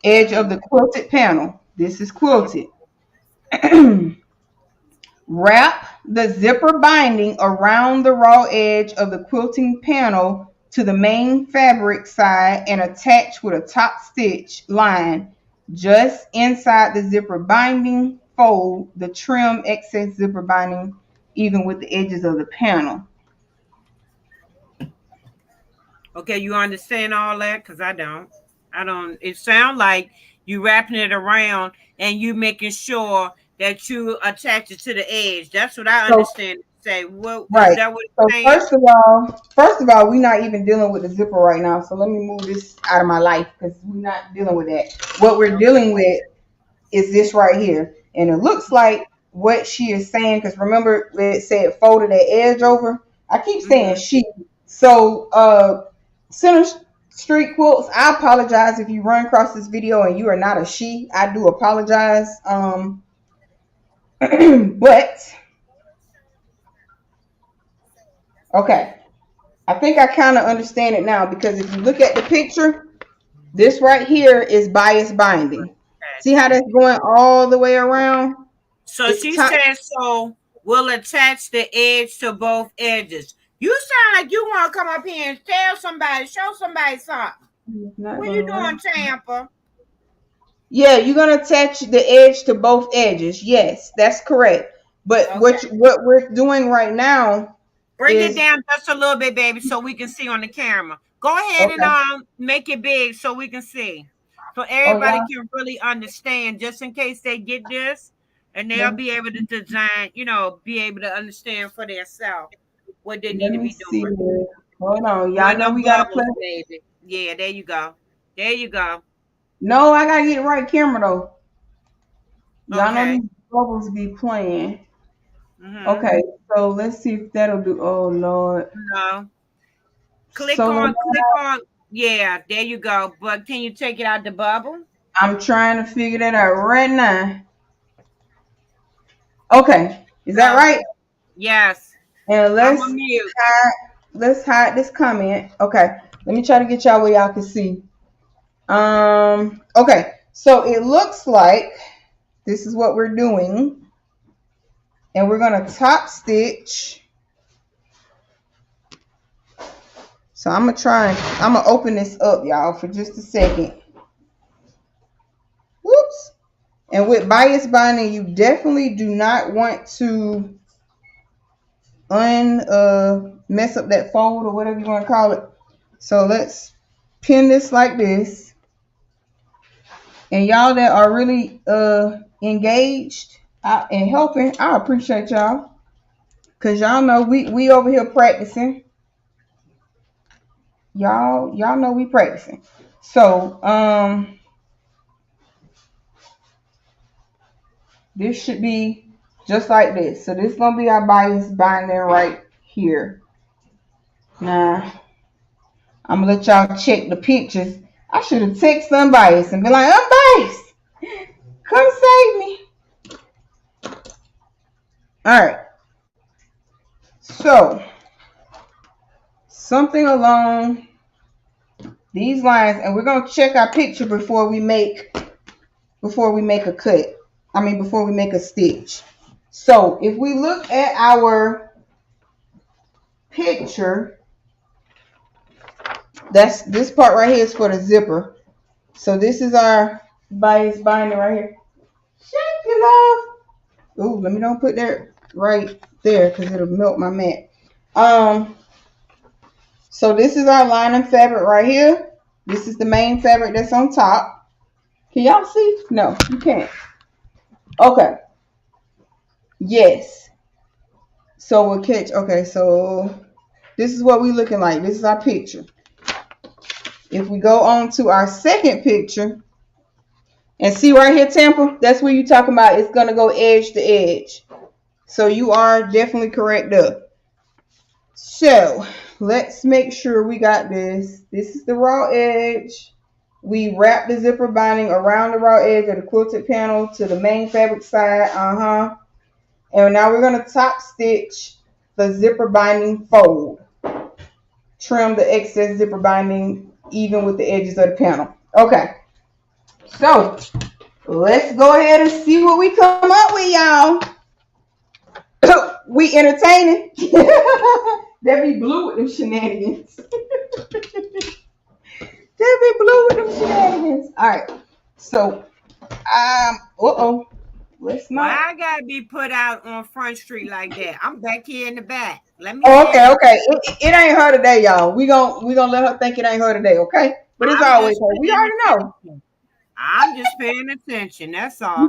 edge Mm-hmm. of the quilted panel. This is quilted. Wrap the zipper binding around the raw edge of the quilting panel to the main fabric side and attach with a top stitch line just inside the zipper binding. Fold the trim excess zipper binding even with the edges of the panel. Okay, you understand all that? Because I don't. I don't. It sounds like you wrapping it around and you making sure that you attach it to the edge. That's what I So understand. Say, what is right. that? What So it's saying? first of all, we're not even dealing with the zipper right now. So let me move this out of my life because we're not dealing with that. What we're dealing with is this right here. And it looks like what she is saying, because remember it said folded that edge over. I keep saying Mm-hmm. she. So Center Street Quilts, I apologize if you run across this video and you are not a she. I do apologize. But okay. I think I kind of understand it now because if you look at the picture, this right here is bias binding. See how that's going all the way around? So It's she top. said, so we'll attach the edge to both edges. You sound like you want to come up here and tell somebody, show somebody something. It's not What gonna you work. doing, Tampa? Yeah, you're gonna attach the edge to both edges. Yes, that's correct. But Okay. what we're doing right now Bring it is down just a little bit, baby, so we can see on the camera. Go ahead and okay. make it big so we can see. So Oh everybody yeah, can really understand, just in case they get this, and they'll let, be able to design, be able to understand for themselves what they let need to me be see doing. this. Hold on, y'all Doing know them we gotta play. bubbles, baby. Yeah, there you go. There you go. No, I gotta get the right camera though. Y'all know Okay. these bubbles be playing. Mm-hmm. Okay, so let's see if that'll do. Oh Lord. No. So Click on. Yeah, there you go. But can you take it out the bubble? I'm trying to figure that out right now. Okay, is that Go. right? Yes. And I'm a mute. let's hide this comment. Okay, let me try to get y'all where y'all can see. Okay, so it looks like this is what we're doing, and we're gonna top stitch. So I'm gonna open this up, y'all, for just a second. Whoops. And with bias binding, you definitely do not want to mess up that fold or whatever you want to call it. So let's pin this like this. And y'all that are really engaged and helping, I appreciate y'all. Cause y'all know we over here practicing. Y'all know we practicing. So this should be just like this. So this is gonna be our bias binding right here. Now I'm gonna let y'all check the pictures. I should have texted Unbiased and be like, Unbiased, come save me. Alright. So something along these lines, and we're gonna check our picture before we make a cut. I mean before we make a stitch. So if we look at our picture, that's this part right here is for the zipper. So this is our bias binder right here. Thank you, love. Ooh, let me don't put that right there because it'll melt my mat. So this is our lining fabric right here. This is the main fabric that's on top. Can y'all see? No, you can't. Okay. Yes. So we'll catch. Okay, so this is what we're looking like. This is our picture. If we go on to our second picture, and see right here, Tampa, that's where you're talking about it's going to go edge to edge. So you are definitely correct up. So let's make sure we got this. This is the raw edge. We wrap the zipper binding around the raw edge of the quilted panel to the main fabric side. And now we're going to top stitch the zipper binding fold. Trim the excess zipper binding even with the edges of the panel. Okay. So let's go ahead and see what we come up with, y'all. We entertaining. That be blue with them shenanigans. That be blue with them shenanigans. All right. So, let's not. Why I gotta be put out on Front Street like that? I'm back here in the back. Let me. Oh, okay. It ain't her today, y'all. We gonna let her think it ain't her today, okay? But it's always her. We already know. I'm just paying attention. That's all.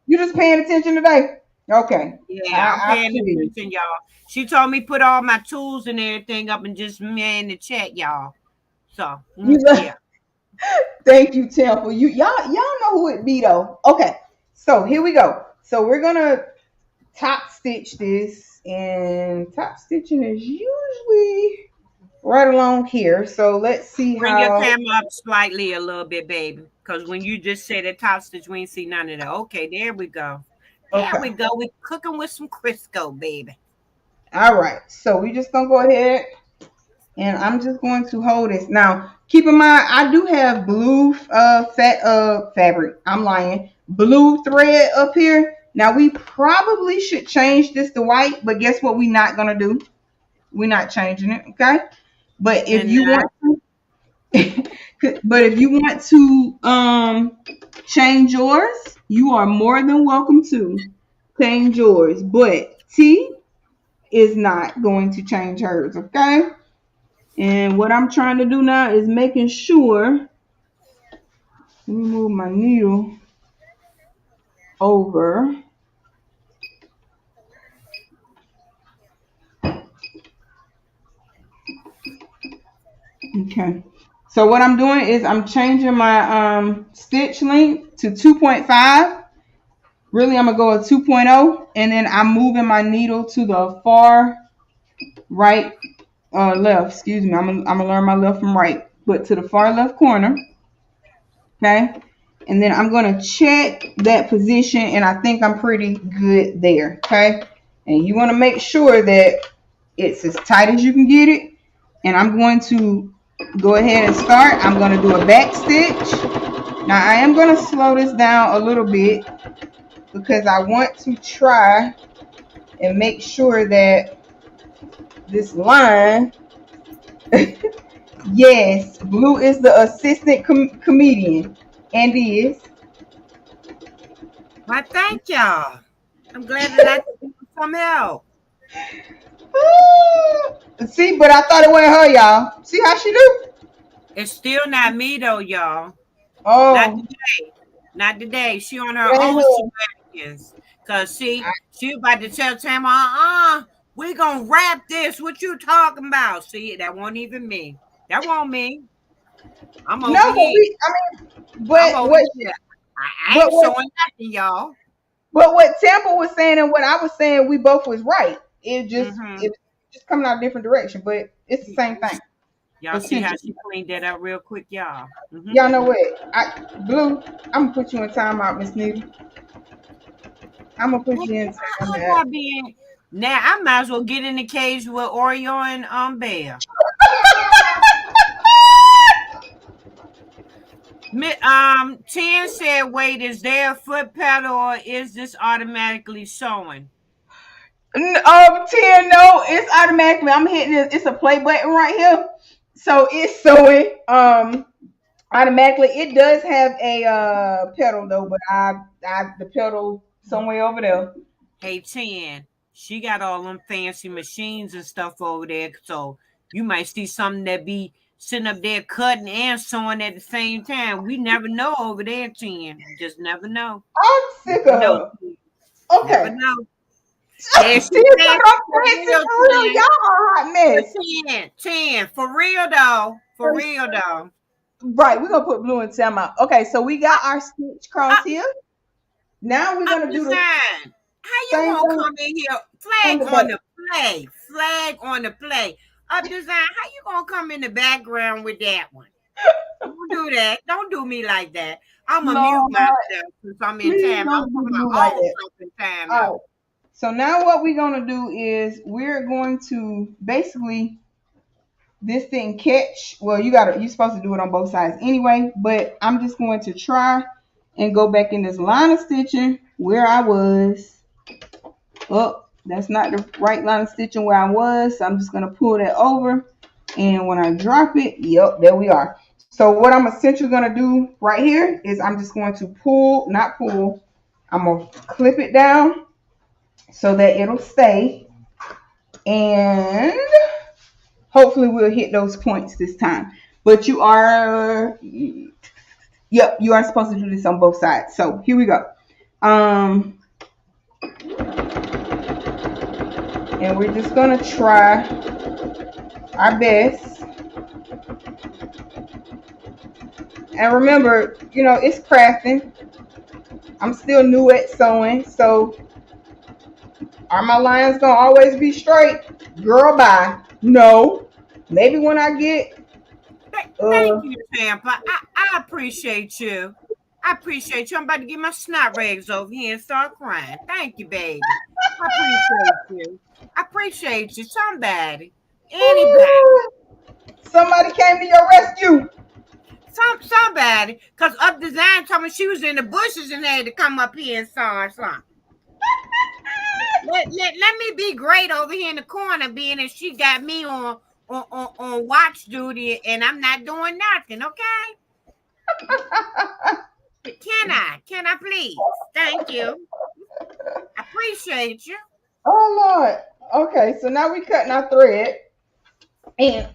You just paying attention today? Okay. Yeah, I'm paying attention, y'all. She told me put all my tools and everything up and just man the chat, y'all. So yeah. Thank you, Temple. Y'all know who it be though. Okay. So here we go. So we're gonna top stitch this, and top stitching is usually right along here. So let's see Bring your camera up slightly a little bit, baby. Because when you just said that top stitch, we ain't see none of that. Okay, there we go. There we go. We're cooking with some Crisco, baby. All right. So we just gonna go ahead and I'm just going to hold this. Now, keep in mind, I do have blue fabric. I'm lying. Blue thread up here. Now, we probably should change this to white, but guess what we're not going to do? We're not changing it, okay? But if you want to change yours, you are more than welcome to change yours. But T is not going to change hers, okay? And what I'm trying to do now is making sure. Let me move my needle over. Okay. So what I'm doing is I'm changing my stitch length to 2.5. Really, I'm going to go with 2.0. And then I'm moving my needle to the far right, left. Excuse me. I'm going to learn my left from right. But to the far left corner. Okay. And then I'm going to check that position. And I think I'm pretty good there. Okay. And you want to make sure that it's as tight as you can get it. And I'm going to go ahead and start. I'm going to do a back stitch. Now I am going to slow this down a little bit because I want to try and make sure that this line, yes, Blue is the assistant comedian and is. Well, thank y'all. I'm glad that I could do some help. See, but I thought it wasn't her, y'all. See how she do? It's still not me though, y'all. Not Oh, today. Not today. She on her it ain't own her. shenanigans. Cause she about to tell Tam, we gonna wrap this. What you talking about? See, that won't even me. That won't me. I'm No, over but here. we. I mean, I'm but over what? here. I But ain't what? showing nothing, y'all. But what Tampa was saying and what I was saying, we both was right. Mm-hmm. It was just coming out a different direction, but it's the same thing. Y'all see how Essentially, she cleaned that up real quick, y'all. y'all know what? Blue. I'm gonna put you in timeout, Miss Nita. I'm gonna put you in I'm timeout. not being now. I might as well get in the cage with Oreo and Bear. 10 said, wait, is there a foot pedal or is this automatically showing? 10, no, it's automatically. I'm hitting this. It's a play button right here, so it's showing automatically. It does have a pedal though, but I the pedal somewhere over there. Hey, 10, she got all them fancy machines and stuff over there. So you might see something that be sitting up there cutting and sewing at the same time. We never know over there, 10. Just never know. I'm sick Never of know. her. Never Okay. know. There she 10, said, I'm for fancy real, for real. 10. Y'all are a hot But mess. 10, 10, for real though. For real though. Right, we're gonna put blue and Sam out. Okay, so we got our stitch Uh, cross here. Now we're Up gonna do the design. How you same gonna thing come in here? on Flag the on back. the play. Flag on the play. Up design. How you gonna come in the background with that one? Don't do that. Don't do me like that. I'm gonna mute Lord, myself since I'm in please time. I'm don't do putting blue my like own that. self in time All out. right. So now what we're gonna do is we're going to basically this didn't catch. Well, you're supposed to do it on both sides anyway, but I'm just going to try and go back in this line of stitching where I was. Oh, that's not the right line of stitching where I was. So I'm just gonna pull that over. And when I drop it, yep, there we are. So what I'm essentially gonna do right here is I'm just going to pull, not pull, I'm gonna clip it down so that it'll stay. And hopefully we'll hit those points this time. But yep, you are supposed to do this on both sides. So here we go. And we're just gonna try our best. And remember, it's crafting. I'm still new at sewing, so are my lines gonna always be straight? Girl, bye. No. Maybe when I get Thank you, Tampa. I appreciate you. I appreciate you. I'm about to get my snot rags over here and start crying. Thank you, baby. I appreciate you. I appreciate you. Somebody. Anybody. somebody came to your rescue. Somebody. Because Up Design told me she was in the bushes and had to come up here and saw something. Let me be great over here in the corner, being that she got me on watch duty and I'm not doing nothing, okay? Can I? Can I please? Thank you. I appreciate you. Oh Lord. Okay, so now we cutting our thread. And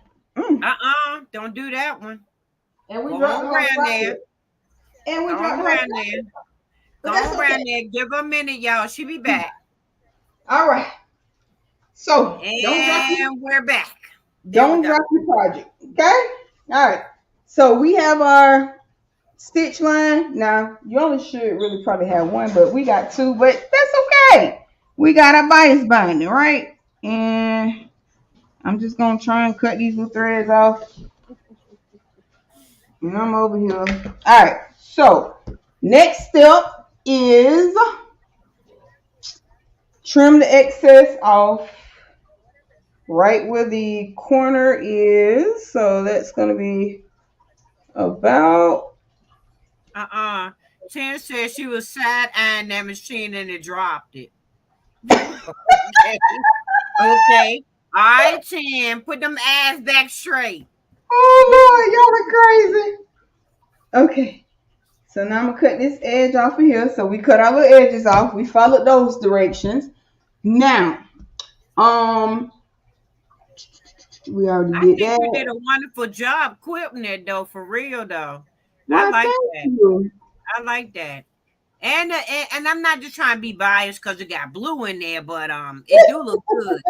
Don't do that one. and we Go dropped on the whole around there. project. And we Go dropped on the whole around there. project. Go But that's on okay. around there. Give her a minute, y'all. She'll be back. All right. So And we're back. There we don't go. drop your project. Okay? All right. So we have our stitch line. Now you only should really probably have one, but we got two, but that's okay. We got our bias binding, right? And I'm just gonna try and cut these little threads off. And I'm over here. All right. So next step is trim the excess off right where the corner is. So that's gonna be about. 10 said she was side eyeing that machine and it dropped it. Okay. Okay. All right, 10. Put them ass back straight. Oh Lord, y'all are crazy. Okay. So now I'm gonna cut this edge off of here. So we cut our little edges off. We followed those directions. Now, We already I did think you that. did a wonderful job quilting it though, for real though. I Why, like thank that. you. I like that. And I'm not just trying to be biased because it got blue in there, but it do look good.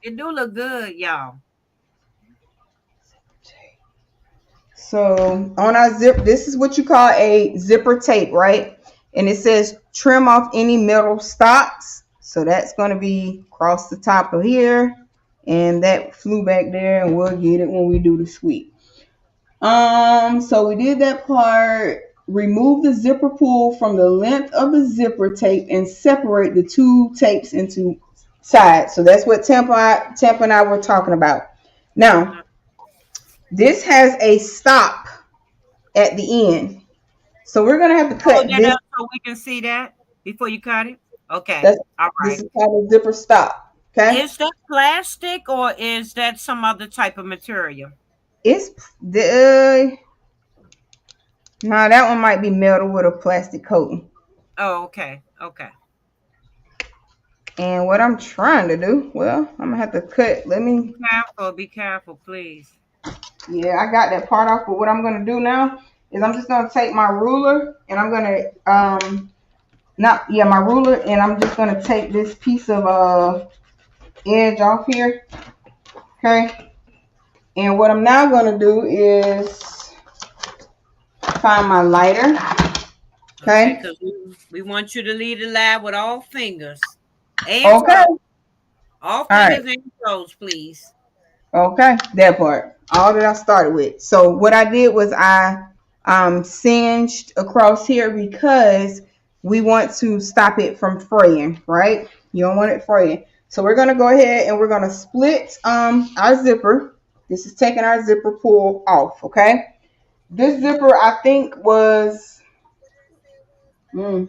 It do look good, y'all. So on our zip, this is what you call a zipper tape, right? And it says trim off any metal stops. So that's going to be across the top of here. And that flew back there, and we'll get it when we do the sweep. So we did that part. Remove the zipper pull from the length of the zipper tape and separate the two tapes into sides. So that's what Tampa and I were talking about. Now, this has a stop at the end. So we're gonna have to Hold cut that this. up so we can see that before you cut it. Okay. That's All this right. is called a zipper stop. Okay. Is that plastic or is that some other type of material? It's the now that one might be metal with a plastic coating. Oh, okay. Okay. And what I'm trying to do, well, I'm gonna have to cut. Let me. Be careful, please. Yeah, I got that part off. But what I'm gonna do now is I'm just gonna take my ruler and I'm gonna not yeah my ruler and I'm just gonna take this piece of edge off here. Okay. And what I'm now gonna do is find my lighter. Okay, Okay. because we want you to lead the lab with all fingers and Okay. toes. All All right. fingers and toes, please. Okay. That part. All that I started with. So what I did was I singed across here because we want to stop it from fraying, right? You don't want it fraying. So we're gonna go ahead and we're gonna split our zipper. This is taking our zipper pull off, okay? This zipper I think was don't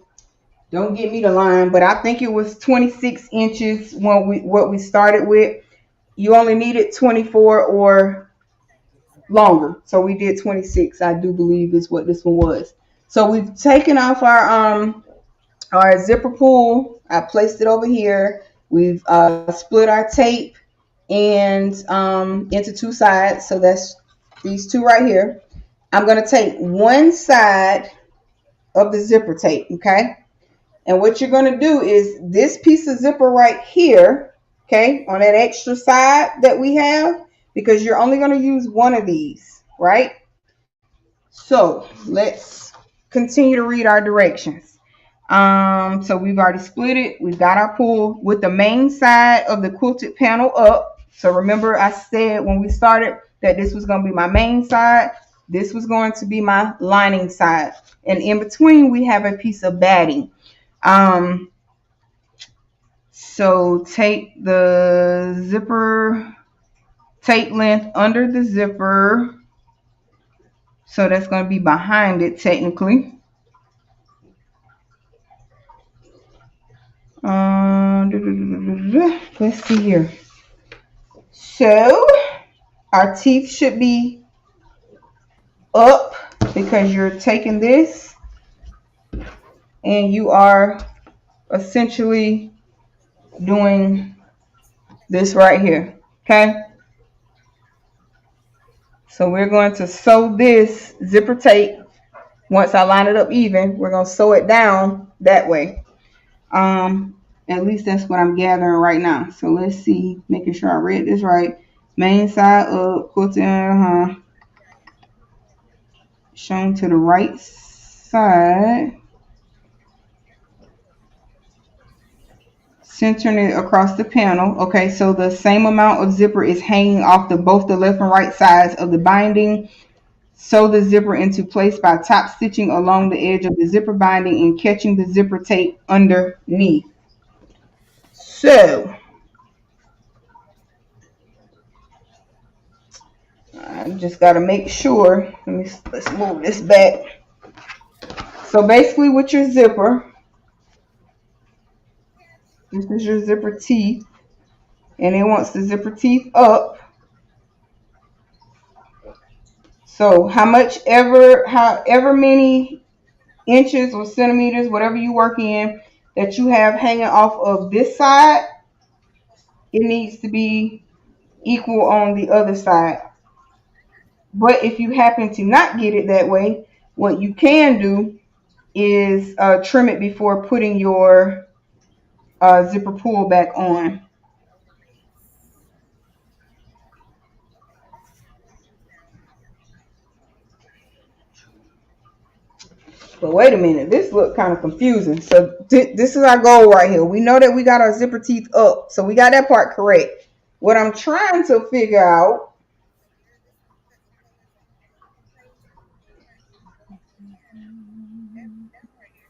get me the line, but I think it was 26 inches when what we started with. You only needed 24 or longer. So we did 26, I do believe is what this one was. So we've taken off our zipper pull. I placed it over here. We've split our tape and into two sides. So that's these two right here. I'm going to take one side of the zipper tape, okay? And what you're going to do is this piece of zipper right here, okay, on that extra side that we have, because you're only going to use one of these, right? So let's continue to read our directions. So we've already split it. We've got our pull with the main side of the quilted panel up. So remember I said when we started that this was going to be my main side. This was going to be my lining side. And in between we have a piece of batting. So take the zipper tape length under the zipper. So that's going to be behind it technically. Let's see here. So our teeth should be up because you're taking this and you are essentially doing this right here. Okay. So we're going to sew this zipper tape. Once I line it up even, we're going to sew it down that way. At least that's what I'm gathering right now. So let's see, making sure I read this right. Main side up, quilted, shown to the right side. Centering it across the panel. Okay, so the same amount of zipper is hanging off both the left and right sides of the binding. Sew the zipper into place by top stitching along the edge of the zipper binding and catching the zipper tape underneath. So I just got to make sure. Let's move this back. So basically, with your zipper, this is your zipper teeth, and it wants the zipper teeth up. So however many inches or centimeters, whatever you work in, that you have hanging off of this side, it needs to be equal on the other side. But if you happen to not get it that way, what you can do is trim it before putting your zipper pull back on. But wait a minute, this look kind of confusing. So this is our goal right here. We know that we got our zipper teeth up, so we got that part correct. What I'm trying to figure out,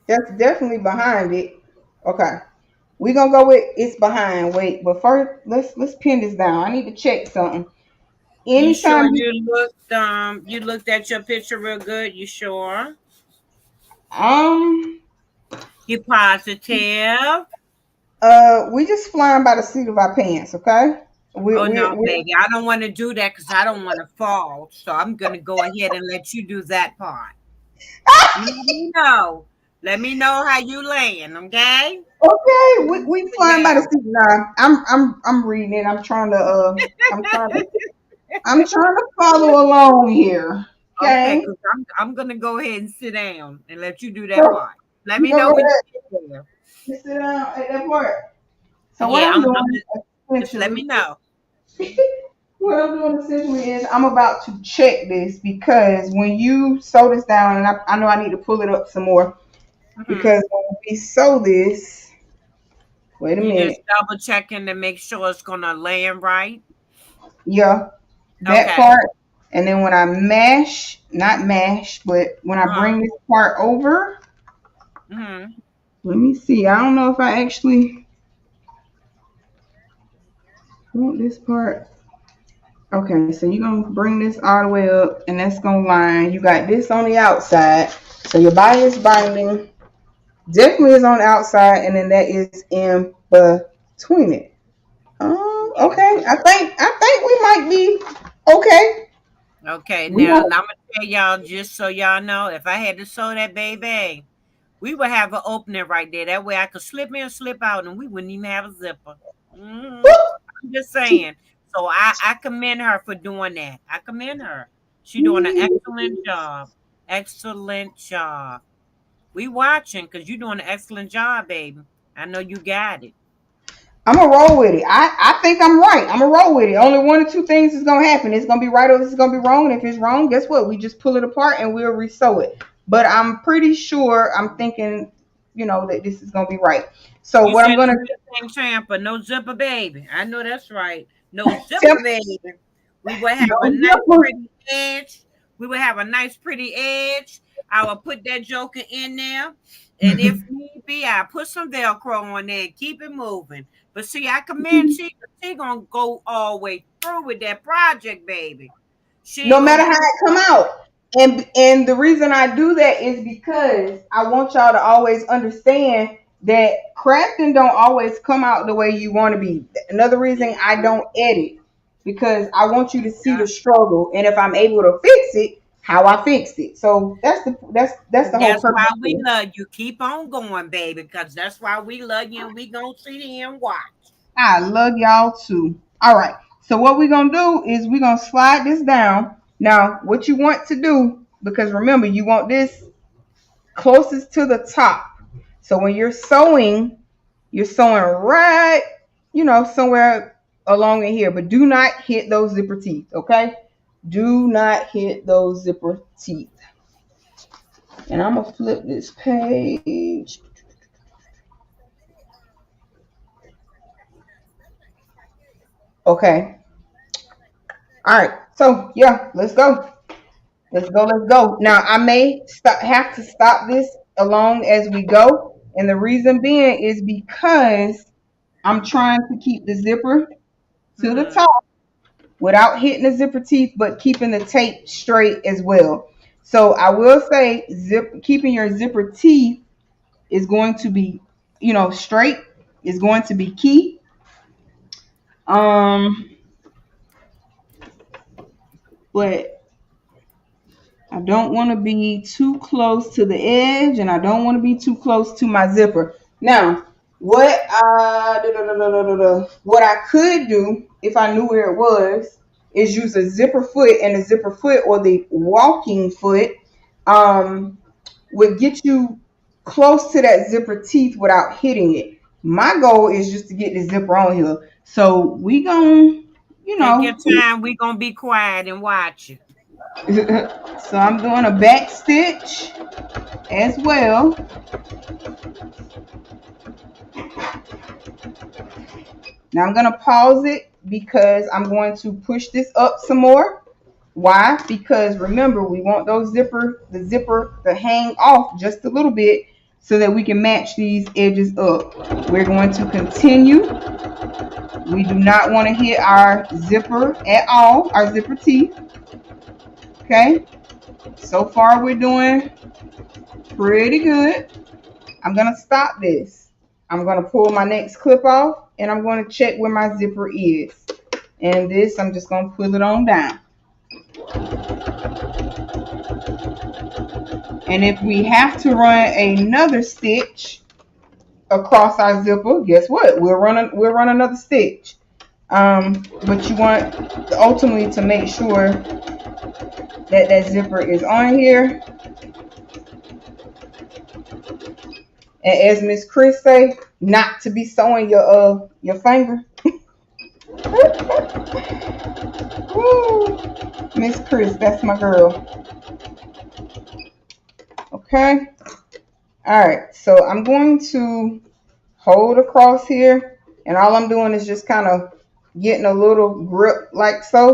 that's definitely behind it. Okay, we're gonna go with it's behind. Wait, but first let's pin this down. I need to check something. You sure Anytime you looked at your picture real good? You sure? um You positive? we just flying by the seat of our pants, okay? Oh no, We baby. I don't want to do that because I don't want to fall. So I'm gonna go ahead and let you do that part. You let me know. Let me know how you laying, okay? okay, we Sit flying by the down. seat. Nah, I'm reading it. I'm trying to follow along here. Okay, Okay. because I'm gonna go ahead and sit down and let you do that So part. Let you me gonna know go when you ahead get there. and sit down at that part. So what Yeah, I'm I'm doing just let me essentially, know. what I'm doing essentially is I'm about to check this because when you sew this down, and I know I need to pull it up some more Hmm. because when we sew this, wait a You just minute, double checking to make sure it's gonna land right. yeah, that Okay. part, and then when I mash, not mash, but when I Uh-huh. bring this part over, Hmm. let me see. I don't know if I actually want this part. Okay, so you're gonna bring this all the way up, and that's gonna line. You got this on the outside, so your bias binding definitely is on the outside, and then that is in between it. Okay. I think we might be okay. Okay, We now I'm won't. gonna tell y'all just so y'all know, if I had to sew that baby, we would have an opening right there. That way I could slip in, slip out, and we wouldn't even have a zipper. I'm just saying. So I commend her for doing that. I commend her. She doing an excellent job. Excellent job. We watching because you doing an excellent job, baby. I know you got it. I'm gonna roll with it. I think I'm right. I'm gonna roll with it. Only one or two things is gonna happen. It's gonna be right or it's gonna be wrong. And if it's wrong, guess what? We just pull it apart and we'll resew it. But I'm pretty sure. I'm thinking, that this is gonna be right. So You what I'm said gonna the zipper ain't tamper, no zipper, baby. I know that's right. No tell zipper, baby. We will have a no nice, zipper. pretty edge. We will have a nice, pretty edge. I will put that joker in there, and if need be, I put some Velcro on there and keep it moving. But see, I commend she gonna go all the way through with that project, baby. She No ain't matter gonna how keep. it come out. And the reason I do that is because I want y'all to always understand that crafting don't always come out the way you want to be. Another reason I don't edit because I want you to see the struggle, and if I'm able to fix it, how I fixed it. So that's the whole That's purpose why of we it. love you. Keep on going, baby, because that's why we love you and we gonna sit here and watch. I love y'all too. All right. So what we're gonna do is we're gonna slide this down. Now, what you want to do, because remember, you want this closest to the top. So when you're sewing right, somewhere along in here, but do not hit those zipper teeth, okay? Do not hit those zipper teeth. And I'm gonna flip this page. Okay. All right. So yeah, let's go. Let's go. Let's go. Now I may have to stop this along as we go, and the reason being is because I'm trying to keep the zipper to the Mm-hmm. top without hitting the zipper teeth, but keeping the tape straight as well. So I will say, keeping your zipper teeth is going to be, straight is going to be key. Um, but I don't want to be too close to the edge, and I don't want to be too close to my zipper. Now, what I could do? if I knew where it was, is use a zipper foot, and a zipper foot or the walking foot um, would get you close to that zipper teeth without hitting it. My goal is just to get the zipper on here. So we gon' you Take your know, time. We gonna be quiet and watch you. so I'm doing a back stitch as well. Now I'm gonna pause it because I'm going to push this up some more. Why? Because remember, we want the zipper to hang off just a little bit so that we can match these edges up. We're going to continue. We do not want to hit our zipper at all, our zipper teeth. Okay, so far we're doing pretty good. I'm gonna stop this. I'm gonna pull my next clip off and I'm gonna check where my zipper is. And this, I'm just gonna pull it on down. And if we have to run another stitch across our zipper, guess what? We'll run another stitch. But you want ultimately to make sure that that zipper is on here. And as Miss Chris say, not to be sewing your finger. Woo. Miss Chris, that's my girl. Okay. All right. So I'm going to hold across here, and all I'm doing is just kind of getting a little grip like so.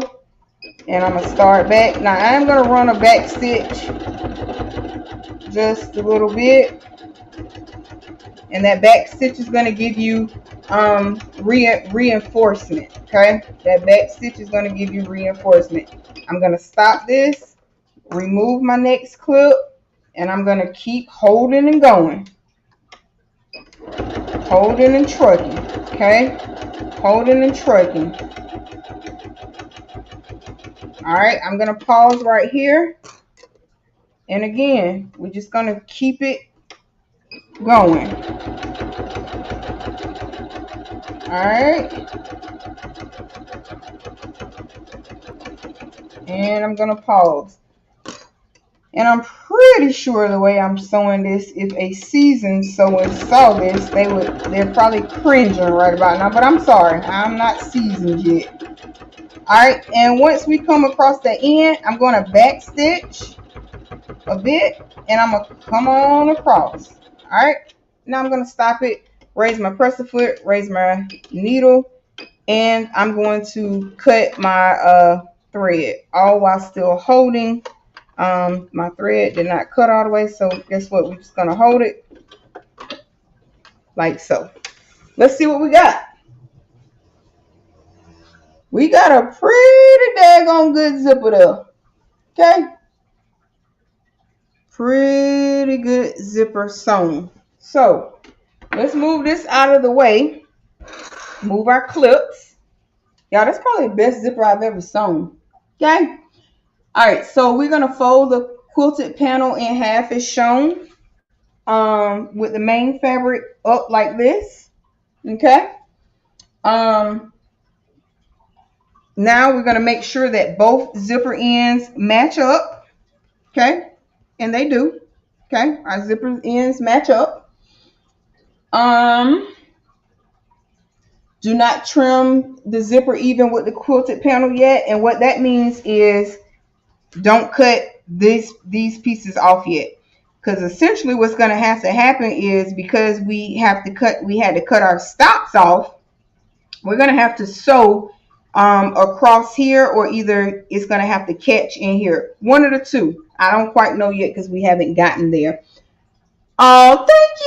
And I'm gonna start back. Now I am gonna run a back stitch just a little bit. And that back stitch is going to give you reinforcement. Okay, that back stitch is going to give you reinforcement. I'm going to stop this, remove my next clip, and I'm going to keep holding and going, holding and trucking. Okay, holding and trucking. All right, I'm going to pause right here, and again we're just going to keep it going. All right, and I'm gonna pause. And I'm pretty sure the way I'm sewing this, if a seasoned sewer saw this, they're probably cringing right about now. But I'm sorry, I'm not seasoned yet. All right, and once we come across the end, I'm gonna back stitch a bit, and I'm gonna come on across. All right, now I'm gonna stop it, raise my presser foot, raise my needle, and I'm going to cut my thread, all while still holding. My thread did not cut all the way, so guess what? We're just gonna hold it like so. Let's see what we got. We got a pretty daggone good zipper there. Okay, pretty good zipper sewn. So let's move this out of the way. Move our clips. Y'all, that's probably the best zipper I've ever sewn. Okay. All right, so we're gonna fold the quilted panel in half as shown, with the main fabric up like this. Okay. Now we're gonna make sure that both zipper ends match up. Okay, and they do. Okay, our zipper ends match up. Do not trim the zipper even with the quilted panel yet, and what that means is don't cut these pieces off yet, because essentially what's going to have to happen is, because we had to cut our stops off, we're going to have to sew across here, or either it's going to have to catch in here, one of the two. I don't quite know yet because we haven't gotten there. Oh, thank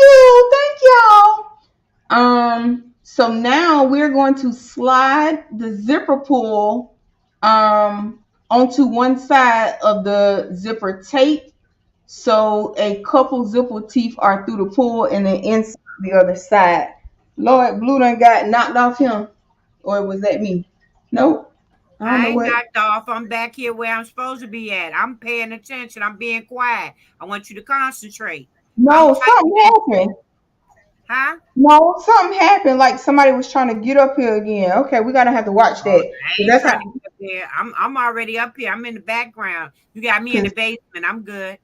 y'all. So now we're going to slide the zipper pull onto one side of the zipper tape, so a couple zipper teeth are through the pull, and then inside the other side. Lord, Blue done got knocked off him, or was that me? Nope. I don't I know ain't what. knocked off. I'm back here where I'm supposed to be at. I'm paying attention. I'm being quiet. I want you to concentrate. I'm No, something typing. happened. Huh? No, something happened. Like somebody was trying to get up here again. Okay, we gotta have to watch Oh, that. I 'Cause ain't that's trying to how. get up there. I'm already up here. I'm in the background. You got me in the Cause basement. I'm good.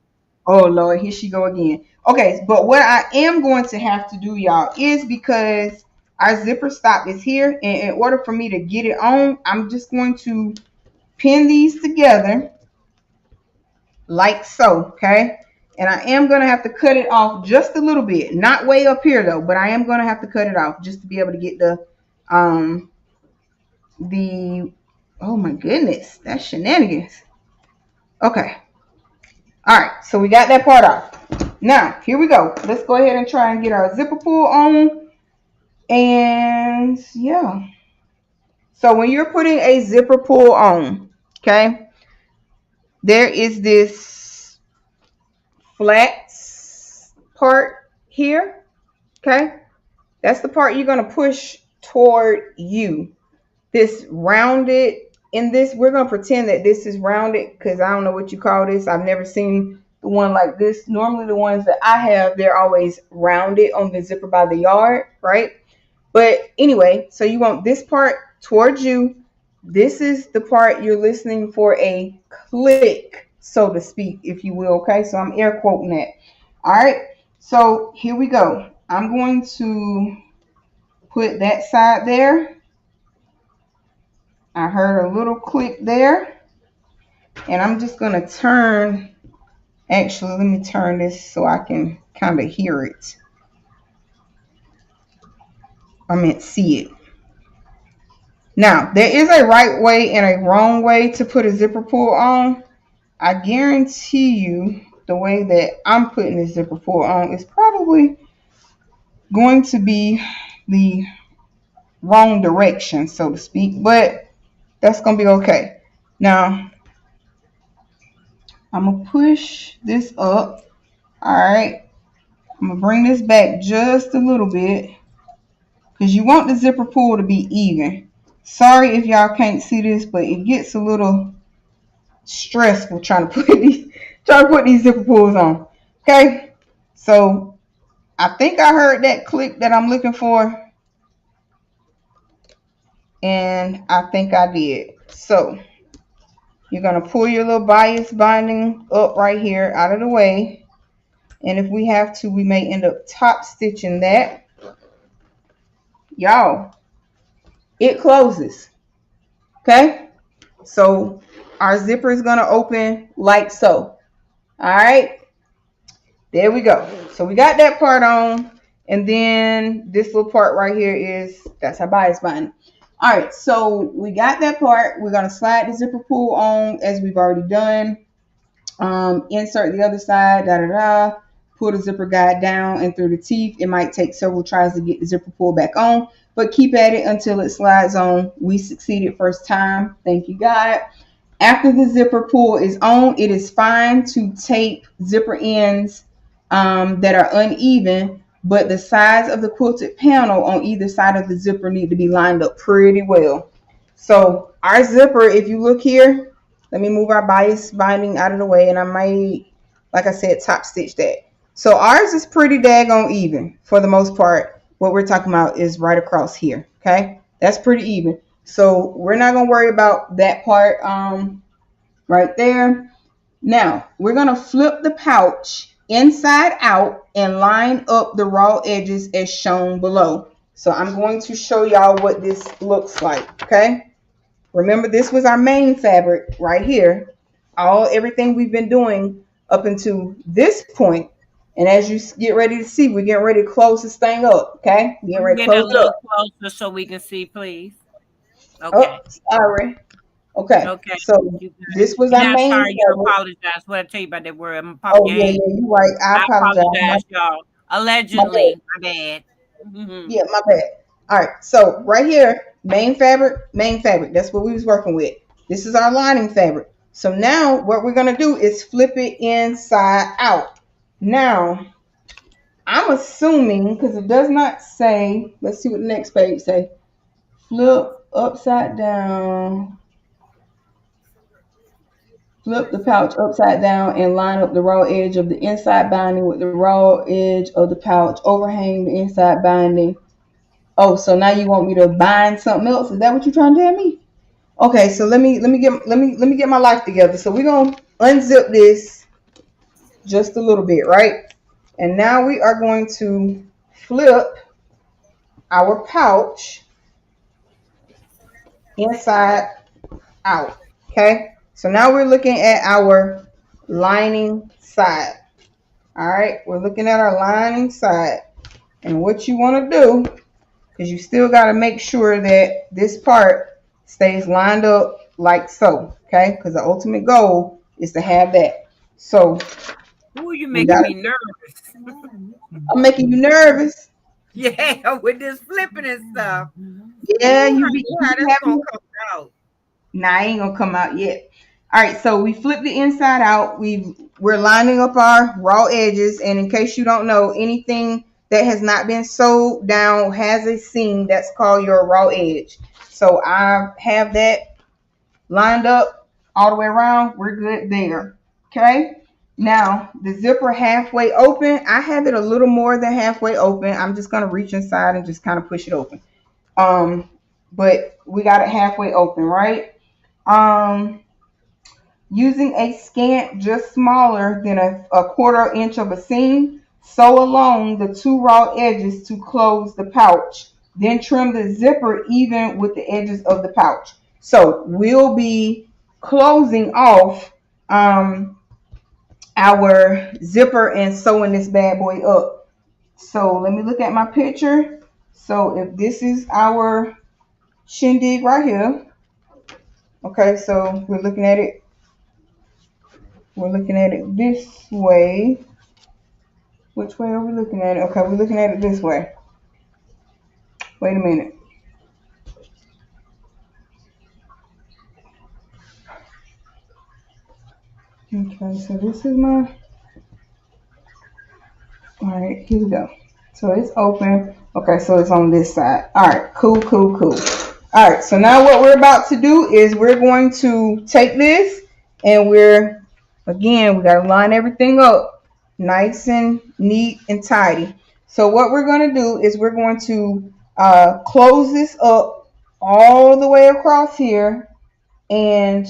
oh Lord, here she go again. Okay, but what I am going to have to do, y'all, is because our zipper stop is here, and in order for me to get it on, I'm just going to pin these together like so. Okay. And I am going to have to cut it off just a little bit, not way up here though, but I am going to have to cut it off just to be able to get um the oh my goodness, that's shenanigans. Okay. All right, so we got that part off. Now, here we go. Let's go ahead and try and get our zipper pull on. And yeah. So when you're putting a zipper pull on, okay, there is this flat part here, okay? That's the part you're going to push toward you. This rounded, in this, we're going to pretend that this is rounded because I don't know what you call this. I've never seen the one like this. Normally the ones that I have, they're always rounded on the zipper by the yard, right? But anyway, so you want this part towards you. This is the part you're listening for a click, so to speak, if you will, okay? So I'm air quoting that. All right, so here we go. I'm going to put that side there. I heard a little click there. And I'm just going to turn, actually, let me turn this so I can kind of hear it. I meant see it. Now, there is a right way and a wrong way to put a zipper pull on. I guarantee you the way that I'm putting the zipper pull on is probably going to be the wrong direction, so to speak, but that's going to be okay. Now, I'm going to push this up. All right. I'm going to bring this back just a little bit because you want the zipper pull to be even. Sorry if y'all can't see this, but it gets a little stressful trying to put these zipper pulls on. Okay. So I think I heard that click that I'm looking for. And I think I did. So you're going to pull your little bias binding up right here out of the way. And if we have to, we may end up top stitching that. Y'all, it closes. Okay. So our zipper is going to open like so. All right. There we go. So we got that part on. And then this little part right here that's our bias binding. All right, so we got that part. We're going to slide the zipper pull on as we've already done. Insert the other side, pull the zipper guide down and through the teeth. It might take several tries to get the zipper pull back on, but keep at it until it slides on. We succeeded first time. Thank you, God. After the zipper pull is on, it is fine to tape zipper ends that are uneven, but the sides of the quilted panel on either side of the zipper need to be lined up pretty well. So our zipper, if you look here, let me move our bias binding out of the way, and I might, like I said, top stitch that. So ours is pretty daggone even for the most part. What we're talking about is right across here. Okay, that's pretty even. So we're not gonna worry about that part right there. Now we're gonna flip the pouch inside out and line up the raw edges as shown below. So I'm going to show y'all what this looks like. Okay. Remember, this was our main fabric right here. Everything we've been doing up until this point. And as you get ready to see, we're getting ready to close this thing up. Okay, getting ready to Get a close it little up. closer so we can see, please. Oh, Okay. sorry. Okay, Okay. so You good. this was You're our not main sorry. You fabric. apologize. What I tell you about that word? I'm Oh you yeah, ain't. yeah, you're right. I I apologize. apologize, y'all. My bad. Allegedly, my bad. Hmm. Yeah, my bad. All right, so right here, main fabric, main fabric. That's what we was working with. This is our lining fabric. So now what we're gonna do is flip it inside out. Now, I'm assuming, because it does not say, let's see what the next page say. Flip upside down. Flip the pouch upside down and line up the raw edge of the inside binding with the raw edge of the pouch. Overhang the inside binding. Oh, so now you want me to bind something else? Is that what you're trying to tell me? Okay, so let me get my life together. So we're gonna unzip this just a little bit, right? And now we are going to flip our pouch inside out. Okay, so now we're looking at our lining side. All right, we're looking at our lining side. And what you want to do is you still got to make sure that this part stays lined up like so. Okay, because the ultimate goal is to have that. So Ooh, you we making got me nervous. I'm making you nervous. Yeah, with this flipping and stuff. Yeah, Ooh, you honey, be yeah, that's gonna having. come out. Nah, I ain't gonna come out yet. All right, so we flip the inside out. We're lining up our raw edges, and in case you don't know, anything that has not been sewed down has a seam that's called your raw edge. So I have that lined up all the way around. We're good there. Okay. Now the zipper halfway open. I have it a little more than halfway open. I'm just gonna reach inside and just kind of push it open. Um, but we got it halfway open, right? Um, Using a scant just smaller than a quarter inch of a seam, sew along the two raw edges to close the pouch. Then trim the zipper even with the edges of the pouch. So we'll be closing off our zipper and sewing this bad boy up. So let me look at my picture. So if this is our shindig right here, okay, so we're looking at it this way. Which way are we looking at it? Okay, we're looking at it this way. Wait a minute. Okay, so this is my. All right, here we go. So it's open. Okay, so it's on this side. All right, cool, cool, cool. All right, so now what we're about to do is we're going to take this and we got to line everything up nice and neat and tidy. So what we're going to do is we're going to close this up all the way across here and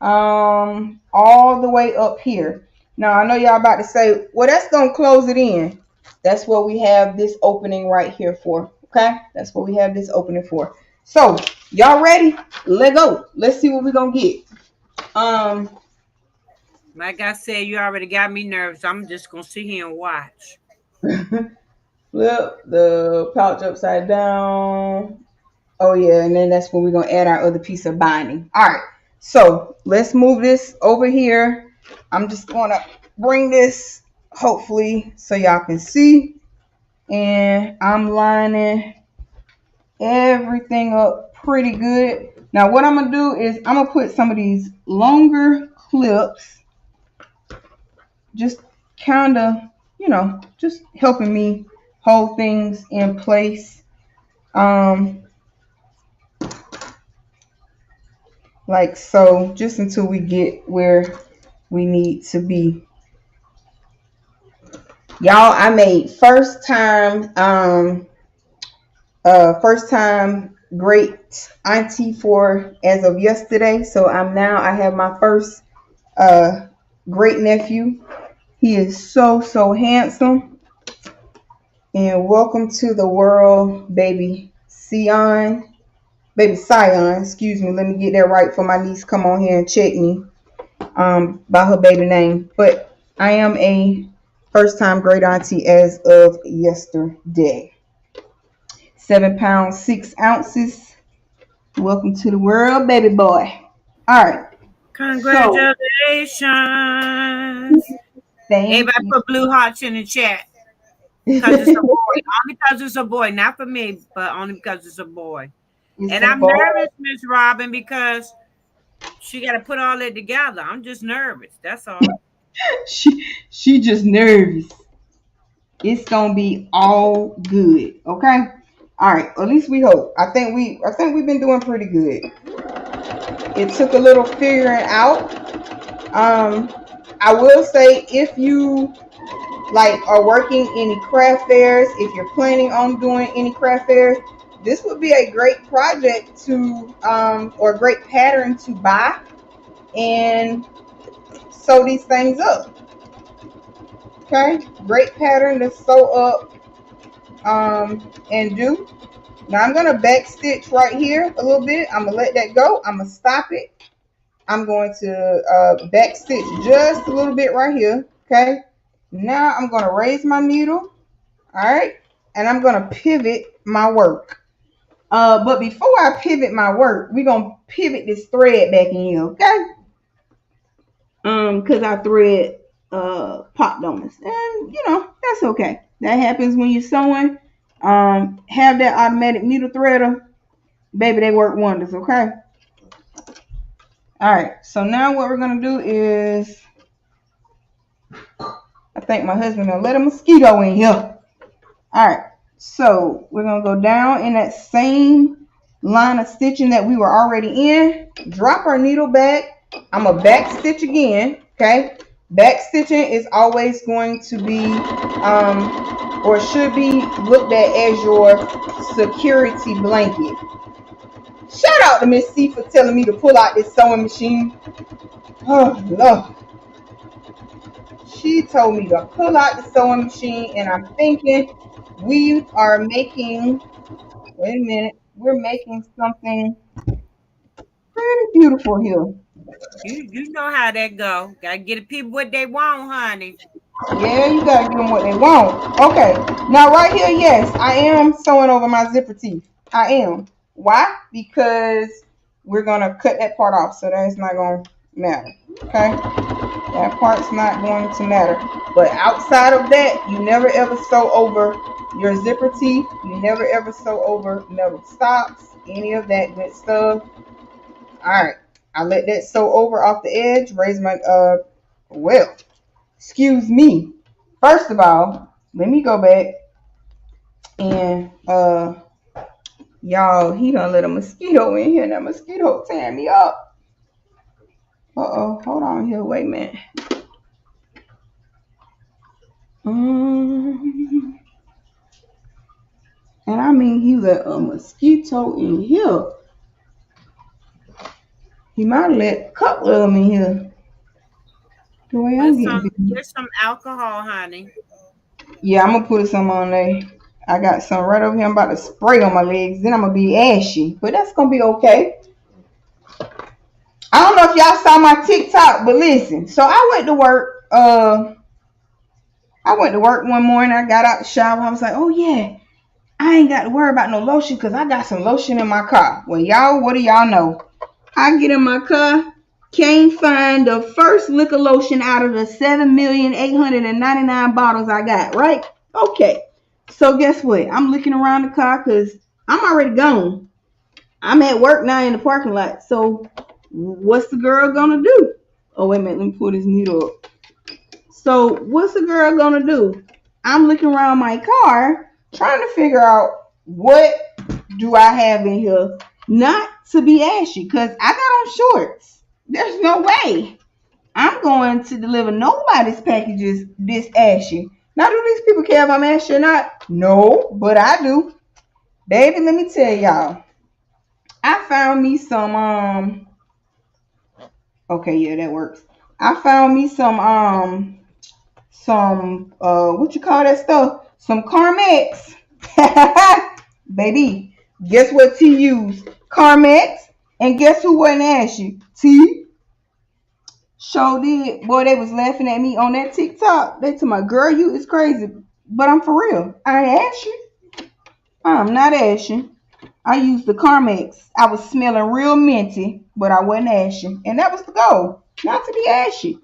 all the way up here. Now I know y'all about to say, well, that's gonna close it in. That's what we have this opening right here for. Okay, that's what we have this opening for. So y'all ready? Let go. Let's see what we're gonna get. Um, Like I said, you already got me nervous. I'm just gonna sit here and watch. flip the pouch upside down. Oh yeah, and then that's when we're gonna add our other piece of binding. All right, so let's move this over here. I'm just gonna bring this hopefully so y'all can see, and I'm lining everything up pretty good. Now what I'm gonna do is I'm gonna put some of these longer clips, just kind of, just helping me hold things in place. Um, like so, just until we get where we need to be. Y'all, I made first time great auntie for as of yesterday. So I have my first great nephew. He is so handsome. And welcome to the world, baby Sion. Baby Sion, excuse me. Let me get that right for my niece come on here and check me by her baby name. But I am a first time great auntie as of yesterday. 7 pounds 6 ounces. Welcome to the world, baby boy. All right. So Congratulations. thank Everybody you. put blue hearts in the chat. Because it's a boy. Only because it's a boy. Not for me, but only because it's a boy. It's And a I'm boy. nervous, Miss Robin, because she got to put all that together. I'm just nervous. That's all. She just nervous. It's gonna be all good. Okay. All right. At least we hope. I think we've been doing pretty good. It took a little figuring out, I will say, if you like are working any craft fairs, if you're planning on doing any craft fairs, this would be a great project to or a great pattern to buy and sew these things up. Okay, great pattern to sew up and do. Now I'm gonna back stitch right here a little bit. I'm gonna let that go. I'm gonna stop it. I'm going to back stitch just a little bit right here. Okay, now I'm gonna raise my needle. All right, and I'm gonna pivot my work. But before I pivot my work, we're gonna pivot this thread back in here. Okay, because our thread popped on us, and you know that's okay. That happens when you're sewing. Have that automatic needle threader, baby. They work wonders. Okay. All right. So now what we're gonna do is, I think my husband gonna let a mosquito in here. All right. So we're gonna go down in that same line of stitching that we were already in. Drop our needle back. I'm gonna back stitch again. Okay. Back stitching is always going to be or should be looked at as your security blanket. Shout out to Miss C for telling me to pull out this sewing machine. Oh Lord. She told me to pull out the sewing machine, and I'm thinking we are making, wait a minute, we're making something pretty beautiful here. You know how that go. Gotta get the people what they want, honey. Yeah, you gotta give them what they want. Okay, now right here, yes, I am sewing over my zipper teeth. I am. Why? Because we're gonna cut that part off, so that's not gonna matter. Okay, that part's not going to matter. But outside of that, you never ever sew over your zipper teeth. You never ever sew over metal stops, any of that good stuff. All right, I let that sew over off the edge. Raise my well. Excuse me. First of all, let me go back and y'all, he done let a mosquito in here. That mosquito tearing me up. Hold on here. Wait a minute. And I mean, he let a mosquito in here. He might have let a couple of them in here. The way I'm getting. Get some alcohol, honey. Yeah, I'm gonna put some on there. I got some right over here. I'm about to spray on my legs. Then I'm gonna be ashy, but that's gonna be okay. I don't know if y'all saw my TikTok, but listen. So I went to work. I went to work one morning. I got out the shower. I was like, oh yeah, I ain't got to worry about no lotion because I got some lotion in my car. Well, y'all, what do y'all know? I get in my car, can't find the first liquor lotion out of the 7,899 bottles I got, right? Okay. So guess what? I'm looking around the car because I'm already gone. I'm at work now in the parking lot. So what's the girl gonna do? Oh, wait a minute. Let me pull this needle up. So what's the girl gonna do? I'm looking around my car trying to figure out what do I have in here not to be ashy because I got on shorts. There's no way I'm going to deliver nobody's packages this ashy. Now, do these people care if I'm ashy or not? No, but I do. Baby, let me tell y'all. I found me some okay, yeah, that works. I found me some what you call that stuff? Some Carmex. Baby, guess what T used? Carmex. And guess who wasn't ashy? T. Sure did. Boy, they was laughing at me on that TikTok. They told my girl, you is crazy. But I'm for real. I ain't ashy. I'm not ashy. I used the Carmex. I was smelling real minty, but I wasn't ashy. And that was the goal. Not to be ashy.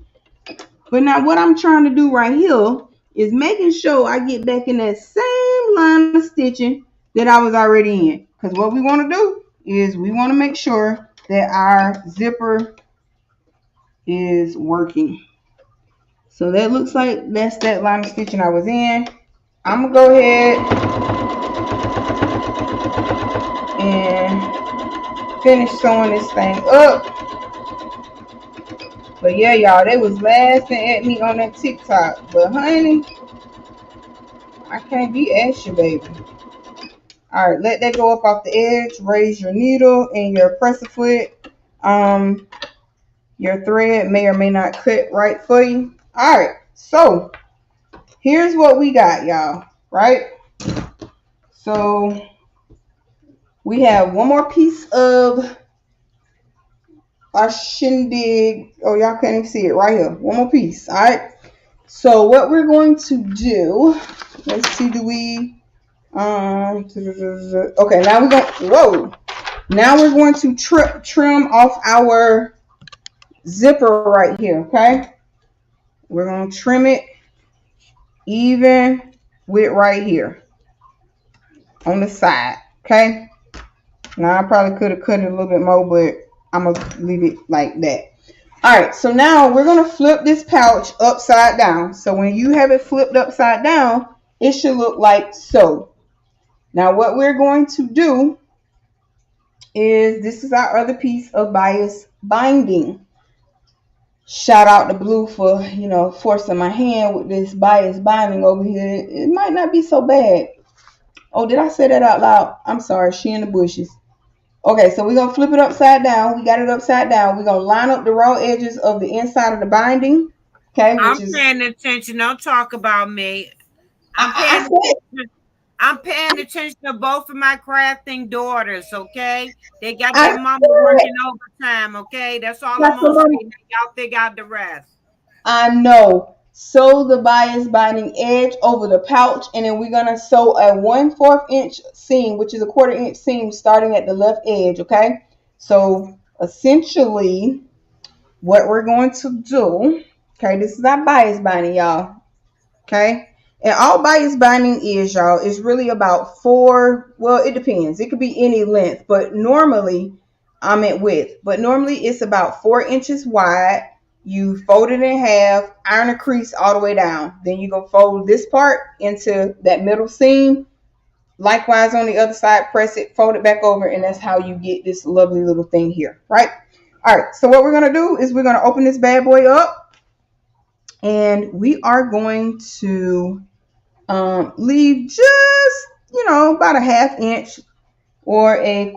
But now what I'm trying to do right here is making sure I get back in that same line of stitching that I was already in. Because what we want to do is we want to make sure that our zipper is working. So that looks like that's that line of stitching I was in. I'm going to go ahead and finish sewing this thing up. But yeah, y'all, they was laughing at me on that TikTok. But honey, I can't be Asher, baby. All right, let that go up off the edge. Raise your needle and your presser foot. Your thread may or may not cut right for you. All right, so here's what we got, y'all. Right? So we have one more piece of our shindig. Oh, y'all can't even see it right here. One more piece. All right. So what we're going to do, let's see, do we, okay, now we're going, whoa. Now we're going to trim off our zipper right here, okay? We're going to trim it even with right here on the side, okay? Now I probably could have cut it a little bit more, but I'm going to leave it like that. All right, so now we're going to flip this pouch upside down. So when you have it flipped upside down, it should look like so. Now what we're going to do is, this is our other piece of bias binding. Shout out to Blue for, forcing my hand with this bias binding over here. It might not be so bad. Oh, did I say that out loud? I'm sorry, she in the bushes. Okay, so we're going to flip it upside down. We got it upside down. We're going to line up the raw edges of the inside of the binding. Okay, I'm paying attention. Don't talk about me. I'm paying attention to both of my crafting daughters, okay? They got their mama working overtime, okay? That's all I'm going to say. Y'all figure out the rest. I know. Sew the bias binding edge over the pouch, and then we're going to sew a 1/4 inch seam, which is a 1/4 inch seam starting at the left edge, okay? So essentially what we're going to do, okay, this is our bias binding, y'all, okay? And all bias binding is, y'all, is really about it depends. It could be any length, but normally, I'm at width, but normally it's about 4 inches wide. You fold it in half, iron a crease all the way down. Then you go fold this part into that middle seam. Likewise on the other side, press it, fold it back over, and that's how you get this lovely little thing here, right? All right, so what we're going to do is we're going to open this bad boy up, and we are going to leave just, about a 1/2 inch or a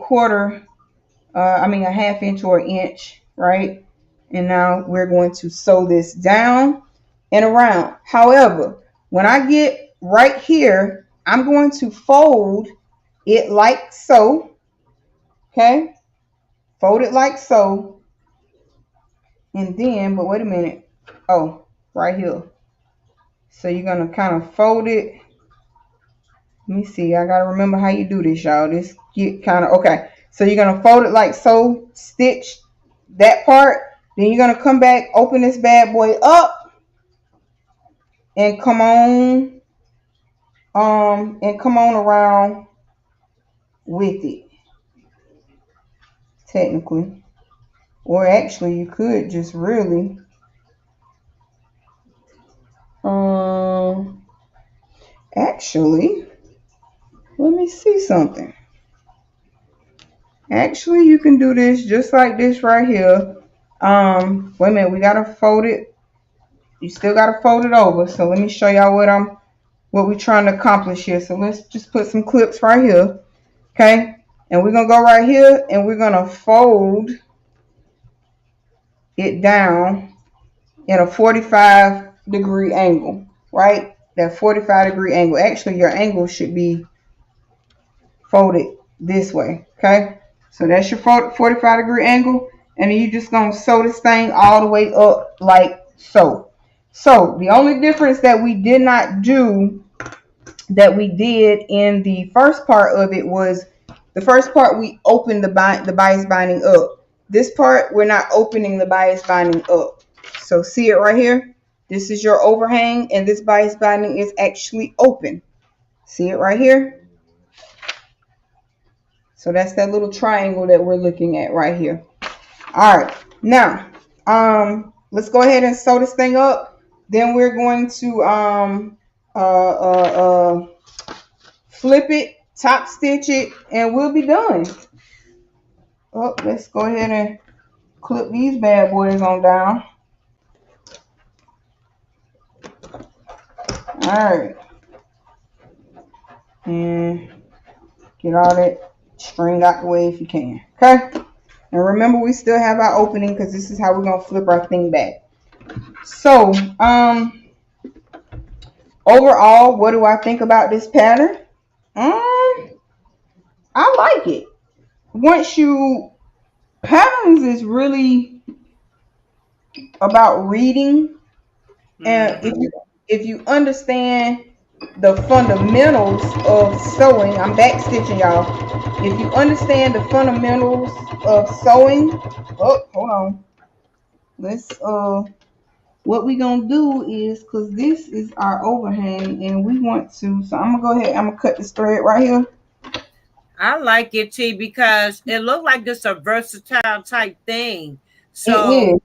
half inch or an inch, right? And now we're going to sew this down and around. However, when I get right here, I'm going to fold it like so, okay? Fold it like so. And then, but wait a minute. Oh, right here. So you're going to kind of fold it. Let me see. I got to remember how you do this, y'all. This get kind of, okay. So you're going to fold it like so, stitch that part. Then you're going to come back, open this bad boy up, and come on around with it. Technically. Or actually, you could just really actually, let me see something. Actually, you can do this just like this right here. Wait a minute, we gotta fold it. You still gotta fold it over. So let me show y'all what we're trying to accomplish here. So let's just put some clips right here. Okay? And we're gonna go right here and we're gonna fold it down in a 45-degree angle, right? That 45-degree angle. Actually, your angle should be folded this way, okay? So that's your 45-degree angle, and then you're just going to sew this thing all the way up like so. So the only difference that we did not do that we did in the first part of it was the first part we opened the bias binding up. This part, we're not opening the bias binding up. So see it right here? This is your overhang, and this bias binding is actually open. See it right here? So that's that little triangle that we're looking at right here. All right. Now, let's go ahead and sew this thing up. Then we're going to flip it, top stitch it, and we'll be done. Oh, let's go ahead and clip these bad boys on down. Alright. And get all that string out the way if you can. Okay? And remember, we still have our opening because this is how we're going to flip our thing back. So, overall, what do I think about this pattern? I like it. Once you, patterns is really about reading, and if you understand the fundamentals of sewing, I'm back stitching, y'all. If you understand the fundamentals of sewing, oh, hold on. Let's what we gonna do is, because this is our overhang and we want to, so I'm gonna go ahead, I'm gonna cut this thread right here. I like it, T, because it looked like it's a versatile type thing. It So is.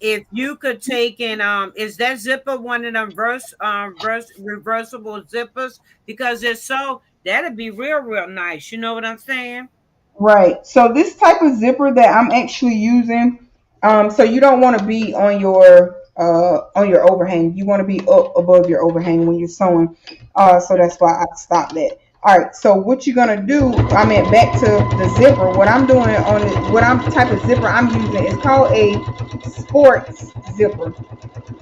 if you could take and is that zipper one of them reversible zippers? Because if so, that'd be real nice. You know what I'm saying? Right. So this type of zipper that I'm actually using, so you don't want to be on your overhang. You want to be up above your overhang when you're sewing. So that's why I stopped that. All right. So what you're gonna do? I mean, back to the zipper. What I'm doing on it, what I'm type of zipper I'm using is called a sports zipper,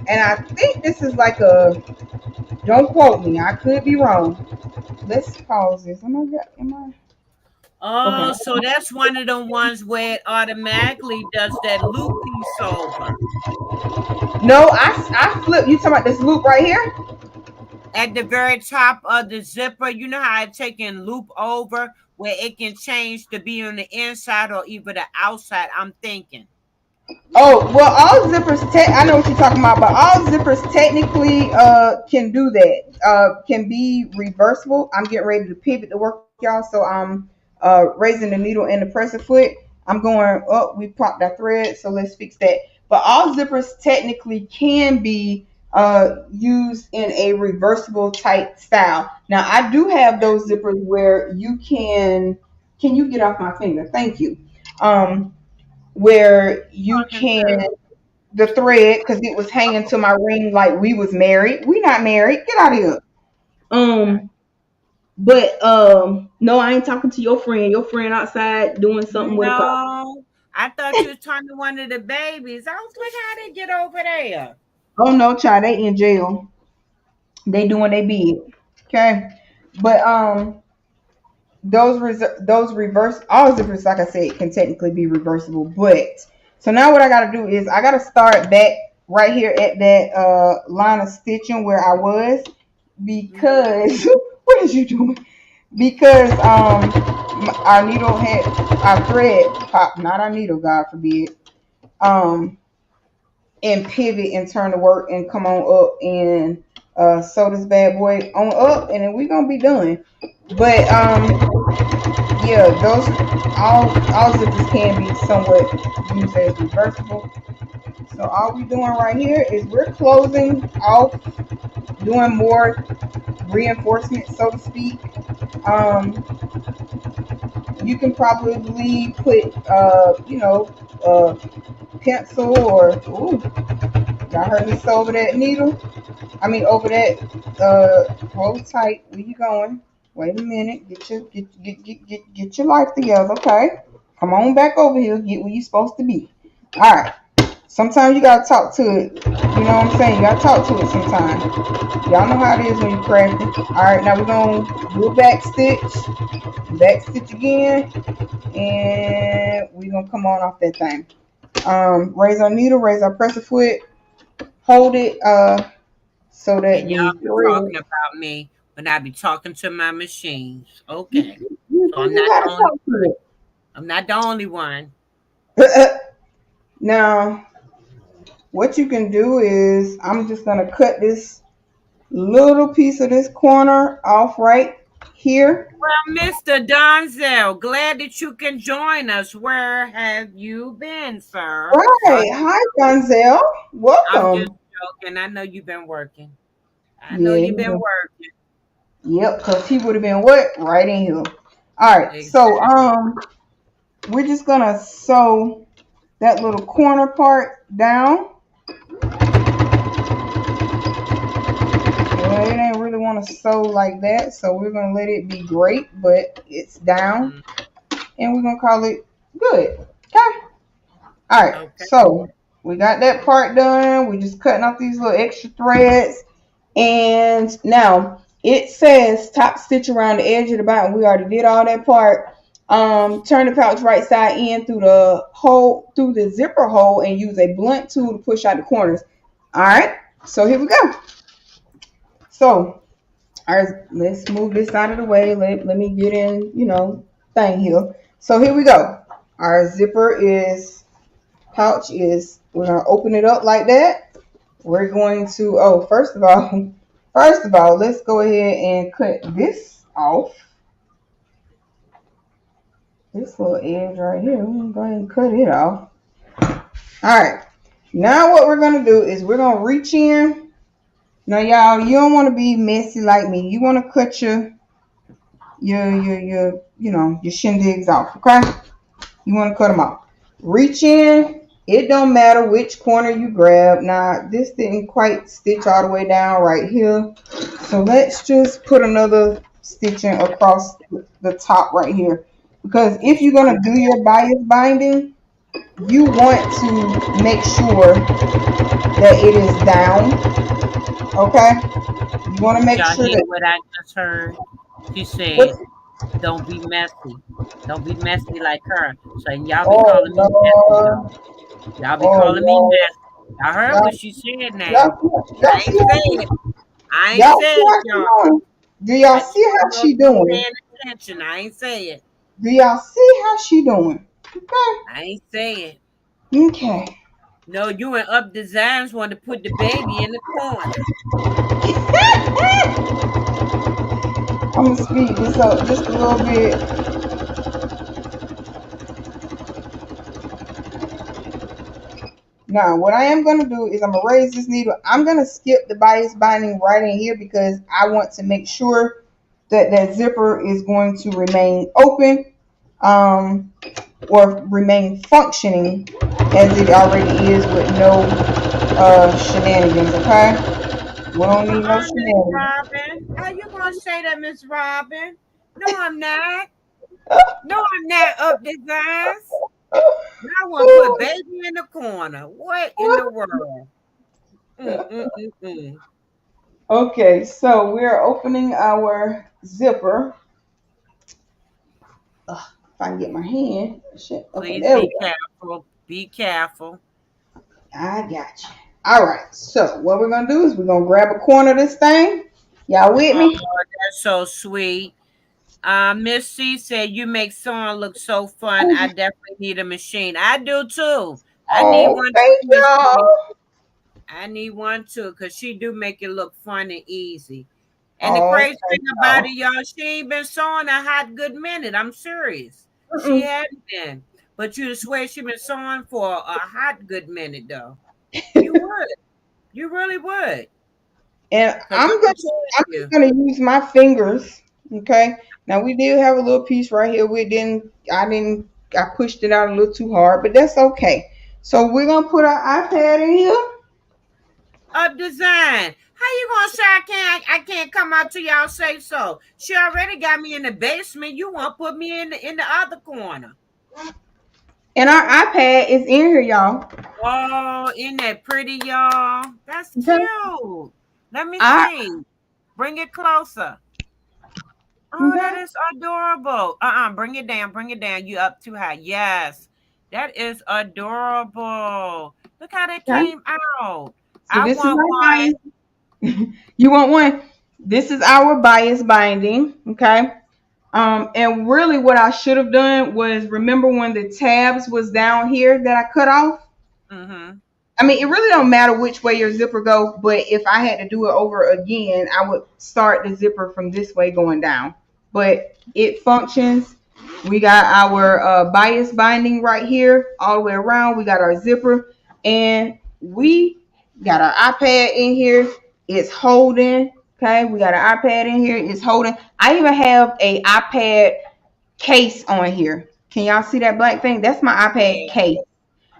and I think this is like a. Don't quote me. I could be wrong. Let's pause this. Am I? Okay. Oh, so that's one of the ones where it automatically does that loop piece over. No, I flip. You talking about this loop right here? At the very top of the zipper, you know how it take and loop over where it can change to be on the inside or even the outside. I'm thinking. Oh, well, all zippers. I know what you're talking about, but all zippers technically can do that. Can be reversible. I'm getting ready to pivot to work, y'all. So I'm raising the needle and the presser foot. I'm going up. We popped our thread, so let's fix that. But all zippers technically can be used in a reversible type style. Now, I do have those zippers where you can. Can you get off my finger? Thank you. Where you can the thread, because it was hanging to my ring like we was married. We not married. Get out of here. Um, but no, I ain't talking to your friend. Your friend outside doing something with a car. No, I thought you was talking to one of the babies. I was like, how they get over there? Oh no, child, they in jail. They doing they bid. Okay, but those reverse all zippers, like I said, can technically be reversible. But so now what I got to do is I got to start back right here at that line of stitching where I was, because what is you doing? Because our needle had our thread popped, not our needle, God forbid. Um, and pivot and turn to work and come on up and sew this bad boy on up, and then we gonna be done. But yeah, those all zippers can be somewhat used as reversible. So all we're doing right here is we're closing off, doing more reinforcement, so to speak. Um, you can probably put pencil or ooh, y'all heard me sew over that needle. I mean over that hold tight. Where you going? Wait a minute. Get your life together, okay? Come on back over here. Get where you supposed to be. All right. Sometimes you gotta talk to it. You know what I'm saying? You gotta talk to it sometimes. Y'all know how it is when you're crafting. All right, now we're gonna do a back stitch again, and we're gonna come on off that thing. Raise our needle, raise our presser foot, hold it so that And y'all the be thread. talking about me when I be talking to my machines. Okay. So I'm You not the gotta only talk one. to I'm not the only one. it. Now, what you can do is I'm just gonna cut this little piece of this corner off right here. Well, Mr. Donzel, glad that you can join us. Where have you been, sir? Right. Hi, Donzel. I'm just Welcome. joking. I know you've been working. I know Yeah. you've been working. Yep, because he would have been what? Right in here. All right. So Exactly. we're just gonna sew that little corner part down. It want to sew like that. So we're going to let it be great, but it's down. Mm, And we're going to call it good. Okay. All right. okay. So we got that part done. We're just cutting off these little extra threads. And now it says top stitch around the edge of the bottom. We already did all that part. Turn the pouch right side in through the hole, through the zipper hole, and use a blunt tool to push out the corners. All right. So here we go. So, all right, let's move this out of the way. Let me get in, thing here. So here we go. Our zipper is pouch is. We're gonna open it up like that. We're going to. Oh, first of all, let's go ahead and cut this off. This little edge right here. We're gonna go ahead and cut it off. All right. Now what we're gonna do is we're gonna reach in. Now, y'all, you don't want to be messy like me. You want to cut your shindigs off, okay? You want to cut them off. Reach in. It don't matter which corner you grab. Now, this didn't quite stitch all the way down right here. So let's just put another stitching across the top right here. Because if you're going to do your bias binding, you want to make sure that it is down. Okay? You want to make Y'all sure hear that. what I just heard? She What? said, "Don't be messy. Don't be messy like her." So y'all be Oh calling me messy, Lord. though. Y'all be Oh calling me Lord. messy. I heard what Y'all, she said now. y'all I see ain't how say she, it. I ain't y'all say see it, how she y'all. doing? Do y'all I just see how know she if you doing? paying attention. I ain't say it. Do y'all see how she doing? Okay. I ain't say it. Okay. No, you and Up Designs want to put the baby in the corner. I'm gonna speed this up just a little bit. Now, what I am gonna do is I'm gonna raise this needle. I'm gonna skip the bias binding right in here because I want to make sure that that zipper is going to remain open, um, or remain functioning as it already is with no shenanigans. Okay, we don't need no Miss shenanigans. Robin. How you gonna say that, Miss Robin? No, I'm not. No, I'm not Up Designs. I want to put baby in the corner. What in the world? Mm. Okay, so we're opening our zipper. Ugh, if I can get my hand. Shit. Okay, Please there we be go. careful. Be careful. I got you. All right. So what we're gonna do is we're gonna grab a corner of this thing. Y'all with Oh, me? that's so sweet. Miss C said you make sewing look so fun. I definitely need a machine. I do too. I need Oh, one too, thank Miss C. y'all. I need one too, cause she do make it look fun and easy. And the Oh, crazy thing thank about it, y'all. y'all, she ain't been sewing a hot good minute. I'm serious. She Mm-mm. hadn't been. But you'd swear she been sewing for a hot good minute though. You would. You really would. And Cause I'm gonna tell I'm just you. gonna use my fingers. Okay. Now we did have a little piece right here. I pushed it out a little too hard, but that's okay. So we're gonna put our iPad in here. Up design. How you gonna say I can't come out till y'all say so? She already got me in the basement. You want to put me in the other corner. And our iPad is in here, y'all. Oh, isn't that pretty, y'all? That's Okay. cute. Let me I see. Bring it closer. Oh, that okay. is adorable. Bring it down. Bring it down. You up too high. Yes. That is adorable. Look how that Okay. came out. So I this is want our one. bias. You want one? This is our bias binding. Okay. And really what I should have done was remember when the tabs was down here that I cut off? Mm-hmm. I mean, it really don't matter which way your zipper go, but if I had to do it over again, I would start the zipper from this way going down. But it functions. We got our bias binding right here all the way around. We got our zipper, and we got our iPad in here. It's holding. Okay, we got our iPad in here. It's holding. I even have a iPad case on here. Can y'all see that black thing? That's my iPad Yeah. case.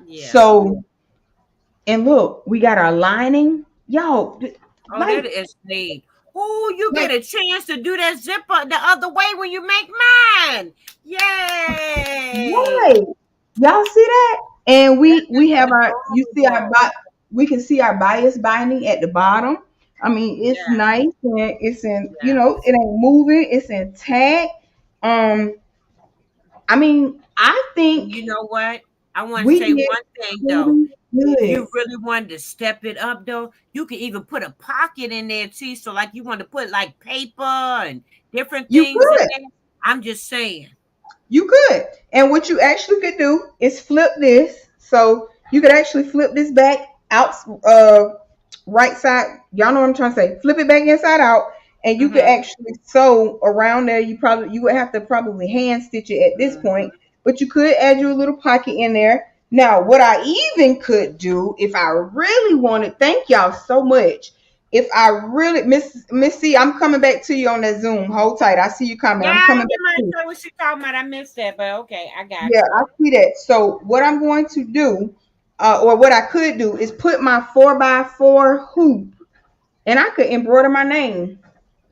Yeah. So, and look, we got our lining. Yo, Oh, that like, is neat. Ooh, you Like, get a chance to do that zipper the other way when you make mine. Yay! right. Y'all see that? And That's we have our, you see our, adorable. we can see our bias binding at the bottom. I mean, it's Yes, nice and it's in, yes. it ain't moving. It's intact. Um, I mean, I And think you know what? I want to we say did one thing though. pretty If good. you really wanted to step it up though, you could even put a pocket in there too. So like you want to put like paper and different You things in could. there. I'm just saying. You could. And what you actually could do is flip this. So you could actually flip this back out, right side. Y'all know what I'm trying to say. Flip it back inside out. And you could Mm-hmm. actually sew around there. You would have to probably hand stitch it at this point. But you could add you a little pocket in there. Now, what I even could do if I really wanted, thank y'all so much. If I really Miss C, I'm coming back to you on that Zoom. Hold tight. I see you coming. Yeah, I'm I coming don't get back my to you. sure what she talking about. I missed that, but okay, I got Yeah, you. I see that. So what I'm going to do, or what I could do, is put my 4x4 hoop, and I could embroider my name,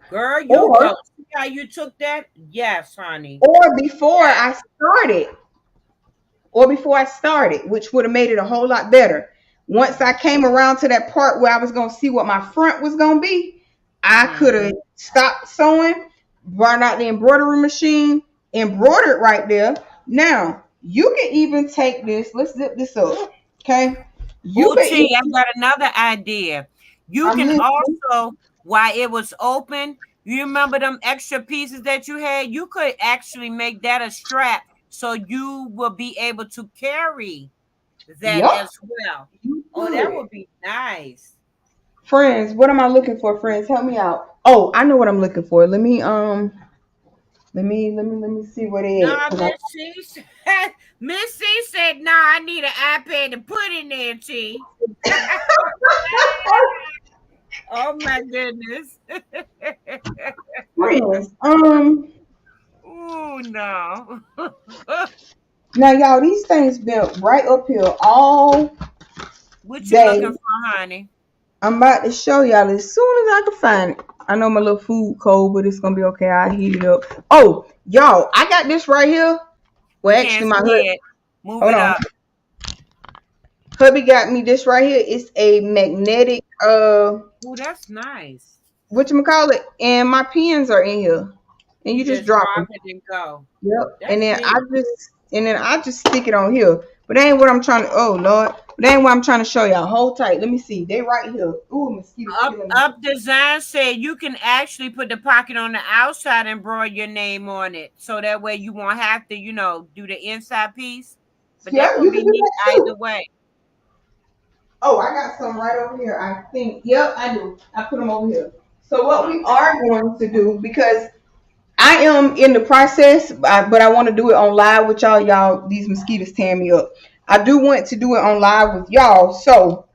Girl, you or go. See how you took that? Yes, honey. or before Yes. I started, which would have made it a whole lot better. Once I came around to that part where I was going to see what my front was going to be, I Mm-hmm. could have stopped sewing, brought out the embroidery machine, embroidered right there. Now, you can even take this, let's zip this up, okay? You Oh, can T, I even, got another idea. You I'm can listening. also, while it was open, you remember them extra pieces that you had? You could actually make that a strap so you will be able to carry that Yup, as well. you Oh, that could. would be nice. Friends, what am I looking for, friends? Help me out. Oh, I know what I'm looking for. Let me see what it is. No, Miss C said, Miss C said, no, I need an iPad to put in there, T. Oh my goodness. Friends, Oh no. now y'all, these things been right up here all What you day. looking for, honey? I'm about to show y'all as soon as I can find it. I know my little food cold, but it's gonna be okay. I'll heat it up. Oh, y'all, I got this right here. We Well, can't actually, my see it. Move hold it on, up. hubby got me this right here. It's a magnetic Oh, that's nice. what you call it, and my pens are in here, and You you just just drop drop them. it and go. Yep. That's neat. And then I just stick it on here. But that ain't what I'm trying to. Oh Lord, but that ain't what I'm trying to show y'all. Hold tight. Let me see. They right here. Ooh, mosquitoes Up killing me. Up Design said you can actually put the pocket on the outside and embroider your name on it. So that way you won't have to, do the inside piece. But that Yep, would you be can do neat that either too. way. Oh, I got some right over here. I think. Yep, I do. I put them over here. So what we Okay. are going to do, because I am in the process, but I want to do it on live with y'all. Y'all, these mosquitoes tearing me up. I do want to do it on live with y'all. So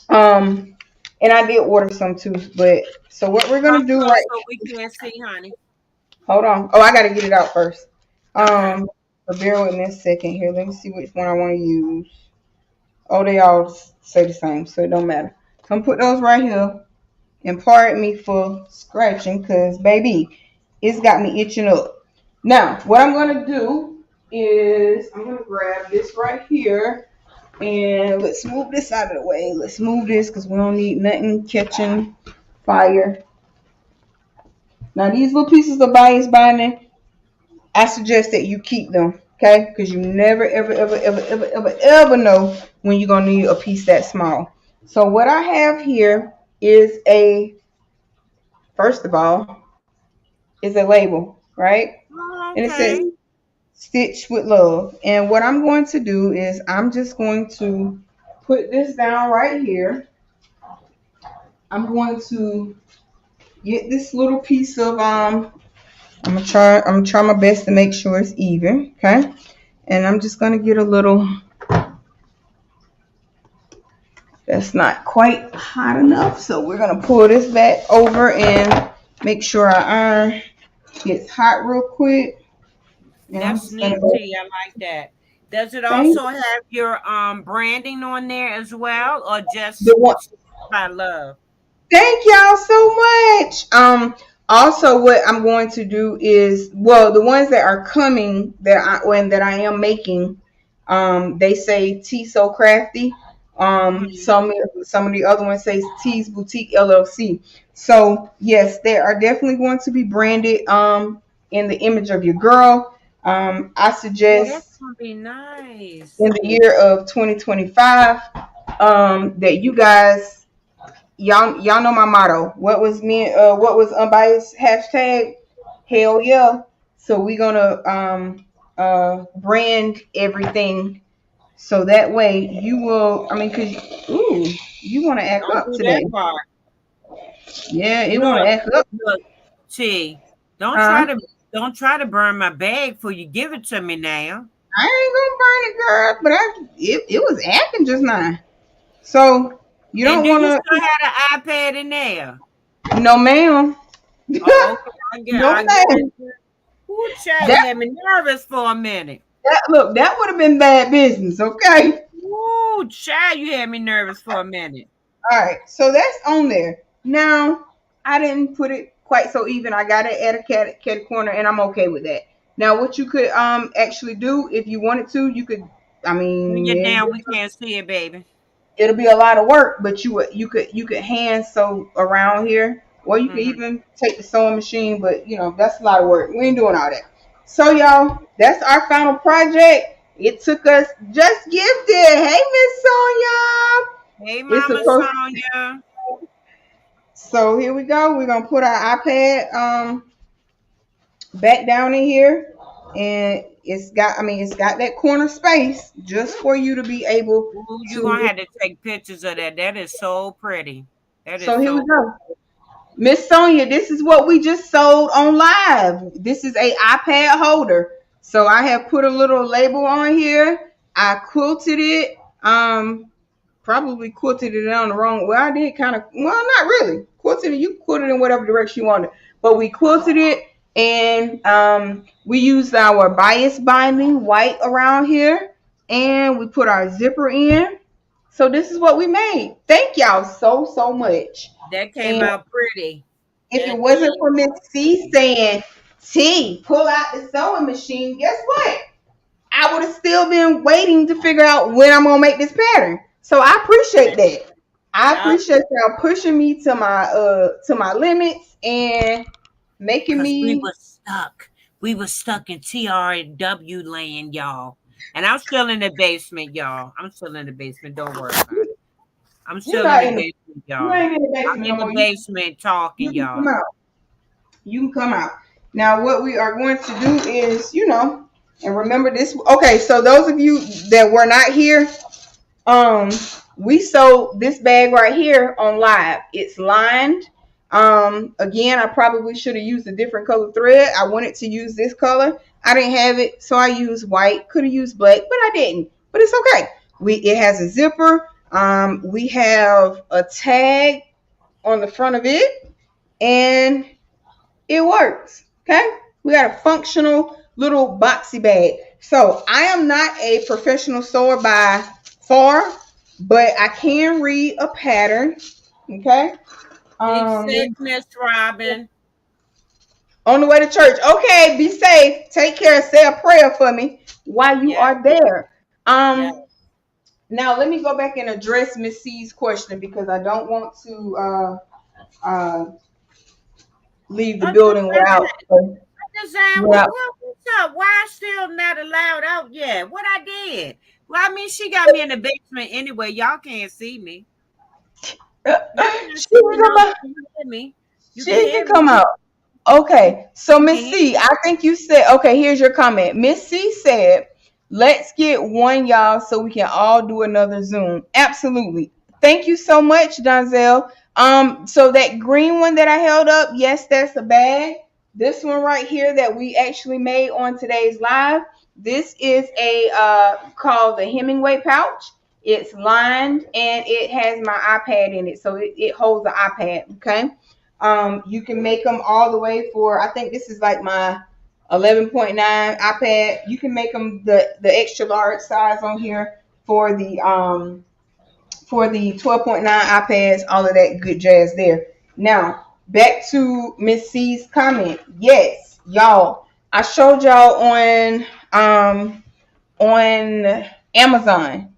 Um, and I did order some too. But so what we're Come gonna do close right? so we can see, honey. Hold on. Oh, I gotta get it out first. Okay. So bear with me a second here. Let me see which one I want to use. Oh, they all say the same, so it don't matter. So I'm put those right here. And pardon me for scratching, cause baby, it's got me itching up. Now, what I'm gonna do is I'm gonna grab this right here. And let's move this out of the way. Let's move this because we don't need nothing catching fire. Now these little pieces of bias binding, I suggest that you keep them, okay? Because you never, ever, ever, ever, ever, ever, ever know when you're gonna need a piece that small. So what I have here is first of all, is a label, right? Oh, And it says okay. Stitch with Love. And what I'm going to do is I'm just going to put this down right here. I'm going to get this little piece of I'm gonna try my best to make sure it's even, okay? And I'm just gonna get a little that's not quite hot enough. So we're gonna pull this back over and make sure our iron gets hot real quick. And I'm That's just gonna neat, go T. I like that. Does it thank also have your branding on there as well, or the just one by love? Thank y'all so much. Also, what I'm going to do is, well, the ones that are coming that I am making, they say tea so crafty. Mhm. Some of the other ones say Tea's Boutique LLC. So yes, they are definitely going to be branded in the image of your girl. I Oh, that's suggest gonna be nice. in the year of 2025 that you guys, y'all know my motto. What was unbiased hashtag? Hell yeah. So we're gonna brand everything so that way you will, I mean, cause ooh, you want to act Don't up do today. that part. Yeah, it want to Look, act up. look, T. Don't try Huh? to don't try to burn my bag before you give it to me now. I ain't gonna burn it, girl, but it was acting just now. So you And don't do you want still have the iPad in there? to, no ma'am. Oh, okay. No I get ma'am. it. Ooh, child, That you had me nervous for a minute. that would have been bad business, okay? Ooh, child, you had me nervous for a minute. All right, so that's on there. Now, I didn't put it quite so even. I got it at a cat corner, and I'm okay with that. Now, what you could actually do if you wanted to, you could. I Bring mean, it down. We can't see it, baby. it'll be a lot of work, but you could hand sew around here, or you could Hmm. even take the sewing machine. But that's a lot of work. We ain't doing all that. So y'all, that's our final project. It took us just gifted. Hey, Miss Sonia. Hey, It's Mama supposed. Sonia. So here we go. We're gonna put our iPad back down in here, and it's got that corner space just for you to be able Ooh, you're to. gonna have to take pictures of that. That is so pretty. That is So here we so. go. Miss Sonia, this is what we just sold on live. This is a iPad holder. So I have put a little label on here. I quilted it. Probably quilted it on the wrong. Well, I did kind of. Well, not really. Quilted it. You quilted it in whatever direction you wanted, but we quilted it, and we used our bias binding white around here, and we put our zipper in. So this is what we made. Thank y'all so much. That came And out pretty. if it That wasn't came for Miss C saying, T, pull out the sewing machine, guess what? I would have still been waiting to figure out when I'm gonna make this pattern. So I appreciate that. I Yup. appreciate y'all pushing me to my limits and making Cause we me. were stuck. We were stuck in TRW land, y'all. And I'm still in the basement, y'all. I'm still in the basement. Don't worry about it. I'm You're still in not the in the basement, you y'all. ain't in the I'm basement no in the more. basement You talking, can come y'all. out. You can come out. Now what we are going to do is, and remember this. Okay, so those of you that were not here, Um, we sold this bag right here on live. It's lined. Again, I probably should have used a different color thread. I wanted to use this color. I didn't have it, so I used white. Could have used black, but I didn't. But it's okay. It has a zipper. We have a tag on the front of it, and it works. Okay, we got a functional little boxy bag. So I am not a professional sewer by far, but I can read a pattern. Okay. Be safe, Um, Miss Robin. on the way to church. Okay, be safe. Take care. Say a prayer for me while you Yeah, are there. yeah. Now let me go back and address Miss C's question because I don't want to leave the I'm just building saying. I'm just saying. without. What's up? Why I still not allowed out yet? What I did? Well, I mean, she got me in the basement anyway. Y'all can't see me. Y'all can't She see me. No, was you can hear me. You she can can hear me. come out. Okay, so You can Miss hear C, me. I think you said, okay, here's your comment. Miss C said, let's get one, y'all, so we can all do another Zoom. Absolutely. Thank you so much, Donzel. So that green one that I held up, yes, that's a bag. This one right here that we actually made on today's live, this is a called the Hemingway pouch. It's lined and it has my iPad in it, so it holds the iPad. Okay. You can make them all the way for, I think this is like my 11.9 iPad. You can make them the extra large size on here for the for the 12.9 iPads, all of that good jazz there. Now, back to Miss C's comment. Yes, y'all, I showed y'all on Amazon.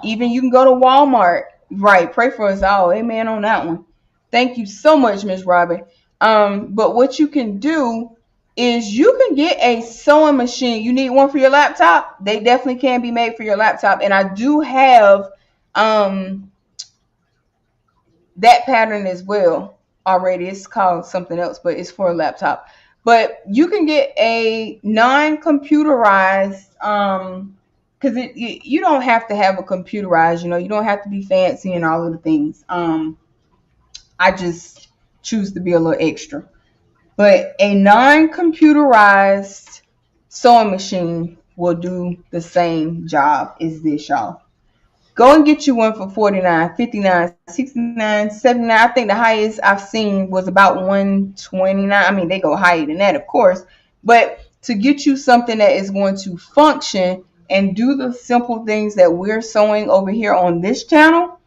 Even you can go to Walmart. Right, pray for us all. Amen on that one. Thank you so much, Miss Robin. But what you can do is you can get a sewing machine. You need one for your laptop. They definitely can be made for your laptop. And I do have um that pattern as well already. It's called something else, but it's for a laptop. But you can get a non-computerized because you don't have to have a computerized. You don't have to be fancy and all of the things. I just choose to be a little extra. But a non-computerized sewing machine will do the same job as this, y'all. Go and get you one for 49, 59, 69, 79. I think the highest I've seen was about 129. I mean, they go higher than that, of course. But to get you something that is going to function and do the simple things that we're sewing over here on this channel,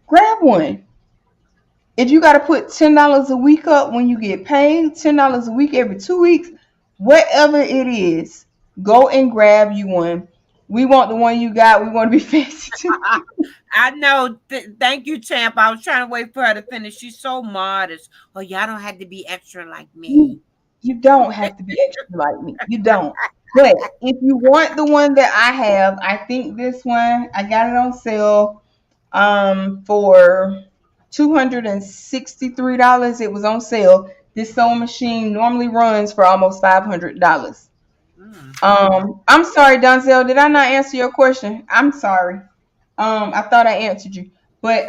grab one. If you got to put $10 a week up when you get paid, $10 a week every 2 weeks, whatever it is, go and grab you one. We want the one you got. We want to be fancy too. I know. Thank you, Champ. I was trying to wait for her to finish. She's so modest. Oh, y'all don't have to be extra like You me. you don't have to be extra like me. You don't. But if you want the one that I have, I think this one I got it on sale for $263. It was on sale. This sewing machine normally runs for almost $500. Mm. I'm sorry, Donzel. Did I not answer your question? I'm sorry. I thought I answered you, but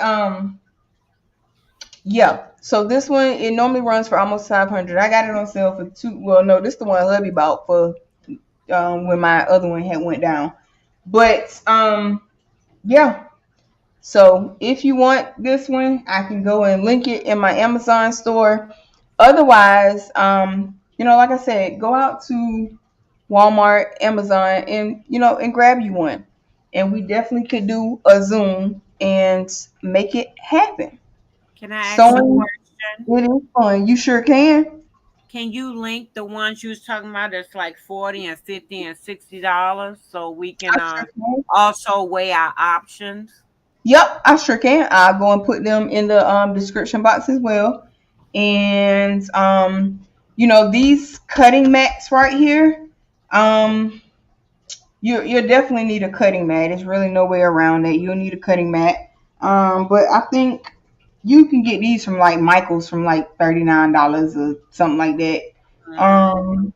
yeah. So this one it normally runs for almost 500. I got it on sale for two. Well, no, this is the one hubby bought for when my other one had went down. But yeah. So if you want this one, I can go and link it in my Amazon store. Otherwise, like I said, go out to Walmart, Amazon, and and grab you one. And we definitely could do a Zoom and make it happen. Can I ask you a Sewing, question? it is fun. You sure can. Can you link the ones you was talking about that's like 40 and 50 and $60 so we I can sure can. also weigh our options? Yep, I sure can. I'll go and put them in the description box as well. And these cutting mats right here, um, you definitely need a cutting mat. There's really no way around that. You'll need a cutting mat. But I think you can get these from like Michael's from like $39 or something like that. Mm-hmm. Um,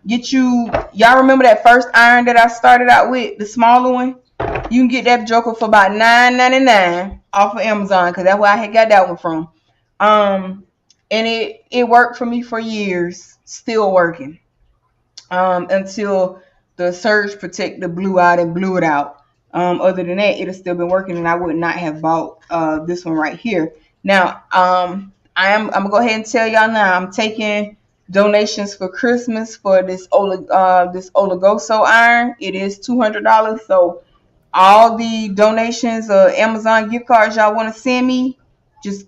get y'all remember that first iron that I started out with, the smaller one? You can get that joker for about $9.99 off of Amazon because that's where I had got that one from. And it worked for me for years, still working. Until the surge protector blew out and blew it out. Other than that, it has still been working, and I would not have bought this one right here. Now, I'm gonna go ahead and tell y'all now. I'm taking donations for Christmas for this Oligoso iron. It is $200. So all the donations or Amazon gift cards y'all want to send me, just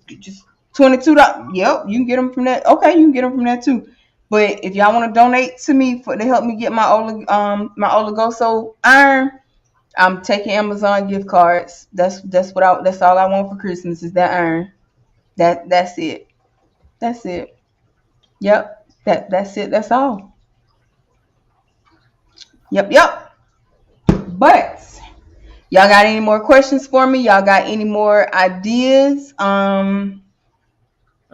$22. Yep, you can get them from that. Okay, you can get them from that too. But if y'all want to donate to me to help me get my Oligoso iron, I'm taking Amazon gift cards. That's all I want for Christmas is that iron. That's it. That's it. Yep. That's it. That's all. Yep. Yep. But y'all got any more questions for me? Y'all got any more ideas?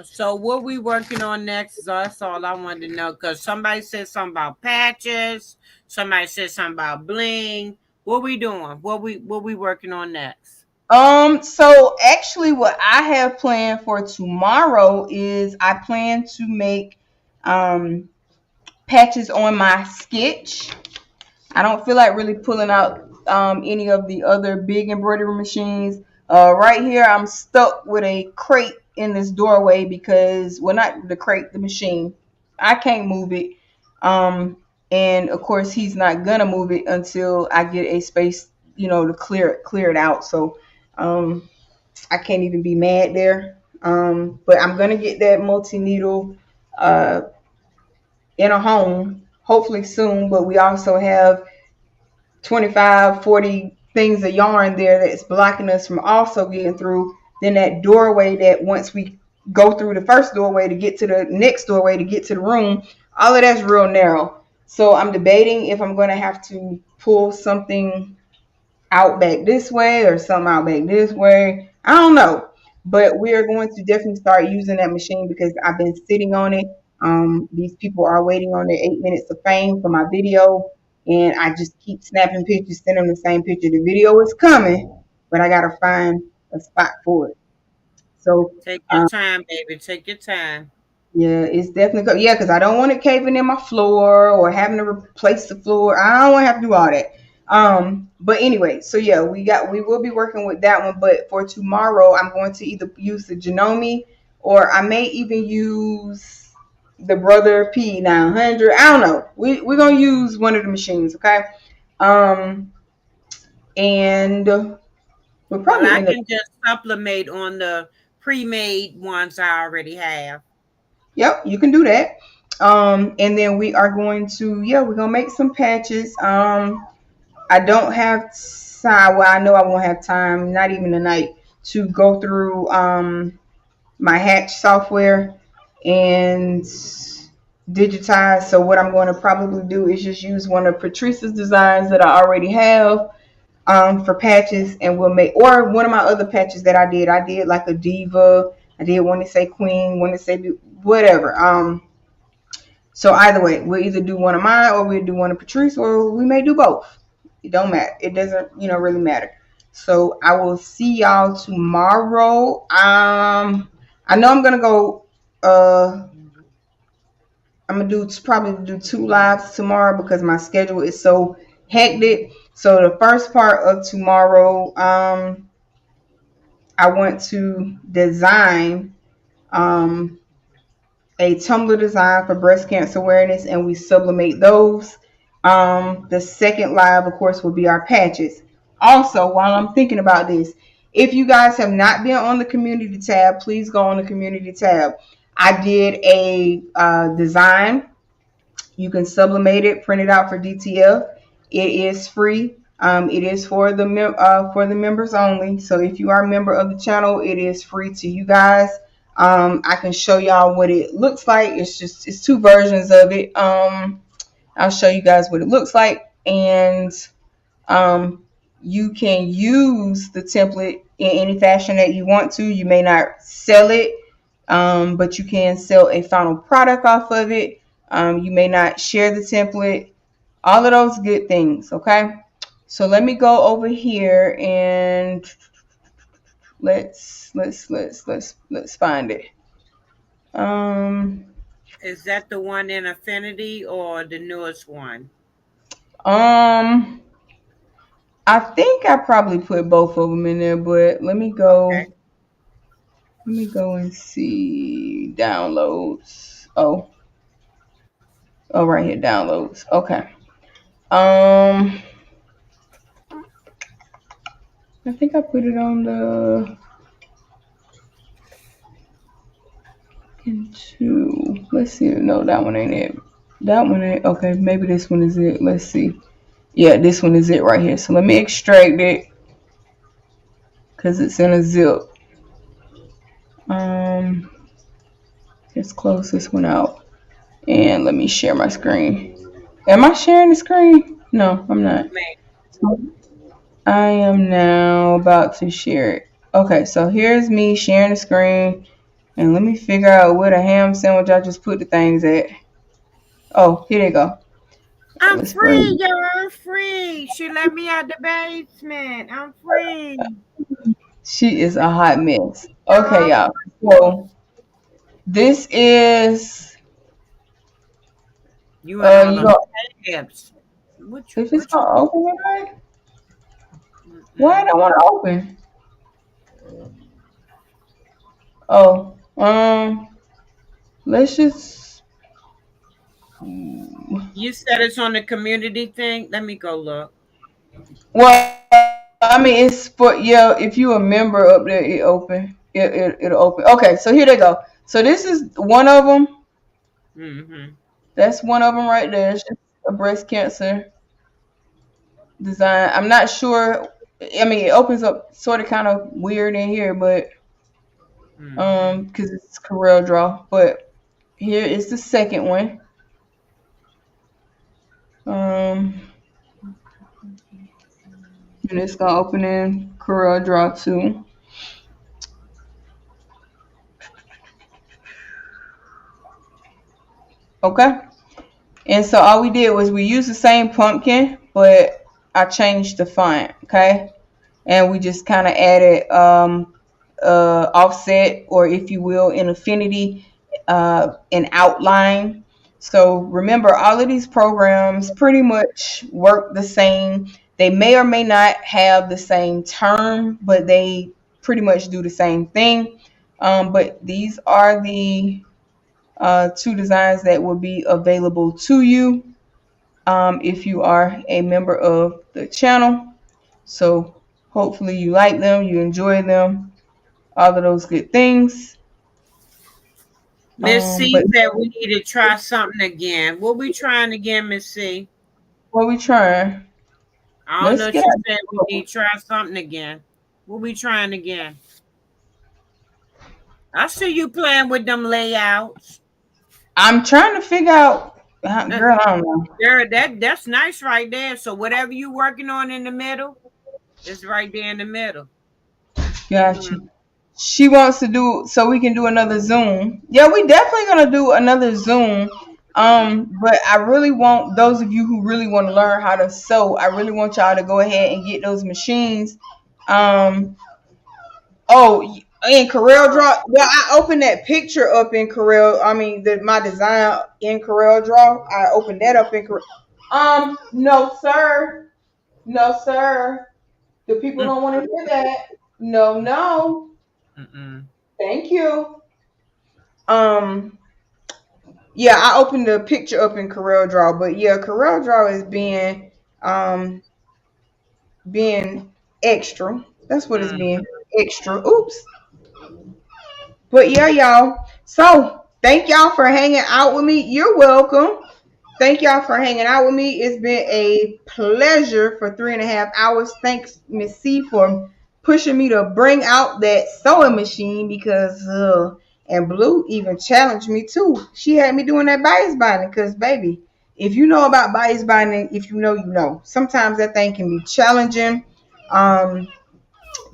So what we working on next? That's all I wanted to know. Cause somebody said something about patches. Somebody said something about bling. What we doing? What we working on next? So actually what I have planned for tomorrow is I plan to make um patches on my sketch. I don't feel like really pulling out any of the other big embroidery machines. Right here, I'm stuck with a crate in this doorway because, well, not the crate, the machine. I can't move it. Um, and of course, he's not gonna move it until I get a space, to clear it out. So, Um, I can't even be mad there. But I'm gonna get that multi needle uh, in a home hopefully soon. But we also have 25, 40 things of yarn there that's blocking us from also getting through. Then that doorway that once we go through the first doorway to get to the next doorway to get to the room, all of that's real narrow. So I'm debating if I'm going to have to pull something out back this way or some out back this way. I don't know. But we are going to definitely start using that machine because I've been sitting on it. These people are waiting on their 8 minutes of fame for my video. And I just keep snapping pictures, sending them the same picture. The video is coming, but I got to find a spot for it. So, Take your um, time, baby. Take your time. yeah, it's definitely yeah, because I don't want it caving in my floor or having to replace the floor. I don't want to have to do all that. But anyway, so yeah, we will be working with that one. But for tomorrow, I'm going to either use the Janome or I may even use the Brother P900. I don't know. We're gonna use one of the machines, okay? Um, and we'll Well, probably I end up. can just supplement on the pre-made ones I already have. Yep, you can do that. And then we are going to, yeah, we're gonna make some patches. I don't have time. Well, I know I won't have time, not even tonight, to go through my Hatch software and digitize. So what I'm going to probably do is just use one of Patrice's designs that I already have for patches, and we'll make or one of my other patches that I did. I did like a diva. I did one to say queen, one to say whatever. So either way, we'll either do one of mine or we'll do one of Patrice, or we may do both. It don't matter. It doesn't, really matter. So I will see y'all tomorrow. I know I'm gonna go. I'm gonna probably do two lives tomorrow because my schedule is so hectic. So the first part of tomorrow, I want to design um, a Tumblr design for breast cancer awareness, and we sublimate those. The second live, of course, will be our patches. Also, while I'm thinking about this, if you guys have not been on the community tab, please go on the community tab. I did a design. You can sublimate it, print it out for DTF. It is free. It is for the members only. So if you are a member of the channel, it is free to you guys. I can show y'all what it looks like. It's two versions of it. I'll show you guys what it looks like, and um, you can use the template in any fashion that you want to. You may not sell it, but you can sell a final product off of it. You may not share the template. All of those good things. Okay. So let me go over here and let's find it. Um, Is that the one in Affinity or the newest one? um, I think I probably put both of them in there, but let me go. Okay. Let me go and see downloads. Oh, right here, downloads. Okay. Um, I think I put it on the into. Let's see. No, that one ain't it. That one ain't. Okay, maybe this one is it. Let's see. Yeah, this one is it right here. So let me extract it because it's in a zip. Um, let's close this one out and let me share my screen. Am I sharing the screen? No, I'm not. I am now about to share it. Okay, so here's me sharing the screen, and let me figure out where the ham sandwich I just put the things at. Oh, here they go. I'm Let's bring. free, y'all. I'm free. She let me out the basement. I'm free. She is a hot mess. Okay, Y'all. y'all. So this is You and all you them go. tabs. What you If it's what you gonna open it, right? Why mm-mm. don't want to open? Oh, let's just. You said it's on the community thing? Let me go look. Well, I mean, it's for yeah. If you a member up there, it open. It'll open. Okay, so here they go. So this is one of them. Mm-hmm. That's one of them right there. It's just a breast cancer design. I'm not sure. I mean, it opens up sort of kind of weird in here, but Mm-hmm. because it's Corel Draw. But here is the second one. Um, and it's gonna open in Corel Draw too. Okay. And so all we did was we used the same pumpkin, but I changed the font. Okay. And we just kind of added offset, or if you will, in affinity, an outline. So remember, all of these programs pretty much work the same. They may or may not have the same term, but they pretty much do the same thing. But these are the two designs that will be available to you if you are a member of the channel. So hopefully you like them, you enjoy them, all of those good things. Miss C But said we need to try something again. What we trying again, Miss C? what we trying? I don't Let's know. get She said we our. need to try something again. What we trying again? I see you playing with them layouts. I'm trying to figure out, girl. I don't know. There, that's nice right there. So whatever you working on in the middle, it's right there in the middle. Gotcha. Mm-hmm. She wants to do so we can do another Zoom. Yeah, we definitely gonna do another Zoom. But I really want those of you who really want to learn how to sew. I really want y'all to go ahead and get those machines. Um, Oh, in Corel Draw. Well, I opened that picture up in Corel. I mean, my design in Corel Draw. I opened that up in Corel. No, sir. No, sir. The people don't want to hear that. No, no. Mm-mm. Thank you. Um, yeah, I opened the picture up in Corel Draw, but yeah, Corel Draw is um being extra. That's what it's Mm. being extra. Oops. But yeah, y'all. So thank y'all for hanging out with me. You're welcome. Thank y'all for hanging out with me. It's been a pleasure for 3.5 hours. Thanks, Miss C, for pushing me to bring out that sewing machine because and Blue even challenged me too. She had me doing that bias binding because baby, if you know about bias binding, if you know, you know. Sometimes that thing can be challenging.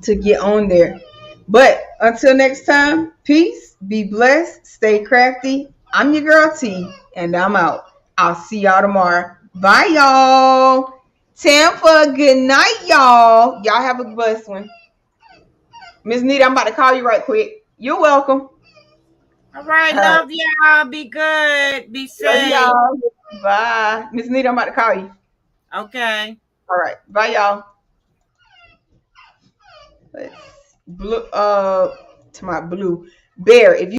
To get on there. But until next time, peace, be blessed, stay crafty. I'm your girl T, and I'm out. I'll see y'all tomorrow. Bye, y'all. Tampa, good night, y'all. Y'all have a blessed one. Miss Nita, I'm about to call you right quick. You're welcome. All right, All right. love y'all. Be good. Be Love safe. y'all. Bye. Miss Nita, I'm about to call you. Okay. All right. Bye, y'all. Let's blue to my blue bear. If you